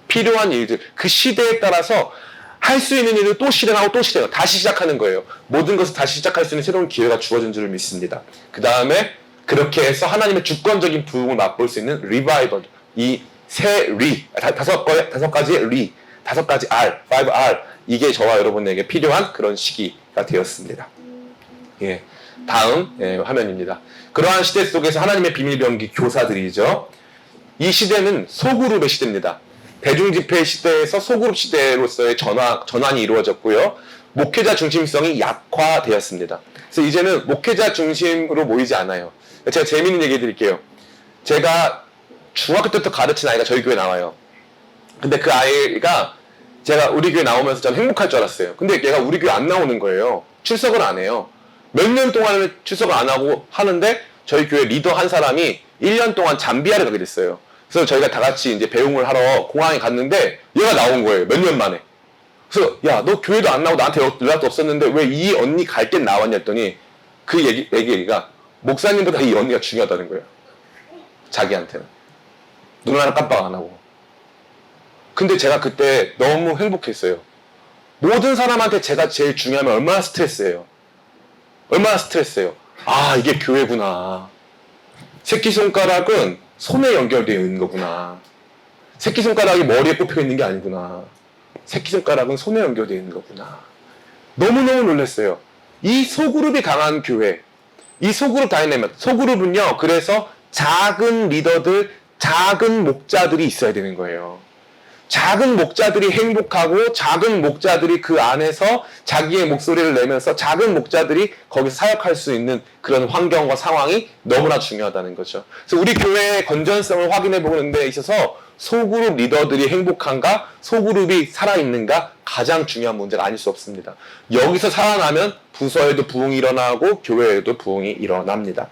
필요한 일들, 그 시대에 따라서 할 수 있는 일을 또 실행하고 또 실행하고 다시 시작하는 거예요. 모든 것을 다시 시작할 수 있는 새로운 기회가 주어진 줄을 믿습니다. 그 다음에 그렇게 해서 하나님의 주권적인 부흥을 맛볼 수 있는 리바이벌, 이 세 리, 다섯 가지의 리, 5가지 R, 5R, 이게 저와 여러분에게 필요한 그런 시기가 되었습니다. 예. 다음 화면입니다. 그러한 시대 속에서 하나님의 비밀병기 교사들이죠. 이 시대는 소그룹의 시대입니다. 대중집회 시대에서 소그룹 시대로서의 전환이 이루어졌고요. 목회자 중심성이 약화되었습니다. 그래서 이제는 목회자 중심으로 모이지 않아요. 제가 재미있는 얘기 해드릴게요. 제가 중학교 때부터 가르친 아이가 저희 교회에 나와요. 근데 그 아이가 제가 우리 교회 나오면서 저는 행복할 줄 알았어요. 근데 얘가 우리 교회 안 나오는 거예요. 출석을 안 해요. 몇 년 동안을 출석을 안 하고 하는데 저희 교회 리더 한 사람이 1년 동안 잠비아를 가게 됐어요. 그래서 저희가 다 같이 이제 배웅을 하러 공항에 갔는데 얘가 나온 거예요. 몇 년 만에. 그래서 야, 너 교회도 안 나오고 나한테 연락도 없었는데 왜 이 언니 갈 땐 나왔냐 했더니 그 얘기가 목사님보다 이 언니가 중요하다는 거예요. 자기한테는. 눈 하나 깜빡 안 하고. 근데 제가 그때 너무 행복했어요. 모든 사람한테 제가 제일 중요하면 얼마나 스트레스예요. 얼마나 스트레스예요. 아, 이게 교회구나. 새끼손가락은 손에 연결되어 있는 거구나. 새끼손가락이 머리에 꼽혀 있는 게 아니구나. 새끼손가락은 손에 연결되어 있는 거구나. 너무너무 놀랐어요. 이 소그룹이 강한 교회. 이 소그룹 다이내믹. 소그룹은요, 그래서 작은 리더들, 작은 목자들이 있어야 되는 거예요. 작은 목자들이 행복하고 작은 목자들이 그 안에서 자기의 목소리를 내면서 작은 목자들이 거기서 사역할 수 있는 그런 환경과 상황이 너무나 중요하다는 거죠. 그래서 우리 교회의 건전성을 확인해 보는 데 있어서 소그룹 리더들이 행복한가, 소그룹이 살아있는가 가장 중요한 문제가 아닐 수 없습니다. 여기서 살아나면 부서에도 부흥이 일어나고 교회에도 부흥이 일어납니다.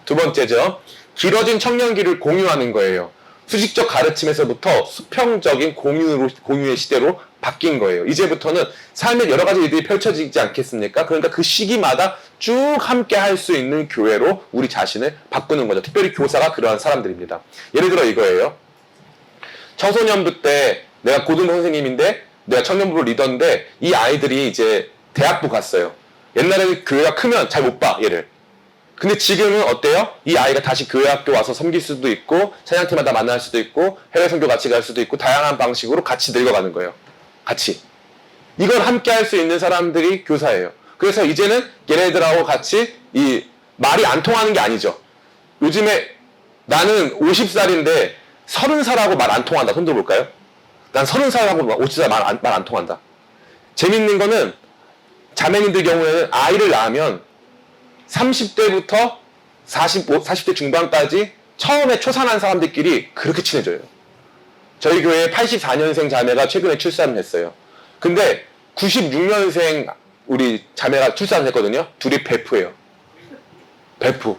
두 번째죠. 길어진 청년기를 공유하는 거예요. 수직적 가르침에서부터 수평적인 공유의 시대로 바뀐 거예요. 이제부터는 삶의 여러 가지 일들이 펼쳐지지 않겠습니까? 그러니까 그 시기마다 쭉 함께 할 수 있는 교회로 우리 자신을 바꾸는 거죠. 특별히 교사가 그러한 사람들입니다. 예를 들어 이거예요. 청소년부 때 내가 고등부 선생님인데 내가 청년부 리더인데 이 아이들이 이제 대학부 갔어요. 옛날에는 교회가 크면 잘 못 봐, 얘를. 근데 지금은 어때요? 이 아이가 다시 교회 학교 와서 섬길 수도 있고 찬양팀마다 만날 수도 있고 해외 선교 같이 갈 수도 있고 다양한 방식으로 같이 늙어가는 거예요. 같이. 이걸 함께 할 수 있는 사람들이 교사예요. 그래서 이제는 얘네들하고 같이 이 말이 안 통하는 게 아니죠. 요즘에 나는 50살인데 30살하고 말 안 통한다. 손 들어볼까요? 난 30살하고 50살 말 안 통한다. 재밌는 거는 자매님들 경우에는 아이를 낳으면 30대부터 40대 중반까지 처음에 초산한 사람들끼리 그렇게 친해져요. 저희 교회에 84년생 자매가 최근에 출산을 했어요. 근데 96년생 우리 자매가 출산을 했거든요. 둘이 베프예요. 베프.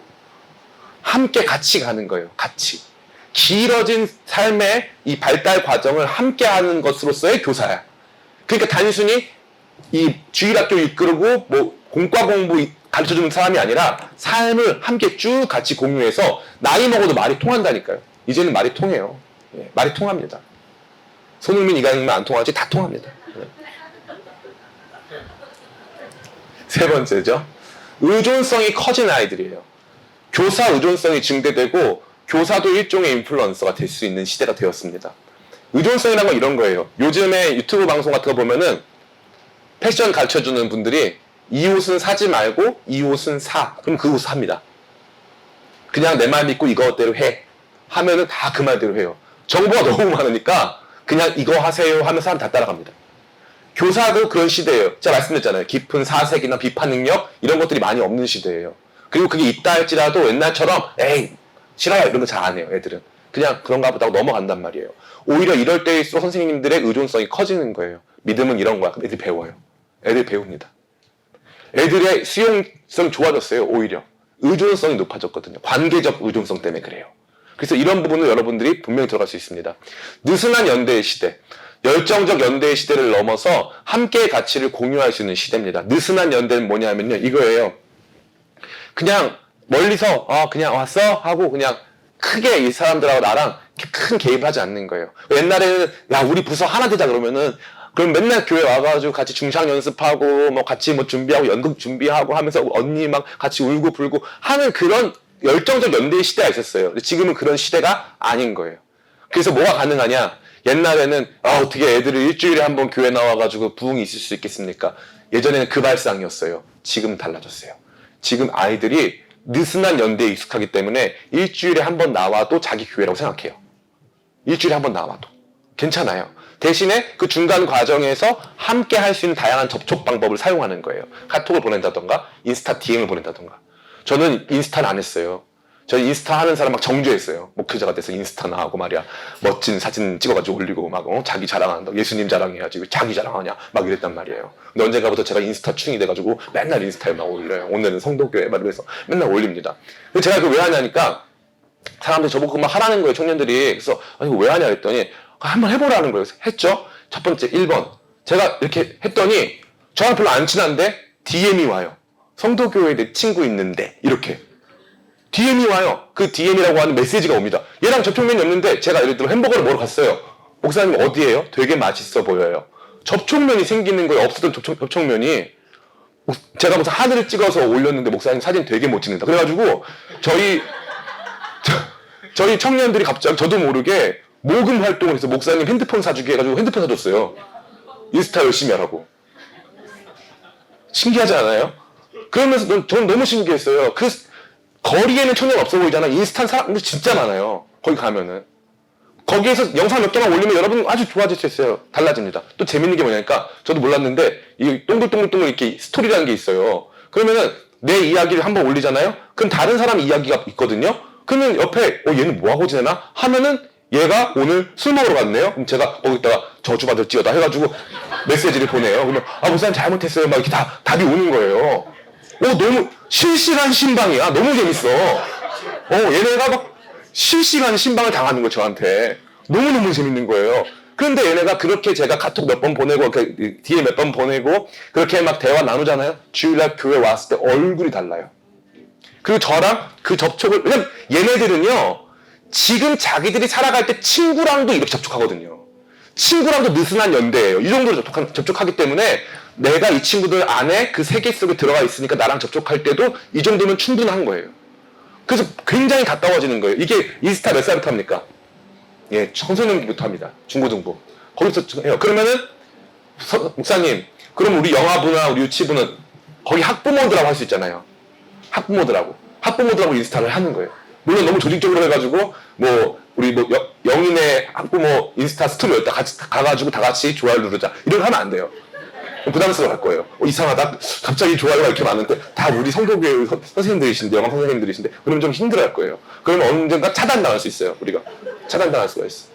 함께 같이 가는 거예요. 같이. 길어진 삶의 이 발달 과정을 함께 하는 것으로서의 교사야. 그러니까 단순히 이 주일학교 이끌고 뭐 공과 공부 가르쳐주는 사람이 아니라 삶을 함께 쭉 같이 공유해서 나이 먹어도 말이 통한다니까요. 이제는 말이 통해요. 예, 말이 통합니다. 손흥민, 이강인만 안 통하지 다 통합니다. 예. 세 번째죠. 의존성이 커진 아이들이에요. 교사 의존성이 증대되고 교사도 일종의 인플루언서가 될 수 있는 시대가 되었습니다. 의존성이라는 건 이런 거예요. 요즘에 유튜브 방송 같은 거 보면은 패션 가르쳐주는 분들이 이 옷은 사지 말고 이 옷은 사. 그럼 그 옷 삽니다. 그냥 내 말 믿고 이거대로 해. 하면은 다 그 말대로 해요. 정보가 너무 많으니까 그냥 이거 하세요 하면 사람 다 따라갑니다. 교사도 그런 시대예요. 제가 말씀드렸잖아요. 깊은 사색이나 비판 능력 이런 것들이 많이 없는 시대예요. 그리고 그게 있다 할지라도 옛날처럼 에이 싫어요 이런 거 잘 안 해요. 애들은. 그냥 그런가 보다 하고 넘어간단 말이에요. 오히려 이럴 때일수록 선생님들의 의존성이 커지는 거예요. 믿음은 이런 거야. 그럼 애들이 배워요. 애들이 배웁니다. 애들의 수용성이 좋아졌어요. 오히려. 의존성이 높아졌거든요. 관계적 의존성 때문에 그래요. 그래서 이런 부분은 여러분들이 분명히 들어갈 수 있습니다. 느슨한 연대의 시대. 열정적 연대의 시대를 넘어서 함께의 가치를 공유할 수 있는 시대입니다. 느슨한 연대는 뭐냐면요. 이거예요. 그냥 멀리서 그냥 왔어? 하고 그냥 크게 이 사람들하고 나랑 큰 개입하지 않는 거예요. 옛날에는 야 우리 부서 하나 되자 그러면은 그럼 맨날 교회 와가지고 같이 중창 연습하고 뭐 같이 뭐 준비하고 연극 준비하고 하면서 언니 막 같이 울고 불고 하는 그런 열정적 연대의 시대가 있었어요. 근데 지금은 그런 시대가 아닌 거예요. 그래서 뭐가 가능하냐? 옛날에는 어떻게 애들을 일주일에 한 번 교회 나와가지고 부흥이 있을 수 있겠습니까? 예전에는 그 발상이었어요. 지금 달라졌어요. 지금 아이들이 느슨한 연대에 익숙하기 때문에 일주일에 한 번 나와도 자기 교회라고 생각해요. 일주일에 한 번 나와도 괜찮아요. 대신에 그 중간 과정에서 함께 할 수 있는 다양한 접촉 방법을 사용하는 거예요. 카톡을 보낸다던가 인스타 DM을 보낸다던가. 저는 인스타를 안 했어요. 저는 인스타 하는 사람 막 정죄했어요. 목회자가 돼서 인스타나 하고 말이야. 멋진 사진 찍어가지고 올리고 막 자기 자랑한다. 예수님 자랑해야지. 왜 자기 자랑하냐. 막 이랬단 말이에요. 근데 언젠가부터 제가 인스타 충이 돼가지고 맨날 인스타에 막 올려요. 오늘은 성도교회 막 이러면서 맨날 올립니다. 근데 제가 그거 왜 하냐니까 사람들이 저보고 막 하라는 거예요. 청년들이. 그래서 아니 왜 하냐 했더니 한번 해보라는 거예요. 했죠. 첫 번째 1번. 제가 이렇게 했더니 저랑 별로 안 친한데 DM이 와요. 성도교회에 내 친구 있는데 이렇게. DM이 와요. 그 DM이라고 하는 메시지가 옵니다. 얘랑 접촉면이 없는데 제가 예를 들어 햄버거를 먹으러 갔어요. 목사님 어디예요? 되게 맛있어 보여요. 접촉면이 생기는 거예요. 없었던 접촉면이. 제가 무슨 하늘을 찍어서 올렸는데 목사님 사진 되게 못 찍는다. 그래가지고 저희 청년들이 갑자기 저도 모르게 모금 활동을 해서 목사님 핸드폰 사주기 해가지고 핸드폰 사줬어요. 인스타 열심히 하라고. 신기하지 않아요? 그러면서 저는 너무 신기했어요. 거리에는 청년 없어 보이잖아. 인스타는 사람들 진짜 많아요. 거기 가면은. 거기에서 영상 몇 개만 올리면 여러분 아주 좋아질 수 있어요. 달라집니다. 또 재밌는 게 뭐냐니까 저도 몰랐는데 이 동글동글동글 이렇게 스토리라는 게 있어요. 그러면은 내 이야기를 한번 올리잖아요. 그럼 다른 사람 이야기가 있거든요. 그러면 옆에 얘는 뭐하고 지내나? 하면은 얘가 오늘 술 먹으러 갔네요. 그럼 제가 거기다가 저주받을 지어다 해가지고 메시지를 보내요. 그러면 목사님 잘못했어요. 막 이렇게 답이 오는 거예요. 너무 실시간 신방이야. 너무 재밌어. 얘네가 막 실시간 신방을 당하는 거 저한테. 너무너무 재밌는 거예요. 그런데 얘네가 그렇게 제가 카톡 몇 번 보내고 DM 몇 번 보내고 그렇게 막 대화 나누잖아요. 주일날 교회 왔을 때 얼굴이 달라요. 그리고 저랑 그 접촉을 왜냐면 얘네들은요. 지금 자기들이 살아갈 때 친구랑도 이렇게 접촉하거든요. 친구랑도 느슨한 연대예요. 이 정도로 접촉하기 때문에 내가 이 친구들 안에 그 세계 속에 들어가 있으니까 나랑 접촉할 때도 이 정도면 충분한 거예요. 그래서 굉장히 가까워지는 거예요. 이게 인스타 몇 살부터 합니까? 청소년기부터 합니다. 중고등부. 거기서 해요. 그러면은 목사님, 그럼 우리 영아부나 우리 유치부는 거기 학부모들하고 할 수 있잖아요. 학부모들하고 인스타를 하는 거예요. 물론 너무 조직적으로 해가지고 우리 영인의 학부모 인스타 스토리 여기다 가가지고 다 같이 좋아요 누르자 이런 거 하면 안 돼요. 부담스러워할 거예요. 이상하다. 갑자기 좋아요가 이렇게 많은데 다 우리 성도교회 선생님들이신데 영어 선생님들이신데 그러면 좀 힘들어할 거예요. 그러면 언젠가 차단당할 수 있어요. 우리가 차단당할 수가 있어.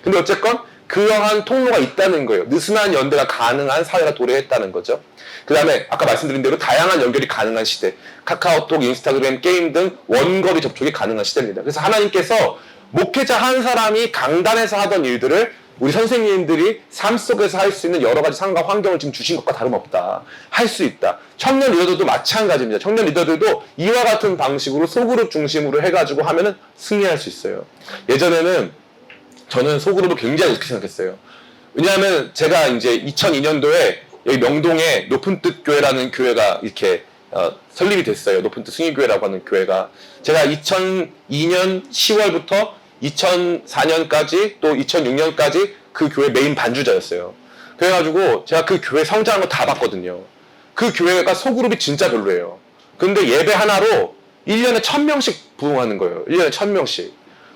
근데 어쨌건 그러한 통로가 있다는 거예요. 느슨한 연대가 가능한 사회가 도래했다는 거죠. 그 다음에 아까 말씀드린 대로 다양한 연결이 가능한 시대. 카카오톡, 인스타그램, 게임 등 원거리 접촉이 가능한 시대입니다. 그래서 하나님께서 목회자 한 사람이 강단에서 하던 일들을 우리 선생님들이 삶 속에서 할 수 있는 여러 가지 상황과 환경을 지금 주신 것과 다름없다. 할 수 있다. 청년 리더들도 마찬가지입니다. 청년 리더들도 이와 같은 방식으로 소그룹 중심으로 해가지고 하면은 승리할 수 있어요. 예전에는 저는 소그룹을 굉장히 좋게 생각했어요. 왜냐하면 제가 이제 2002년도에 여기 명동에 높은 뜻 교회라는 교회가 이렇게 설립이 됐어요. 높은 뜻 승리교회라고 하는 교회가. 제가 2002년 10월부터 2004년까지 또 2006년까지 그 교회 메인 반주자였어요. 그래가지고 제가 그 교회 성장한 거 다 봤거든요. 그 교회가 소그룹이 진짜 별로예요. 근데 예배 하나로 1년에 1000명씩 부흥하는 거예요. 1년에 1000명씩.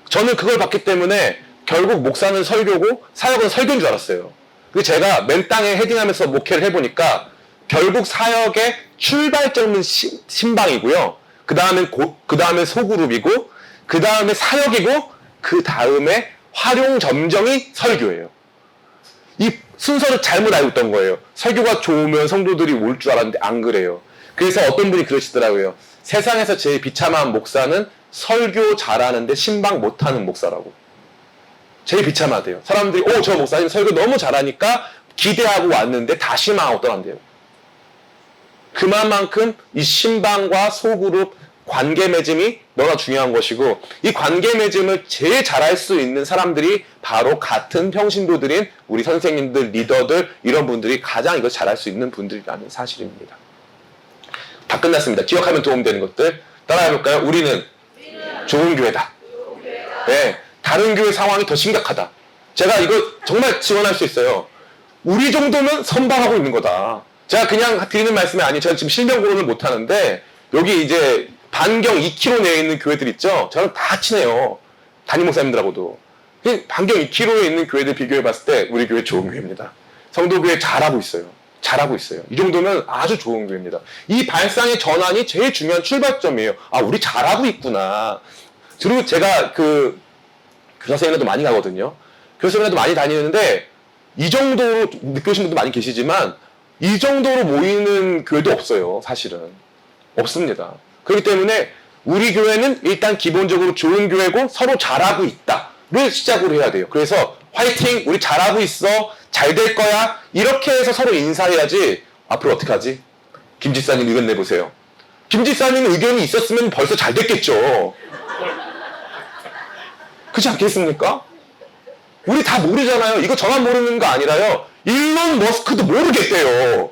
저는 그걸 봤기 때문에 결국 목사는 설교고 사역은 설교인 줄 알았어요. 근데 제가 맨 땅에 헤딩하면서 목회를 해보니까 결국 사역의 출발점은 신방이고요. 그 다음에 소그룹이고 그 다음에 사역이고 그 다음에 활용점정이 설교예요. 이 순서를 잘못 알고 있던 거예요. 설교가 좋으면 성도들이 올 줄 알았는데 안 그래요. 그래서 어떤 분이 그러시더라고요. 세상에서 제일 비참한 목사는 설교 잘하는데 신방 못하는 목사라고. 제일 비참하대요. 사람들이 저 목사님 설교 너무 잘하니까 기대하고 왔는데 다 실망하고 떠난대요. 그만큼 이 신방과 소그룹 관계 맺음이 너무나 중요한 것이고 이 관계 맺음을 제일 잘할 수 있는 사람들이 바로 같은 평신도들인 우리 선생님들, 리더들 이런 분들이 가장 이걸 잘할 수 있는 분들이라는 사실입니다. 다 끝났습니다. 기억하면 도움되는 것들 따라해볼까요? 우리는 좋은 교회다. 네, 다른 교회 상황이 더 심각하다. 제가 이거 정말 지원할 수 있어요. 우리 정도면 선방하고 있는 거다. 제가 그냥 드리는 말씀이 아니에요. 저는 지금 실명고론을 못하는데 여기 이제 반경 2km 내에 있는 교회들 있죠? 저는 다 친해요. 담임 목사님들하고도. 반경 2km에 있는 교회들 비교해봤을 때 우리 교회 좋은 교회입니다. 성도교회 잘하고 있어요. 잘하고 있어요. 이 정도면 아주 좋은 교회입니다. 이 발상의 전환이 제일 중요한 출발점이에요. 우리 잘하고 있구나. 그리고 제가 교사 세미나도 많이 가거든요. 교사 세미나도 많이 다니는데 이 정도로 느끼신 분도 많이 계시지만 이 정도로 모이는 교회도 없어요. 사실은. 없습니다. 그렇기 때문에 우리 교회는 일단 기본적으로 좋은 교회고 서로 잘하고 있다를 시작으로 해야 돼요. 그래서 화이팅! 우리 잘하고 있어! 잘 될 거야! 이렇게 해서 서로 인사해야지 앞으로 어떻게 하지? 김 집사님 의견 내보세요. 김 집사님 의견이 있었으면 벌써 잘 됐겠죠. 그렇지 않겠습니까? 우리 다 모르잖아요. 이거 저만 모르는 거 아니라요. 일론 머스크도 모르겠대요.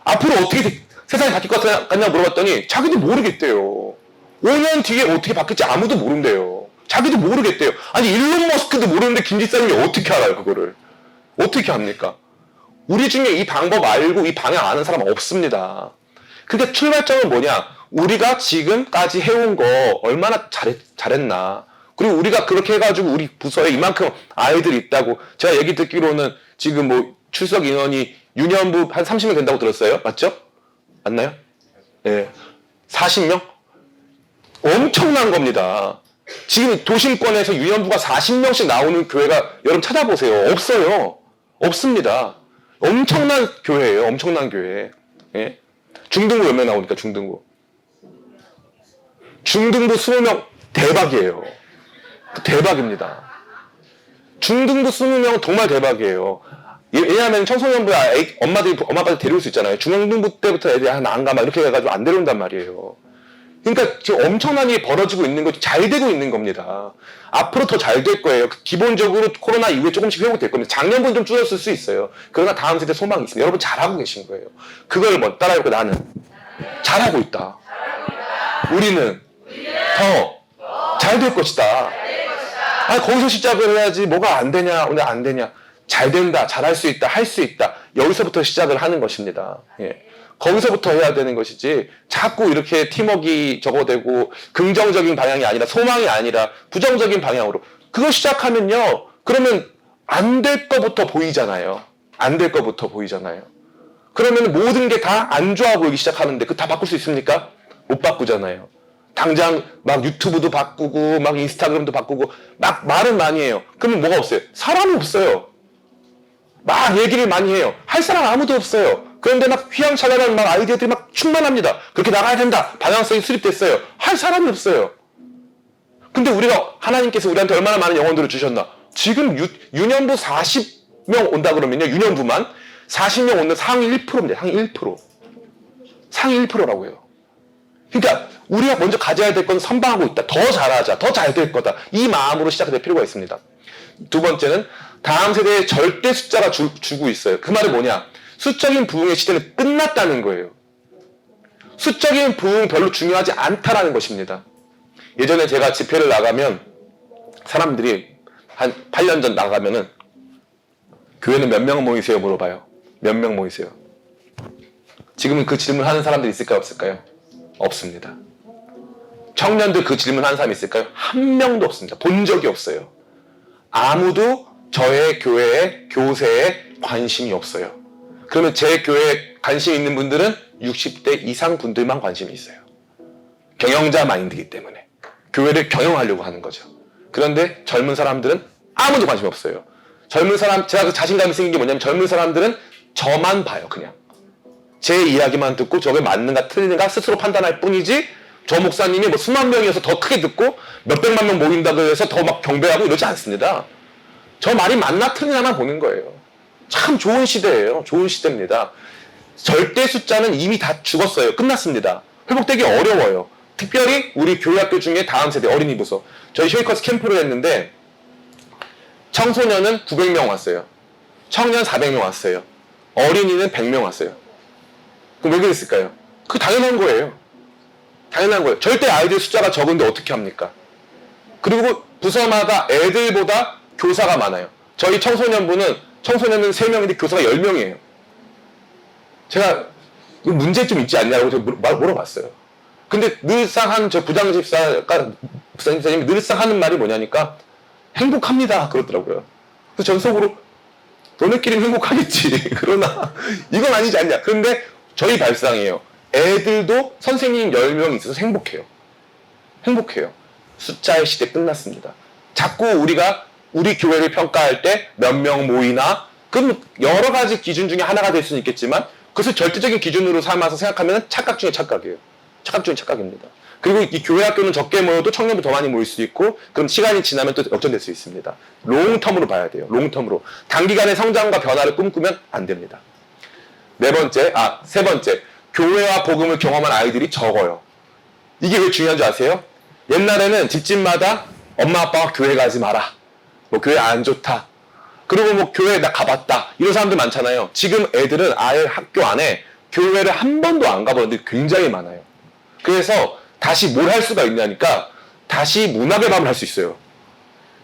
앞으로 어떻게 세상이 바뀔 것 같냐 물어봤더니 자기도 모르겠대요. 5년 뒤에 어떻게 바뀔지 아무도 모른대요. 자기도 모르겠대요. 아니 일론 머스크도 모르는데 김 집사님이 어떻게 알아요 그거를. 어떻게 합니까? 우리 중에 이 방법 알고 이 방향 아는 사람 없습니다. 그게 출발점은 뭐냐? 우리가 지금까지 해온 거 얼마나 잘했나. 그리고 우리가 그렇게 해가지고 우리 부서에 이만큼 아이들이 있다고 제가 얘기 듣기로는 지금 뭐 출석 인원이 유년부 한 30명 된다고 들었어요. 맞죠? 맞나요? 네. 40명? 엄청난 겁니다. 지금 도심권에서 유년부가 40명씩 나오는 교회가 여러분 찾아보세요. 없어요. 없습니다. 엄청난 교회예요. 엄청난 교회. 예? 중등부 몇 명 나오니까 중등부. 중등부 20명 대박이에요. 대박입니다. 중등부 20명 정말 대박이에요. 왜냐하면 청소년부 엄마 아빠들 데려올 수 있잖아요. 중등부 때부터 애들이 안 가 막 이렇게 해가지고 안 데려온단 말이에요. 그러니까 지금 엄청난 일이 벌어지고 있는 거지 잘 되고 있는 겁니다. 앞으로 더 잘 될 거예요. 기본적으로 코로나 이후에 조금씩 회복될 겁니다. 작년보다 좀 줄었을 수 있어요. 그러나 다음 세대 소망이 있습니다. 여러분 잘하고 계신 거예요. 그걸 뭐 따라해보고 나는 잘하고 있다. 우리는 더 잘 될 것이다. 아, 거기서 시작을 해야지 뭐가 안 되냐 오늘 안 되냐. 잘 된다. 잘할 수 있다. 할 수 있다. 여기서부터 시작을 하는 것입니다. 예. 거기서부터 해야 되는 것이지 자꾸 이렇게 팀워크가 적어되고 긍정적인 방향이 아니라 소망이 아니라 부정적인 방향으로 그거 시작하면요. 그러면 안 될 거부터 보이잖아요. 안 될 거부터 보이잖아요. 그러면 모든 게 다 안 좋아 보이기 시작하는데 그거 다 바꿀 수 있습니까? 못 바꾸잖아요. 당장 막 유튜브도 바꾸고 막 인스타그램도 바꾸고 막 말은 많이 해요. 그러면 뭐가 없어요? 사람이 없어요. 막 얘기를 많이 해요. 할 사람 아무도 없어요. 그런데 막 휘황찬란한 막 아이디어들이 막 충만합니다. 그렇게 나가야 된다. 방향성이 수립됐어요. 할 사람이 없어요. 근데 우리가 하나님께서 우리한테 얼마나 많은 영혼들을 주셨나? 지금 유년부 40명 온다 그러면요. 유년부만 40명 오는 상위 1%입니다. 상위 1%. 상위 1%라고요. 그러니까 우리가 먼저 가져야 될 건 선방하고 있다. 더 잘하자. 더 잘 될 거다. 이 마음으로 시작될 필요가 있습니다. 두 번째는 다음 세대에 절대 숫자가 주고 있어요. 그 말은 뭐냐? 수적인 부흥의 시대는 끝났다는 거예요. 수적인 부흥 별로 중요하지 않다라는 것입니다. 예전에 제가 집회를 나가면 사람들이 한 8년 전 나가면은 교회는 몇 명 모이세요? 물어봐요. 몇 명 모이세요? 지금은 그 질문 하는 사람들이 있을까요? 없을까요? 없습니다. 청년들 그 질문 하는 사람이 있을까요? 한 명도 없습니다. 본 적이 없어요. 아무도 저의 교회에 교세에 관심이 없어요. 그러면 제 교회에 관심 있는 분들은 60대 이상 분들만 관심이 있어요. 경영자 마인드이기 때문에 교회를 경영하려고 하는 거죠. 그런데 젊은 사람들은 아무도 관심이 없어요. 젊은 사람 제가 그 자신감이 생긴 게 뭐냐면 젊은 사람들은 저만 봐요. 그냥 제 이야기만 듣고 저게 맞는가 틀린가 스스로 판단할 뿐이지 저 목사님이 뭐 수만 명이어서 더 크게 듣고 몇백만 명 모인다고 해서 더 막 경배하고 이러지 않습니다. 저 말이 맞나 틀리나만 보는 거예요. 참 좋은 시대예요. 좋은 시대입니다. 절대 숫자는 이미 다 죽었어요. 끝났습니다. 회복되기 어려워요. 특별히 우리 교회학교 중에 다음 세대 어린이 부서. 저희 쇼이커스 캠프를 했는데 청소년은 900명 왔어요. 청년 400명 왔어요. 어린이는 100명 왔어요. 그럼 왜 그랬을까요? 그거 당연한 거예요. 당연한 거예요. 절대 아이들 숫자가 적은데 어떻게 합니까? 그리고 부서마다 애들보다 교사가 많아요. 저희 청소년은 3명인데 교사가 10명이에요. 제가 문제점 있지 않냐고 제가 물어봤어요. 근데 늘상 저 부장집사님이 늘상 하는 말이 뭐냐니까 행복합니다 그러더라고요. 그래서 전 속으로 너네끼리는 행복하겠지. 그러나 이건 아니지 않냐. 그런데 저희 발상이에요. 애들도 선생님 10명이 있어서 행복해요. 행복해요. 숫자의 시대 끝났습니다. 자꾸 우리가 우리 교회를 평가할 때 몇 명 모이나 그럼 여러 가지 기준 중에 하나가 될 수는 있겠지만 그것을 절대적인 기준으로 삼아서 생각하면 착각 중에 착각이에요. 착각 중에 착각입니다. 그리고 이 교회 학교는 적게 모여도 청년부 더 많이 모일 수 있고 그럼 시간이 지나면 또 역전될 수 있습니다. 롱텀으로 봐야 돼요. 롱텀으로. 단기간의 성장과 변화를 꿈꾸면 안 됩니다. 세 번째. 교회와 복음을 경험한 아이들이 적어요. 이게 왜 중요한 줄 아세요? 옛날에는 집집마다 엄마 아빠가 교회 가지 마라. 뭐 교회 안 좋다. 그리고 뭐 교회 나 가봤다. 이런 사람들 많잖아요. 지금 애들은 아예 학교 안에 교회를 한 번도 안 가본 애들이 굉장히 많아요. 그래서 다시 뭘 할 수가 있냐니까 다시 문학의 밤을 할 수 있어요.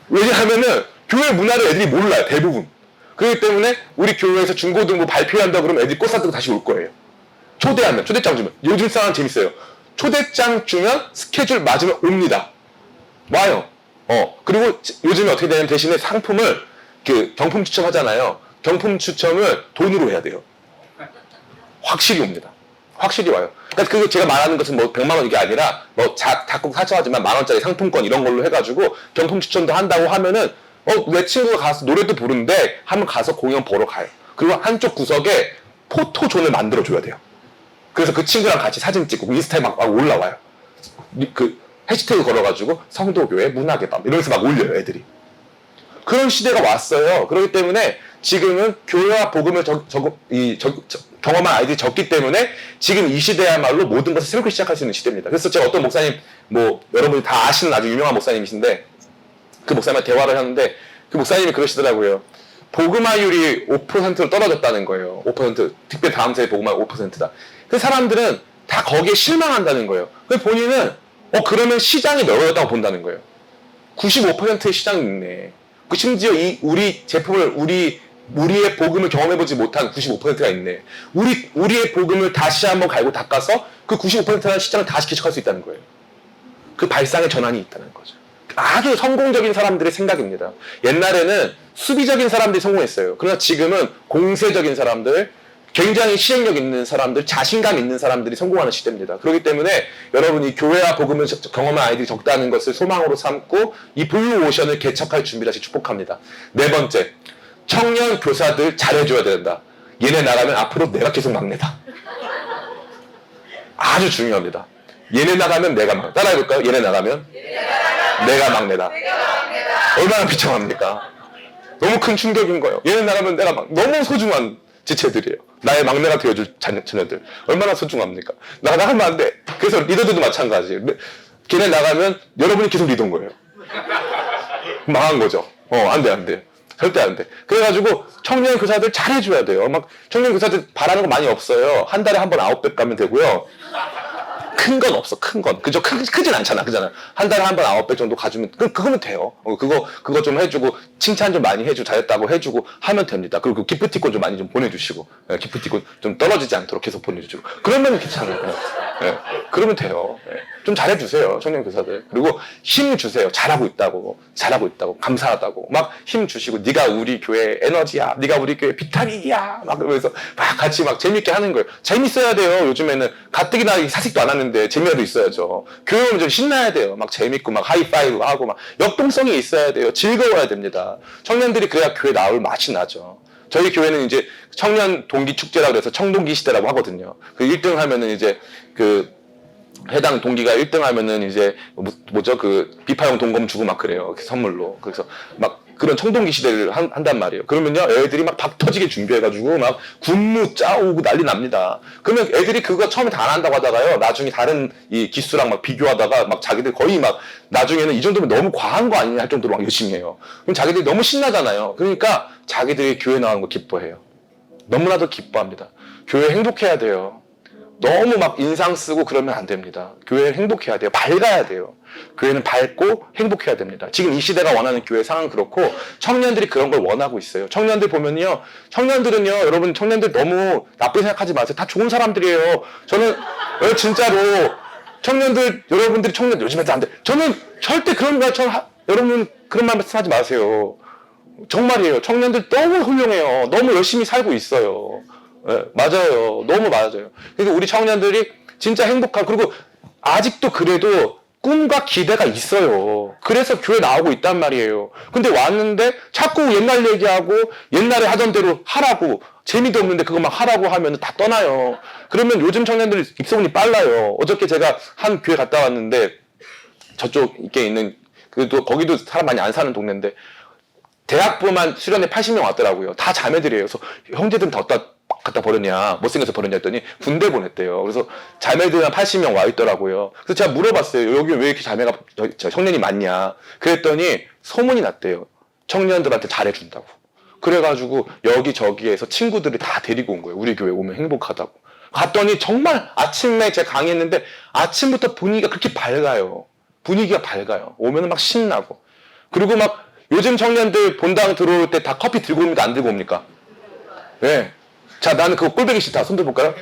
왜냐하면은 교회 문화를 애들이 몰라요. 대부분. 그렇기 때문에 우리 교회에서 중고등부 발표한다 그러면 애들이 꽃 사들고 다시 올 거예요. 초대장 주면. 요즘 상황 재밌어요. 초대장 주면 스케줄 맞으면 옵니다. 와요. 그리고 요즘에 어떻게 되냐면 대신에 상품을 경품 추첨하잖아요. 경품 추첨을 돈으로 해야 돼요. 확실히 옵니다. 확실히 와요. 그러니까 그거 제가 말하는 것은 뭐 100만 원 이게 아니라 뭐 작곡 사처하지만 10,000원짜리 상품권 이런 걸로 해가지고 경품 추첨도 한다고 하면은 내 친구가 가서 노래도 부르는데 한번 가서 공연 보러 가요. 그리고 한쪽 구석에 포토존을 만들어줘야 돼요. 그래서 그 친구랑 같이 사진 찍고 인스타에 막 올라와요. 그 해시태그 걸어가지고 성도교회 문학의 밤 이러면서 막 올려요 애들이. 그런 시대가 왔어요. 그렇기 때문에 지금은 교회와 복음을 경험한 아이들이 적기 때문에 지금 이 시대야말로 모든 것을 새롭게 시작할 수 있는 시대입니다. 그래서 제가 어떤 목사님, 여러분이 다 아시는 아주 유명한 목사님이신데 그 목사님과 대화를 하는데 그 목사님이 그러시더라고요. 복음화율이 5%로 떨어졌다는 거예요. 5%. 특별히 다음 세대 복음화 5%다. 그 사람들은 다 거기에 실망한다는 거예요. 그래서 본인은 그러면 시장이 넓어졌다고 본다는 거예요. 95%의 시장이 있네. 심지어 우리 제품을 우리의 복음을 경험해보지 못한 95%가 있네. 우리의 복음을 다시 한번 갈고 닦아서 그 95%라는 시장을 다시 개척할 수 있다는 거예요. 그 발상의 전환이 있다는 거죠. 아주 성공적인 사람들의 생각입니다. 옛날에는 수비적인 사람들이 성공했어요. 그러나 지금은 공세적인 사람들, 굉장히 시행력 있는 사람들, 자신감 있는 사람들이 성공하는 시대입니다. 그렇기 때문에 여러분이 교회와 복음을 경험한 아이들이 적다는 것을 소망으로 삼고 이 블루 오션을 개척할 준비를 다시 축복합니다. 네 번째, 청년 교사들 잘해줘야 된다. 얘네 나가면 앞으로 내가 계속 막내다. 아주 중요합니다. 얘네 나가면 내가 막내. 따라해볼까요? 얘네 나가면 내가 막내다. 얼마나 비참합니까? 너무 큰 충격인 거예요. 얘네 나가면 내가 너무 소중한 지체들이에요. 나의 막내가 되어줄 자녀들. 얼마나 소중합니까? 나가면 안 돼. 그래서 리더들도 마찬가지예요. 걔네 나가면 여러분이 계속 리더인 거예요. 망한 거죠. 안 돼. 절대 안 돼. 그래가지고 청년 교사들 잘해줘야 돼요. 청년 교사들 바라는 거 많이 없어요. 한 달에 한 번 900 가면 되고요. 큰 건 없어, 큰 건. 그죠? 크진 않잖아, 그잖아. 한 달에 한 번 900 정도 가주면, 그거면 돼요. 그거 좀 해주고, 칭찬 좀 많이 해주고, 잘했다고 해주고, 하면 됩니다. 그리고 기프티콘 좀 많이 좀 보내주시고, 기프티콘 좀 떨어지지 않도록 계속 보내주시고. 그러면 괜찮아요. 그러면 돼요. 좀 잘해주세요, 청년 교사들. 그리고 힘 주세요. 잘하고 있다고, 감사하다고. 막 힘 주시고, 네가 우리 교회 에너지야, 네가 우리 교회 비타민이야. 막 그러면서 막 같이 막 재밌게 하는 거예요. 재밌어야 돼요, 요즘에는. 가뜩이나 사직도 안 하는데 재미라도 있어야죠. 교회 오면 좀 신나야 돼요. 막 재밌고, 막 하이파이브 하고, 막 역동성이 있어야 돼요. 즐거워야 됩니다. 청년들이 그래야 교회 나올 맛이 나죠. 저희 교회는 이제 청년 동기 축제라고 해서 청동기 시대라고 하거든요. 그 1등 하면은 이제 해당 동기가 1등 하면은 이제 비파용 동검 주고 막 그래요. 선물로. 그래서 막 그런 청동기 시대를 한단 말이에요. 그러면요, 애들이 막 박 터지게 준비해가지고 막 군무 짜오고 난리 납니다. 그러면 애들이 그거 처음에 다 안 한다고 하다가요, 나중에 다른 이 기수랑 막 비교하다가 막 자기들 거의 막 나중에는 이 정도면 너무 과한 거 아니냐 할 정도로 막 열심히 해요. 그럼 자기들이 너무 신나잖아요. 그러니까 자기들이 교회 나오는 거 기뻐해요. 너무나도 기뻐합니다. 교회 행복해야 돼요. 너무 막 인상 쓰고 그러면 안 됩니다. 교회는 행복해야 돼요. 밝아야 돼요. 교회는 밝고 행복해야 됩니다. 지금 이 시대가 원하는 교회 상황은 그렇고 청년들이 그런 걸 원하고 있어요. 청년들 보면요. 여러분 청년들 너무 나쁘게 생각하지 마세요. 다 좋은 사람들이에요. 저는 진짜로 청년들, 여러분들이 요즘 애들 안 돼. 저는 절대 그런 말, 여러분 그런 말 말씀하지 마세요. 정말이에요. 청년들 너무 훌륭해요. 너무 열심히 살고 있어요. 네, 맞아요. 너무 맞아요. 그래서 우리 청년들이 진짜 행복하고, 그리고 아직도 그래도 꿈과 기대가 있어요. 그래서 교회 나오고 있단 말이에요. 근데 왔는데 자꾸 옛날 얘기하고 옛날에 하던 대로 하라고, 재미도 없는데 그거 막 하라고 하면 다 떠나요. 그러면 요즘 청년들 입소문이 빨라요. 어저께 제가 한 교회 갔다 왔는데 저쪽에 있는 거기도 사람 많이 안 사는 동네인데 대학부만 수련회 80명 왔더라고요. 다 자매들이에요. 그래서 형제들은 다 어디다 갖다 버렸냐, 못생겨서 버렸냐 했더니 군대 보냈대요. 그래서 자매들 한 80명 와 있더라고요. 그래서 제가 물어봤어요. 여기 왜 이렇게 자매가, 청년이 많냐. 그랬더니 소문이 났대요. 청년들한테 잘해준다고. 그래가지고 여기저기에서 친구들이 다 데리고 온 거예요. 우리 교회 오면 행복하다고. 갔더니 정말 아침에 제가 강의했는데 아침부터 분위기가 그렇게 밝아요. 오면은 막 신나고. 그리고 막 요즘 청년들 본당 들어올 때 다 커피 들고 옵니까? 안 들고 옵니까? 네. 자, 나는 그거 꼴보기 싫다. 손 들어볼까요?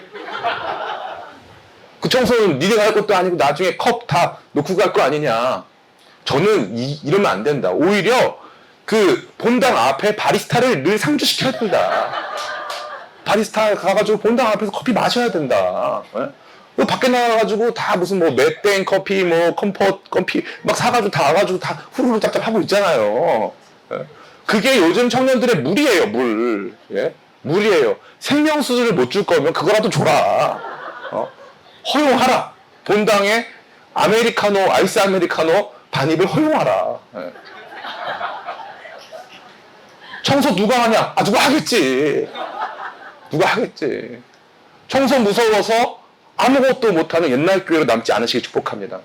그 청소는 니네가 할 것도 아니고 나중에 컵 다 놓고 갈 거 아니냐. 저는 이러면 안 된다. 오히려 그 본당 앞에 바리스타를 늘 상주시켜야 된다. 바리스타 가가지고 본당 앞에서 커피 마셔야 된다. 예? 밖에 나가가지고 다 무슨 뭐 맷땡 커피, 뭐 컴포트 커피 막 사가지고 다 와가지고 다 후루룩 짭짭 하고 있잖아요. 예? 그게 요즘 청년들의 물이에요, 물. 예? 물이에요. 생명수를 못 줄 거면 그거라도 줘라. 허용하라. 본당에 아메리카노, 아이스 아메리카노 반입을 허용하라. 예. 청소 누가 하냐? 아, 누가 하겠지. 누가 하겠지. 청소 무서워서 아무것도 못하는 옛날 교회로 남지 않으시길 축복합니다.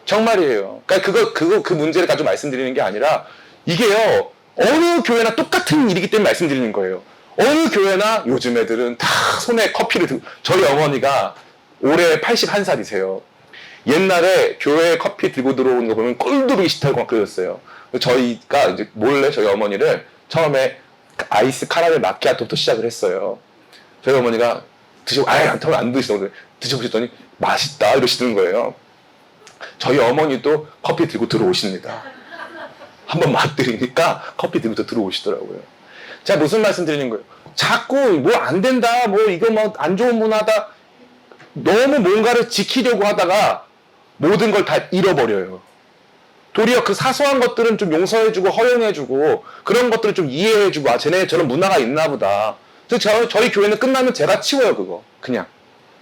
정말이에요. 그러니까 그 문제를 가지고 말씀드리는 게 아니라 이게요, 어느 교회나 똑같은 일이기 때문에 말씀드리는 거예요. 어느 교회나 요즘 애들은 다 손에 커피를 들고, 저희 어머니가 올해 81살이세요. 옛날에 교회에 커피 들고 들어오는 거 보면 꼴도 싫다고 막 그러셨어요. 저희가 이제 몰래 저희 어머니를 처음에 아이스 카라멜 마키아토부터 시작을 했어요. 저희 어머니가 드시고, 안 드시더라고요. 드셔보셨더니 맛있다 이러시는 거예요. 저희 어머니도 커피 들고 들어오십니다. 한번 맛들이니까 커피 들고 들어오시더라고요. 제가 무슨 말씀 드리는 거예요? 자꾸 뭐 안 된다, 뭐 이거 뭐 안 좋은 문화다, 너무 뭔가를 지키려고 하다가 모든 걸 다 잃어버려요. 도리어 그 사소한 것들은 좀 용서해주고 허용해주고 그런 것들을 좀 이해해주고, 아, 쟤네 저런 문화가 있나 보다. 그래서 저희 교회는 끝나면 제가 치워요, 그거. 그냥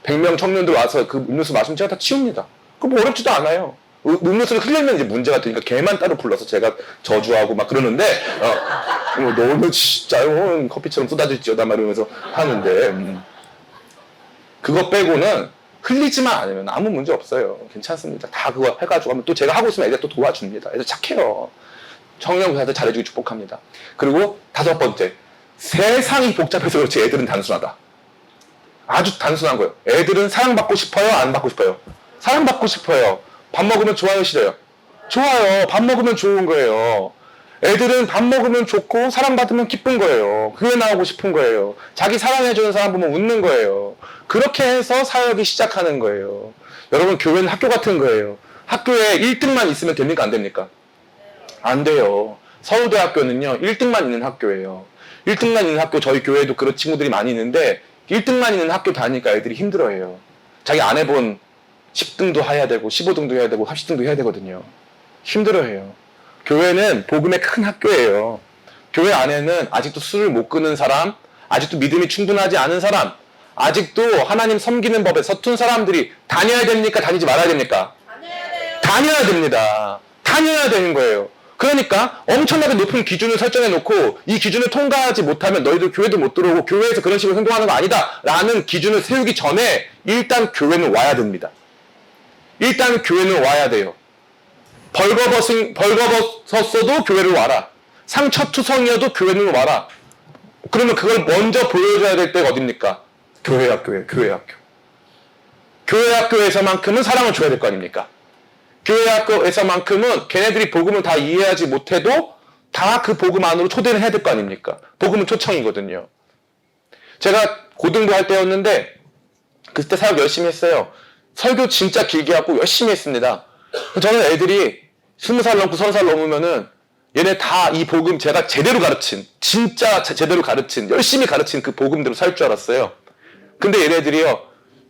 100명 청년들 와서 그 음료수 마시면 제가 다 치웁니다. 그거 뭐 어렵지도 않아요. 음료수를 흘리면 이제 문제가 되니까 걔만 따로 불러서 제가 저주하고 막 그러는데, 너는 진짜요, 커피처럼 쏟아질지어다 막 이러면서 하는데, 그거 빼고는 흘리지만 않으면 아무 문제 없어요. 괜찮습니다. 다 그거 해가지고 하면 또 제가 하고 있으면 애들 또 도와줍니다. 애들 착해요. 청년부사한테 잘해주기 축복합니다. 그리고 5번째, 세상이 복잡해서 그렇지 애들은 단순하다. 아주 단순한 거예요. 애들은 사랑받고 싶어요? 안 받고 싶어요? 사랑받고 싶어요. 밥 먹으면 좋아요, 싫어요? 좋아요. 밥 먹으면 좋은 거예요. 애들은 밥 먹으면 좋고 사랑받으면 기쁜 거예요. 교회 나오고 싶은 거예요. 자기 사랑해주는 사람 보면 웃는 거예요. 그렇게 해서 사역이 시작하는 거예요. 여러분, 교회는 학교 같은 거예요. 학교에 1등만 있으면 됩니까? 안 됩니까? 안 돼요. 서울대학교는요, 1등만 있는 학교예요. 1등만 있는 학교, 저희 교회에도 그런 친구들이 많이 있는데 1등만 있는 학교 다니니까 애들이 힘들어해요. 자기 안 해본 10등도 해야 되고 15등도 해야 되고 30등도 해야 되거든요. 힘들어해요. 교회는 복음의 큰 학교예요. 교회 안에는 아직도 술을 못 끊는 사람, 아직도 믿음이 충분하지 않은 사람, 아직도 하나님 섬기는 법에 서툰 사람들이 다녀야 됩니까? 다니지 말아야 됩니까? 다녀야 됩니다. 다녀야 되는 거예요. 그러니까 엄청나게 높은 기준을 설정해 놓고 이 기준을 통과하지 못하면 너희들 교회도 못 들어오고 교회에서 그런 식으로 행동하는 거 아니다 라는 기준을 세우기 전에 일단 교회는 와야 됩니다. 일단 교회는 와야 돼요. 벌거벗었어도 교회를 와라. 상처투성이어도 교회는 와라. 그러면 그걸 먼저 보여줘야 될 때가 어딥니까? 교회 학교예요. 교회 학교. 교회 학교에서만큼은 사랑을 줘야 될 거 아닙니까? 교회 학교에서만큼은 걔네들이 복음을 다 이해하지 못해도 다 그 복음 안으로 초대를 해야 될 거 아닙니까? 복음은 초청이거든요. 제가 고등부 할 때였는데 그때 사역 열심히 했어요. 설교 진짜 길게 하고 열심히 했습니다. 저는 애들이 20살 넘고 30살 넘으면은 얘네 다 이 복음 제가 제대로 가르친, 진짜 제대로 가르친, 열심히 가르친 그 복음대로 살 줄 알았어요. 근데 얘네들이요,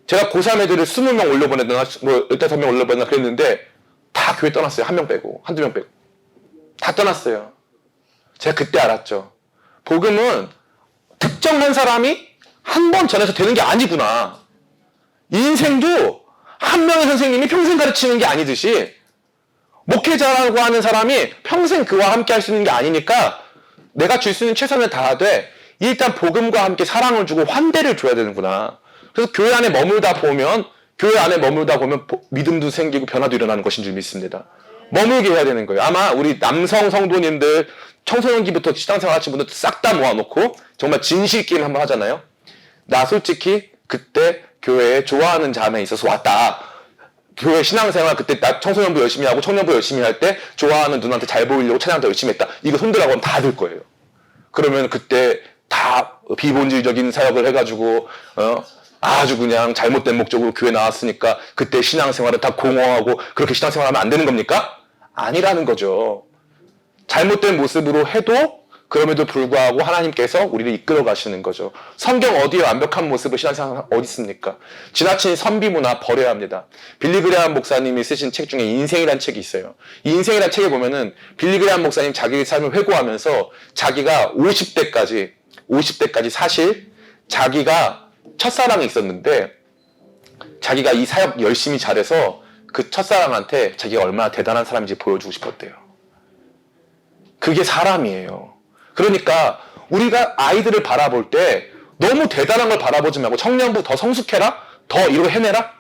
제가 고3 애들을 20명 올려보내거나 뭐 15명 올려보내거나 그랬는데 다 교회 떠났어요. 1명 빼고, 한두 명 빼고. 다 떠났어요. 제가 그때 알았죠. 복음은 특정한 사람이 한 번 전해서 되는 게 아니구나. 인생도 한 명의 선생님이 평생 가르치는 게 아니듯이 목회자라고 하는 사람이 평생 그와 함께 할 수 있는 게 아니니까 내가 줄 수 있는 최선을 다하되 일단 복음과 함께 사랑을 주고 환대를 줘야 되는구나. 그래서 교회 안에 머물다 보면 믿음도 생기고 변화도 일어나는 것인 줄 믿습니다. 머물게 해야 되는 거예요. 아마 우리 남성 성도님들 청소년기부터 신앙생활 하신 분들 싹 다 모아놓고 정말 진실 게임 한번 하잖아요. 나 솔직히 그때 교회에 좋아하는 자매에 있어서 왔다. 교회 신앙생활 그때 나 청소년부 열심히 하고 청년부 열심히 할 때 좋아하는 누나한테 잘 보이려고 찬양도 열심히 했다. 이거 손들라고 하면 다 들 거예요. 그러면 그때 다 비본질적인 사역을 해가지고 아주 그냥 잘못된 목적으로 교회 나왔으니까 그때 신앙생활을 다 공허하고 그렇게 신앙생활하면 안 되는 겁니까? 아니라는 거죠. 잘못된 모습으로 해도 그럼에도 불구하고 하나님께서 우리를 이끌어 가시는 거죠. 성경 어디에 완벽한 모습을 신앙생활 어디 있습니까? 지나친 선비문화 버려야 합니다. 빌리 그레함 목사님이 쓰신 책 중에 인생이란 책이 있어요. 이 인생이란 책에 보면은 빌리 그레함 목사님 자기의 삶을 회고하면서 자기가 50대까지 사실 자기가 첫사랑이 있었는데 자기가 이 사역 열심히 잘해서 그 첫사랑한테 자기가 얼마나 대단한 사람인지 보여주고 싶었대요. 그게 사람이에요. 그러니까 우리가 아이들을 바라볼 때 너무 대단한 걸 바라보지 말고 청년부 더 성숙해라? 더 이거 해내라?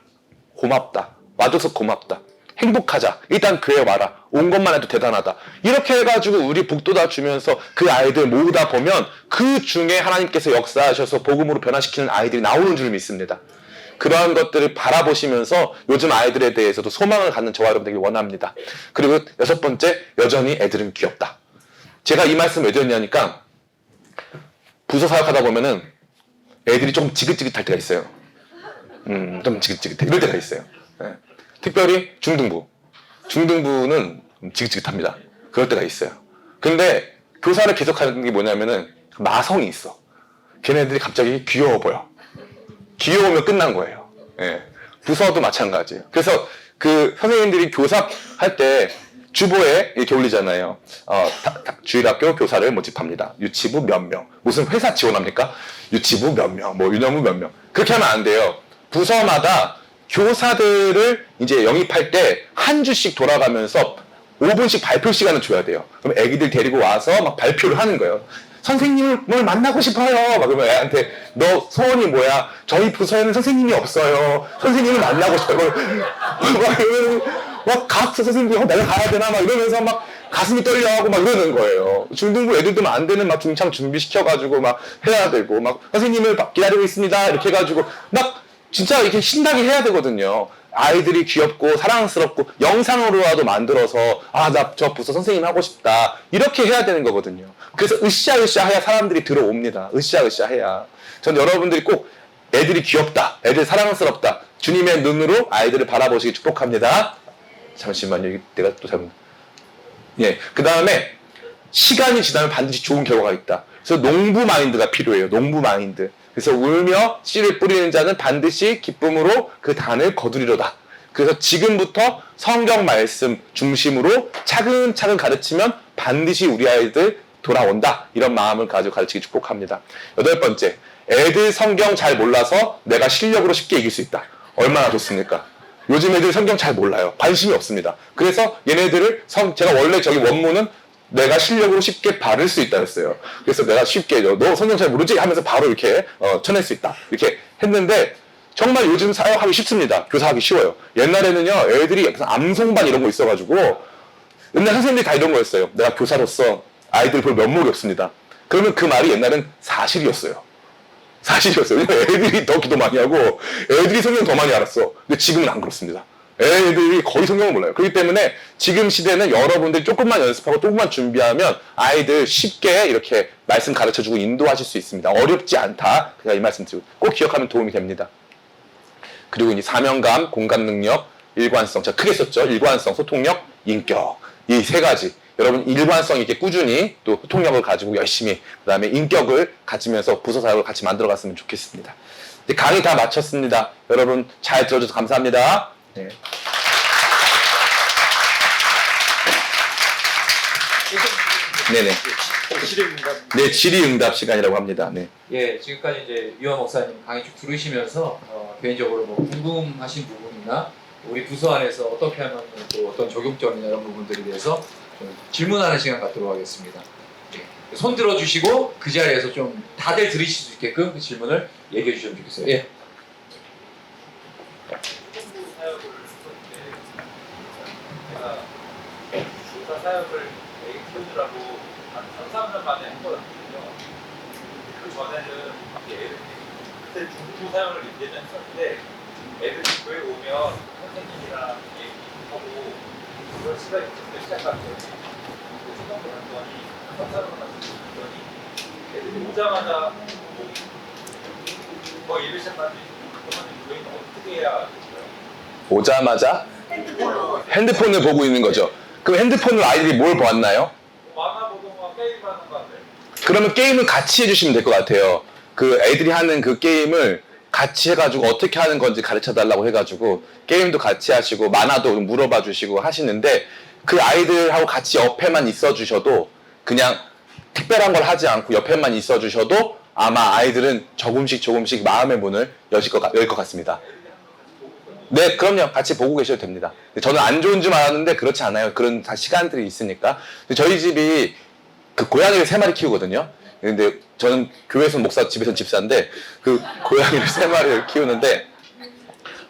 고맙다. 와줘서 고맙다. 행복하자. 일단 교회 와라. 온 것만 해도 대단하다. 이렇게 해가지고 우리 복돋아 주면서 그 아이들 모으다 보면 그 중에 하나님께서 역사하셔서 복음으로 변화시키는 아이들이 나오는 줄 믿습니다. 그러한 것들을 바라보시면서 요즘 아이들에 대해서도 소망을 갖는 저와 여러분 되길 원합니다. 그리고 6번째, 여전히 애들은 귀엽다. 제가 이 말씀 왜 드렸냐니까 부서 사역하다 보면은 애들이 조금 지긋지긋할 때가 있어요. 좀 지긋지긋해. 이럴 때가 있어요. 네. 특별히 중등부는 지긋지긋합니다. 그럴 때가 있어요. 근데 교사를 계속하는 게 뭐냐면은 마성이 있어. 걔네들이 갑자기 귀여워 보여. 귀여우면 끝난 거예요. 예. 부서도 마찬가지예요. 그래서 그 선생님들이 교사할 때 주보에 이렇게 올리잖아요. 주일학교 교사를 모집합니다. 유치부 몇 명. 무슨 회사 지원합니까? 유치부 몇 명, 뭐 유년부 몇 명. 그렇게 하면 안 돼요. 부서마다 교사들을 이제 영입할 때 한 주씩 돌아가면서 5분씩 발표 시간을 줘야 돼요. 그럼 애기들 데리고 와서 막 발표를 하는 거예요. 선생님을 만나고 싶어요. 막 그러면 애한테 너 소원이 뭐야? 저희 부서에는 선생님이 없어요. 선생님을 만나고 싶어요. 각 선생님이 내가 가야 되나? 막 이러면서 막 가슴이 떨려하고 막 이러는 거예요. 중등부 애들도 안 되는 막 중창 준비시켜가지고 막 해야 되고 막 선생님을 기다리고 있습니다. 이렇게 해가지고 막 진짜 이렇게 신나게 해야 되거든요. 아이들이 귀엽고 사랑스럽고 영상으로라도 만들어서 나 저 부서 선생님 하고 싶다 이렇게 해야 되는 거거든요. 그래서 으쌰으쌰 해야 사람들이 들어옵니다. 으쌰으쌰 해야. 전 여러분들이 꼭 애들이 귀엽다, 애들 사랑스럽다, 주님의 눈으로 아이들을 바라보시기 축복합니다. 잠시만요. 내가 또 잘못. 예. 그 다음에 시간이 지나면 반드시 좋은 결과가 있다. 그래서 농부 마인드가 필요해요. 농부 마인드. 그래서 울며 씨를 뿌리는 자는 반드시 기쁨으로 그 단을 거두리로다. 그래서 지금부터 성경 말씀 중심으로 차근차근 가르치면 반드시 우리 아이들 돌아온다. 이런 마음을 가지고 가르치기 축복합니다. 8번째, 애들 성경 잘 몰라서 내가 실력으로 쉽게 이길 수 있다. 얼마나 좋습니까? 요즘 애들 성경 잘 몰라요. 관심이 없습니다. 그래서 얘네들을 제가 원래 저기 원문은 내가 실력으로 쉽게 바를 수 있다 했어요. 그래서 내가 쉽게 너 성경 잘 모르지? 하면서 바로 이렇게 쳐낼 수 있다. 이렇게 했는데 정말 요즘 사역하기 쉽습니다. 교사하기 쉬워요. 옛날에는요, 애들이 암송반 이런 거 있어가지고 옛날 선생님들이 다 이런 거였어요. 내가 교사로서 아이들 볼 면목이 없습니다. 그러면 그 말이 옛날엔 사실이었어요. 사실이었어요. 왜냐면 애들이 더 기도 많이 하고 애들이 성경 더 많이 알았어. 근데 지금은 안 그렇습니다. 애들이 거의 성경을 몰라요. 그렇기 때문에 지금 시대는 여러분들이 조금만 연습하고 조금만 준비하면 아이들 쉽게 이렇게 말씀 가르쳐주고 인도하실 수 있습니다. 어렵지 않다. 제가 이 말씀 드리고 꼭 기억하면 도움이 됩니다. 그리고 이제 사명감, 공감 능력, 일관성. 제가 크게 썼죠. 일관성, 소통력, 인격. 이 세 가지. 여러분 일관성 있게 꾸준히 또 소통력을 가지고 열심히 그다음에 인격을 가지면서 부서 사역을 같이 만들어갔으면 좋겠습니다. 강의 다 마쳤습니다. 여러분 잘 들어줘서 감사합니다. 네. 네네. 네, 질의응답 시간이라고 합니다. 네. 예, 지금까지 이제 유아 목사님 강의 쭉 들으시면서 개인적으로 뭐 궁금하신 부분이나 우리 부서 안에서 어떻게 하면 또 어떤 적용점이나 이런 부분들에 대해서 좀 질문하는 시간 갖도록 하겠습니다. 예. 손 들어주시고 그 자리에서 좀 다들 들으실 수 있게끔 그 질문을 얘기해 주시면 좋겠어요. 예. 사역을 애기 키우느라고 한 3, 4년 만에 한 거거든요. 그 전에는 그때 중부 사역을 이제는 했었는데 애들이 교회 오면 선생님이랑 얘기하고 그런 시간이 좀 시작하거든요. 수능을 갔더니 선사를 갔더니 애들이 오자마자 예배 시작하는데 그러면 교회는 어떻게 해야 될까요? 오자마자 핸드폰을 보고 있는 거죠. 그럼 핸드폰으로 아이들이 뭘 보았나요? 만화 보던가 게임 하는 거 같아. 그러면 게임을 같이 해주시면 될 것 같아요. 그 애들이 하는 그 게임을 같이 해가지고 어떻게 하는 건지 가르쳐 달라고 해가지고 게임도 같이 하시고 만화도 물어봐 주시고 하시는데 그 아이들하고 같이 옆에만 있어 주셔도 그냥 특별한 걸 하지 않고 옆에만 있어 주셔도 아마 아이들은 조금씩 마음의 문을 열 것 같습니다. 네, 그럼요. 같이 보고 계셔도 됩니다. 저는 안 좋은 줄 알았는데 그렇지 않아요. 그런 다 시간들이 있으니까. 저희 집이 그 고양이를 3마리 키우거든요. 근데 저는 교회에서 목사, 집에서는 집사인데 그 고양이를 3마리를 키우는데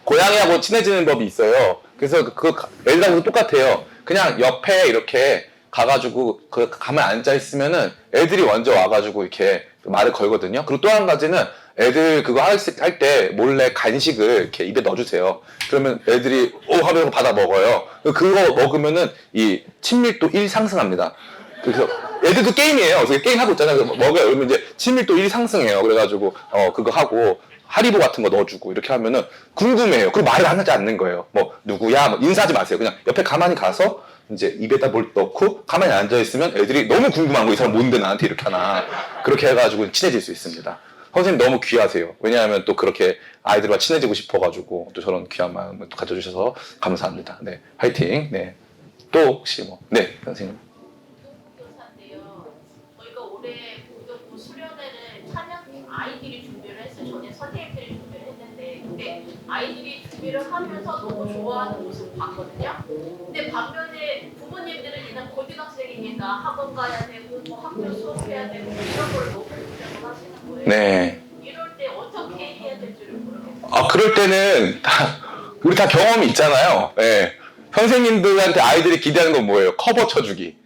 고양이하고 친해지는 법이 있어요. 그래서 애들하고도 똑같아요. 그냥 옆에 이렇게 가가지고 가만히 앉아 있으면은 애들이 먼저 와가지고 이렇게 말을 걸거든요. 그리고 또 한 가지는 애들 그거 할 때 몰래 간식을 이렇게 입에 넣어주세요. 그러면 애들이 오 하면서 받아 먹어요. 그거 먹으면은 이 친밀도 1 상승합니다. 그래서 애들도 게임이에요. 그래서 게임 하고 있잖아요. 먹어요. 그러면 이제 친밀도 1 상승해요. 그래가지고 그거 하고 하리보 같은 거 넣어주고 이렇게 하면은 궁금해요. 그리고 말을 하지 않는 거예요. 뭐 누구야? 뭐 인사하지 마세요. 그냥 옆에 가만히 가서 이제 입에다 뭘 넣고 가만히 앉아 있으면 애들이 너무 궁금한 거 이 사람 뭔데 나한테 이렇게 하나 그렇게 해가지고 친해질 수 있습니다. 선생님 너무 귀하세요. 왜냐하면 또 그렇게 아이들과 친해지고 싶어가지고 또 저런 귀한 마음을 또 가져주셔서 감사합니다. 네, 화이팅. 네, 또 혹시 뭐, 네, 선생님. 교사인데요. 저희가 올해 고등부 수련회를 찬양 아이들이 준비를 했어요. 전에 선생님들이 준비를 했는데, 근데 아이들이 준비를 하면서 너무 좋아하는 모습을 봤거든요. 근데 반면에 부모님들은 일단 고등학생이니까 학원 가야 되고, 뭐 학교 수업해야 되고 이런 걸 너무 걱정을 하시는 거예요. 네. 이럴 때 어떻게 해야 될지를 모르겠어요. 아, 그럴 때는 우리 다 경험이 있잖아요. 네. 선생님들한테 아이들이 기대하는 건 뭐예요? 커버 쳐주기.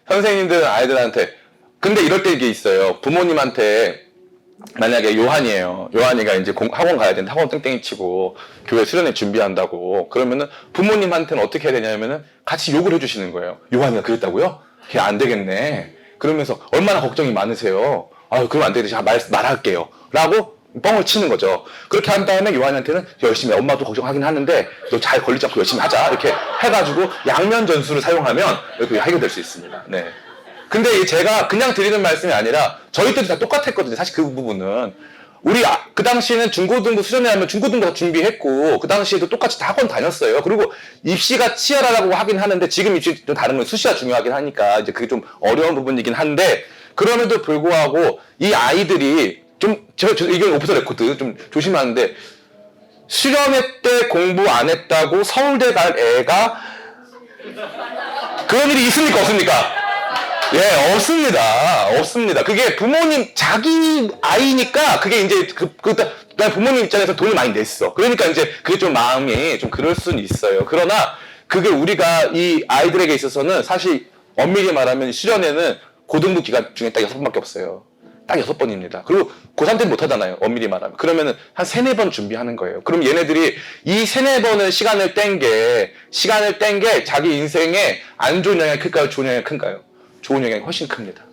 선생님들은 아이들한테 근데 이럴 때 이게 있어요. 부모님한테 만약에 요한이에요. 요한이가 이제 학원 가야 되는데 학원 땡땡이 치고 교회 수련회 준비한다고 그러면은 부모님한테는 어떻게 해야 되냐면은 같이 욕을 해주시는 거예요. 요한이가 그랬다고요? 걔 안 되겠네. 그러면서 얼마나 걱정이 많으세요. 아유 그럼 안 되겠지. 제가 말할게요. 라고 뻥을 치는 거죠. 그렇게 한 다음에 요한이한테는 열심히 해. 엄마도 걱정하긴 하는데 너 잘 걸리지 않고 열심히 하자. 이렇게 해가지고 양면 전술을 사용하면 이렇게 해결될 수 있습니다. 네. 근데 제가 그냥 드리는 말씀이 아니라 저희 때도 다 똑같았거든요. 사실 그 부분은 우리 그 당시에는 중고등부 수련회 하면 중고등부 다 준비했고 그 당시에도 똑같이 다 학원 다녔어요. 그리고 입시가 치열하다고 하긴 하는데 지금 입시 좀 다른 건 수시가 중요하긴 하니까 이제 그게 좀 어려운 부분이긴 한데 그럼에도 불구하고 이 아이들이 좀 제가 이건 오프더 레코드 좀 조심하는데 수련회 때 공부 안 했다고 서울대 갈 애가 그런 일이 있습니까 없습니까? 예, 없습니다. 그게 부모님, 자기 아이니까, 그게 이제, 부모님 입장에서 돈을 많이 냈어. 그러니까 이제, 그게 좀 마음이 좀 그럴 수는 있어요. 그러나, 그게 우리가 이 아이들에게 있어서는 사실, 엄밀히 말하면 수련회는 고등부 기간 중에 딱 6번밖에 없어요. 딱 6번입니다. 그리고 고3 때는 못 하잖아요. 엄밀히 말하면. 그러면은 한 3, 4번 준비하는 거예요. 그럼 얘네들이 이 3, 4번을 시간을 뗀 게 자기 인생에 안 좋은 영향이 클까요? 좋은 영향이 큰가요? 좋은 영향이 훨씬 큽니다.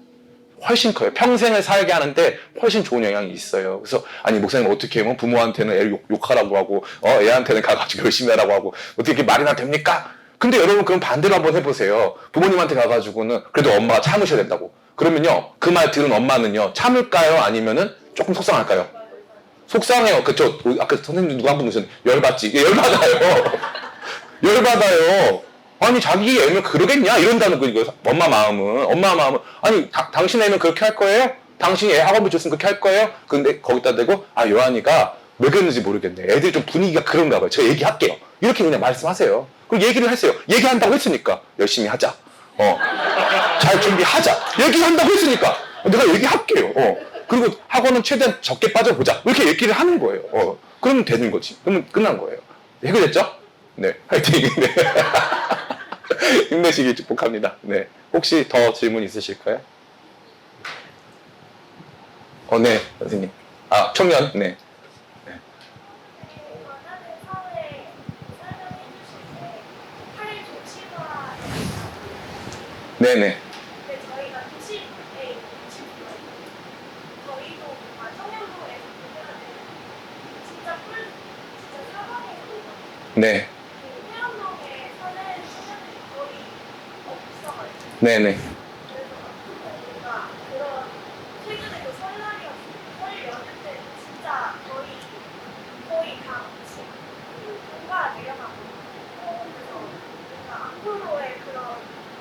훨씬 커요. 평생을 살게 하는데 훨씬 좋은 영향이 있어요. 그래서 아니 목사님 어떻게 하면 부모한테는 애를 욕하라고 하고 애한테는 가가지고 열심히 하라고 하고 어떻게 이렇게 말이나 됩니까? 근데 여러분 그럼 반대로 한번 해보세요. 부모님한테 가가지고는 그래도 엄마가 참으셔야 된다고. 그러면요 그 말 들은 엄마는요 참을까요? 아니면은 조금 속상할까요? 속상해요. 그쵸? 아까 선생님 누가 한 분 보셨는데 열받지? 열받아요. 열받아요. 아니 자기 애면 그러겠냐 이런다는 거 엄마 마음은 아니 당신 애면 그렇게 할 거예요? 당신이 애 학원비 줬으면 그렇게 할 거예요? 근데 거기다 대고 요한이가 왜 그랬는지 모르겠네. 애들이 좀 분위기가 그런가 봐요. 제가 얘기할게요. 이렇게 그냥 말씀하세요. 그럼 얘기를 하세요. 얘기한다고 했으니까 열심히 하자. 잘 준비하자. 얘기한다고 했으니까 내가 얘기할게요. 그리고 학원은 최대한 적게 빠져보자. 이렇게 얘기를 하는 거예요. 그러면 되는 거지. 그러면 끝난 거예요. 해결됐죠? 네, 화이팅. 네. 힘내시길 축복합니다. 네. 혹시 더 질문 있으실까요? 네, 선생님. 청년, 네. 원하는 사회 설명해 주실 때 팔 조치가 네네. 근데 저희가 도시에 있는 친구가 저희도 뭔가 청년부에서 해야 되는 진짜 상황에서 네. 태양동에 사는 청년들이 거의 네네. 뭔가 그런 최근에도 설 연휴 때 진짜 거의 다 같이 뭔가 내려가고 그래서 뭔가 앞으로의 그런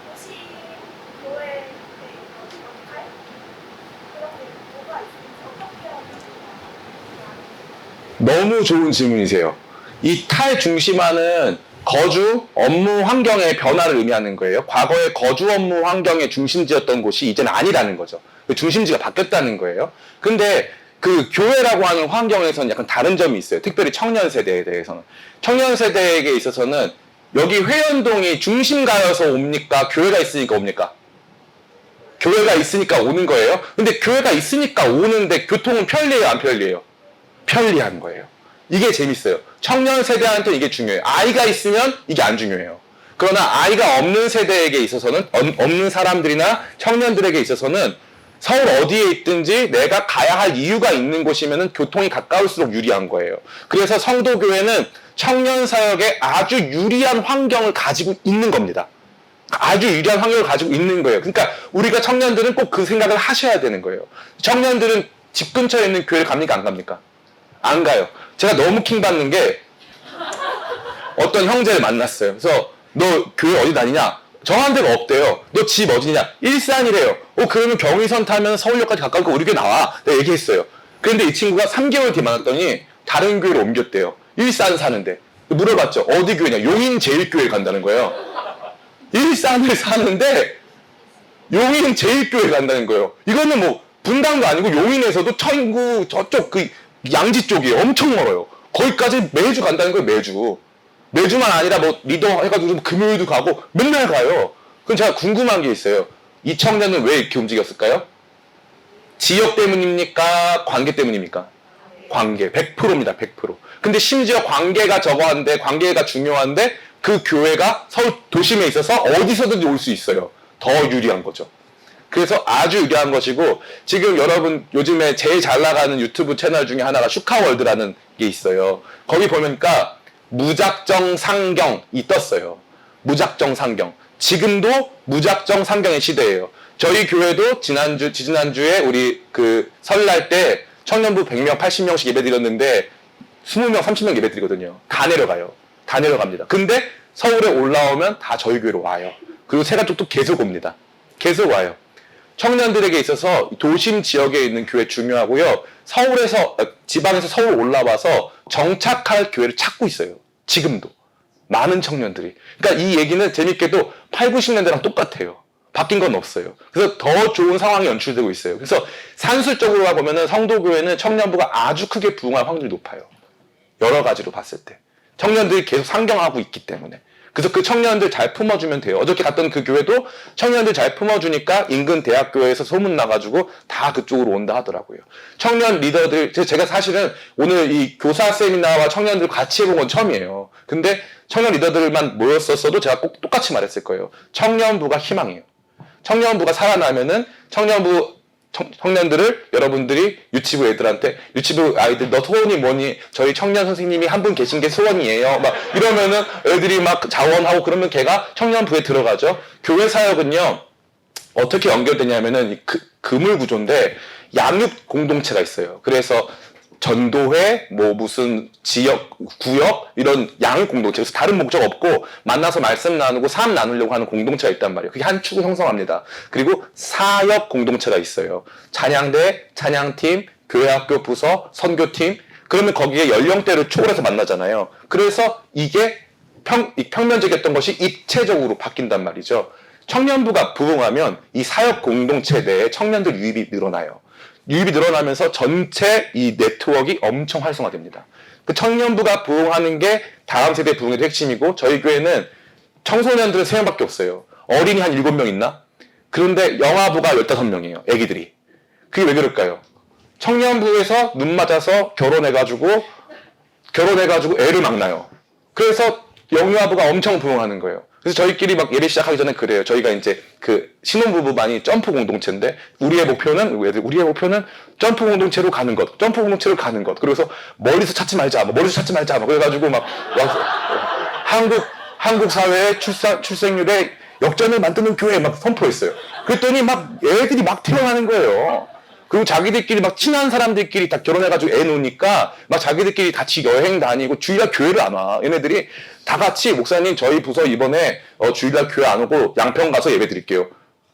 도시 교회의 그런 역할 그런 게 뭐가 있을지 어떻게 하면 너무 좋은 질문이세요. 이 탈중심화는 거주, 업무 환경의 변화를 의미하는 거예요. 과거에 거주 업무 환경의 중심지였던 곳이 이제는 아니라는 거죠. 중심지가 바뀌었다는 거예요. 근데 그 교회라고 하는 환경에서는 약간 다른 점이 있어요. 특별히 청년 세대에 대해서는. 청년 세대에게 있어서는 여기 회원동이 중심가여서 옵니까? 교회가 있으니까 옵니까? 교회가 있으니까 오는 거예요. 근데 교회가 있으니까 오는데 교통은 편리해요, 안 편리해요? 편리한 거예요. 이게 재밌어요. 청년 세대한테 이게 중요해요. 아이가 있으면 이게 안 중요해요. 그러나 아이가 없는 세대에게 있어서는, 없는 사람들이나 청년들에게 있어서는 서울 어디에 있든지 내가 가야 할 이유가 있는 곳이면 교통이 가까울수록 유리한 거예요. 그래서 성도교회는 청년 사역에 아주 유리한 환경을 가지고 있는 겁니다. 아주 유리한 환경을 가지고 있는 거예요. 그러니까 우리가 청년들은 꼭 그 생각을 하셔야 되는 거예요. 청년들은 집 근처에 있는 교회를 갑니까? 안 갑니까? 안 가요. 제가 너무 킹받는 게 어떤 형제를 만났어요. 그래서 너 교회 어디 다니냐? 정한 데가 없대요. 너 집 어디냐? 일산이래요. 그러면 경의선 타면 서울역까지 가까우니까 우리 교회 나와. 내가 얘기했어요. 그런데 이 친구가 3개월 뒤에 만났더니 다른 교회로 옮겼대요. 일산 사는데. 물어봤죠. 어디 교회냐? 용인제일교회 간다는 거예요. 일산을 사는데 용인제일교회 간다는 거예요. 이거는 뭐 분당도 아니고 용인에서도 천구 저쪽 그 양지 쪽이에요. 엄청 멀어요. 거기까지 매주 간다는 거예요. 매주만 아니라 뭐 리더 해가지고 금요일도 가고 맨날 가요. 그럼 제가 궁금한 게 있어요. 이 청년은 왜 이렇게 움직였을까요? 지역 때문입니까? 관계 때문입니까? 관계. 100%입니다. 100%. 근데 심지어 관계가 관계가 중요한데 그 교회가 서울 도심에 있어서 어디서든지 올 수 있어요. 더 유리한 거죠. 그래서 아주 유리한 것이고, 지금 여러분 요즘에 제일 잘 나가는 유튜브 채널 중에 하나가 슈카월드라는 게 있어요. 거기 보니까 무작정 상경이 떴어요. 무작정 상경. 지금도 무작정 상경의 시대예요. 저희 교회도 지지난주에 우리 그 설날 때 청년부 100명, 80명씩 예배 드렸는데 20명, 30명 예배 드리거든요. 다 내려가요. 다 내려갑니다. 근데 서울에 올라오면 다 저희 교회로 와요. 그리고 세가족도 계속 옵니다. 계속 와요. 청년들에게 있어서 도심 지역에 있는 교회 중요하고요. 지방에서 서울 올라와서 정착할 교회를 찾고 있어요. 지금도. 많은 청년들이. 그러니까 이 얘기는 재밌게도 8, 90년대랑 똑같아요. 바뀐 건 없어요. 그래서 더 좋은 상황이 연출되고 있어요. 그래서 산술적으로 보면은 성도교회는 청년부가 아주 크게 부흥할 확률이 높아요. 여러 가지로 봤을 때. 청년들이 계속 상경하고 있기 때문에. 그래서 그 청년들 잘 품어주면 돼요. 어저께 갔던 그 교회도 청년들 잘 품어주니까 인근 대학교에서 소문 나가지고 다 그쪽으로 온다 하더라고요. 청년 리더들, 제가 사실은 오늘 이 교사 세미나와 청년들 같이 해본 건 처음이에요. 근데 청년 리더들만 모였었어도 제가 꼭 똑같이 말했을 거예요. 청년부가 희망이에요. 청년부가 살아나면은 청년들을 여러분들이 유치부 애들한테 유치부 아이들 너 소원이 뭐니? 저희 청년 선생님이 한 분 계신 게 소원이에요. 막 이러면은 애들이 막 자원하고 그러면 걔가 청년부에 들어가죠. 교회 사역은요 어떻게 연결되냐면은 그물 구조인데 양육 공동체가 있어요. 그래서 전도회, 무슨 지역, 구역 이런 양육 공동체. 그래서 다른 목적 없고 만나서 말씀 나누고 삶 나누려고 하는 공동체가 있단 말이에요. 그게 한 축을 형성합니다. 그리고 사역 공동체가 있어요. 찬양대, 찬양팀, 교회학교 부서, 선교팀. 그러면 거기에 연령대를 초월해서 만나잖아요. 그래서 이게 평면적이었던 것이 입체적으로 바뀐단 말이죠. 청년부가 부흥하면 이 사역 공동체 내에 청년들 유입이 늘어나요. 유입이 늘어나면서 전체 이 네트워크가 엄청 활성화됩니다. 그 청년부가 부흥하는 게 다음 세대 부흥의 핵심이고, 저희 교회는 청소년들은 3명밖에 없어요. 어린이 한 7명 있나? 그런데 영아부가 15명이에요. 애기들이. 그게 왜 그럴까요? 청년부에서 눈 맞아서 결혼해가지고 애를 막 낳아요. 그래서 영유아부가 엄청 부흥하는 거예요. 그래서 저희끼리 막 예배 시작하기 전에 그래요. 저희가 이제 그 신혼부부만이 점프 공동체인데 우리의 목표는 점프 공동체로 가는 것. 그래서 멀리서 찾지 말자. 그래가지고 막 한국 사회의 출생률의 역전을 만드는 교회 막 선포했어요. 그랬더니 막 애들이 막 태어나는 거예요. 그리고 자기들끼리 막 친한 사람들끼리 다 결혼해가지고 애 놓으니까 막 자기들끼리 같이 여행 다니고 주일날 교회를 안 와. 얘네들이 다 같이 목사님 저희 부서 이번에 주일날 교회 안 오고 양평 가서 예배 드릴게요.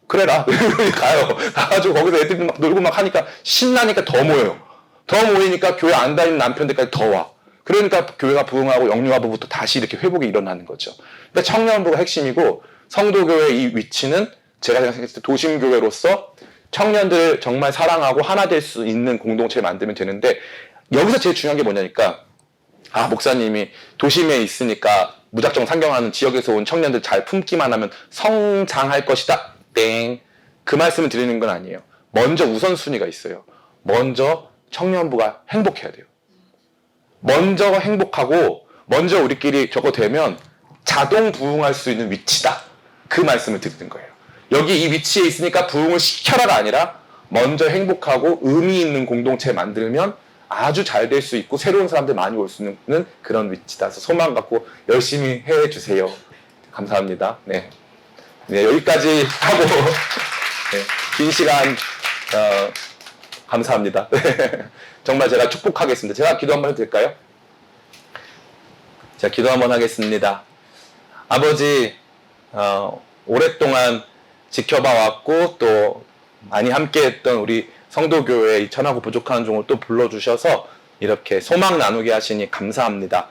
그래라. 가요. 가가지고 거기서 애들이 막 놀고 막 하니까 신나니까 더 모여요. 더 모이니까 교회 안 다니는 남편들까지 더 와. 그러니까 교회가 부흥하고 영유아부부터 다시 이렇게 회복이 일어나는 거죠. 그러니까 청년부가 핵심이고 성도교회의 이 위치는 제가 생각했을 때 도심교회로서 청년들을 정말 사랑하고 하나 될 수 있는 공동체를 만들면 되는데 여기서 제일 중요한 게 뭐냐니까 목사님이 도심에 있으니까 무작정 상경하는 지역에서 온 청년들 잘 품기만 하면 성장할 것이다. 땡. 그 말씀을 드리는 건 아니에요. 먼저 우선순위가 있어요. 먼저 청년부가 행복해야 돼요. 먼저 행복하고 먼저 우리끼리 저거 되면 자동 부흥할 수 있는 위치다. 그 말씀을 드리는 거예요. 여기 이 위치에 있으니까 부흥을 시켜라가 아니라 먼저 행복하고 의미 있는 공동체 만들면 아주 잘 될 수 있고 새로운 사람들 많이 올 수 있는 그런 위치다. 그래서 소망 갖고 열심히 해주세요. 감사합니다. 네, 여기까지 하고 긴 시간 감사합니다. 정말 제가 축복하겠습니다. 제가 기도 한번 해도 될까요? 자, 기도 한번 하겠습니다. 아버지, 오랫동안 지켜봐 왔고 또 많이 함께했던 우리 성도교회 이 천하고 부족한 종을 또 불러주셔서 이렇게 소망 나누게 하시니 감사합니다.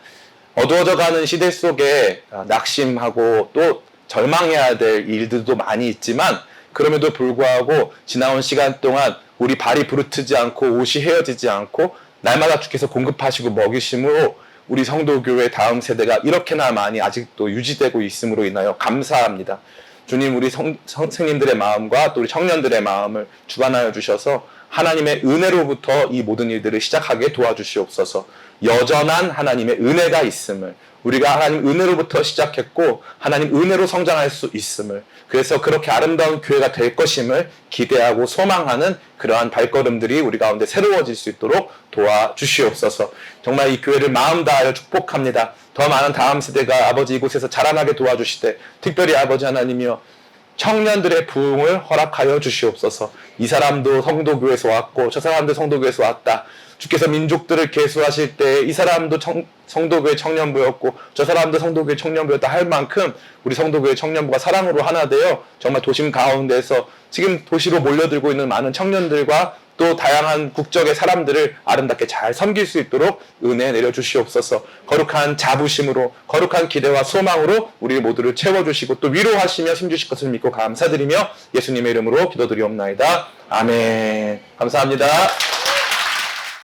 어두워져가는 시대 속에 낙심하고 또 절망해야 될 일들도 많이 있지만 그럼에도 불구하고 지나온 시간 동안 우리 발이 부르트지 않고 옷이 헤어지지 않고 날마다 주께서 공급하시고 먹이심으로 우리 성도교회 다음 세대가 이렇게나 많이 아직도 유지되고 있음으로 인하여 감사합니다. 주님, 우리 선생님들의 마음과 또 우리 청년들의 마음을 주관하여 주셔서 하나님의 은혜로부터 이 모든 일들을 시작하게 도와주시옵소서. 여전한 하나님의 은혜가 있음을, 우리가 하나님 은혜로부터 시작했고 하나님 은혜로 성장할 수 있음을, 그래서 그렇게 아름다운 교회가 될 것임을 기대하고 소망하는 그러한 발걸음들이 우리 가운데 새로워질 수 있도록 도와주시옵소서. 정말 이 교회를 마음 다하여 축복합니다. 더 많은 다음 세대가 아버지 이곳에서 자라나게 도와주시되 특별히 아버지 하나님이여 청년들의 부흥을 허락하여 주시옵소서. 이 사람도 성도교회에서 왔고 저 사람도 성도교회에서 왔다. 주께서 민족들을 계수하실 때 이 사람도 성도교회 청년부였고 저 사람도 성도교회 청년부였다 할 만큼 우리 성도교회 청년부가 사랑으로 하나 되어 정말 도심 가운데서 지금 도시로 몰려들고 있는 많은 청년들과 또 다양한 국적의 사람들을 아름답게 잘 섬길 수 있도록 은혜 내려주시옵소서. 거룩한 자부심으로 거룩한 기대와 소망으로 우리 모두를 채워주시고 또 위로하시며 힘주실 것을 믿고 감사드리며 예수님의 이름으로 기도드리옵나이다. 아멘. 감사합니다.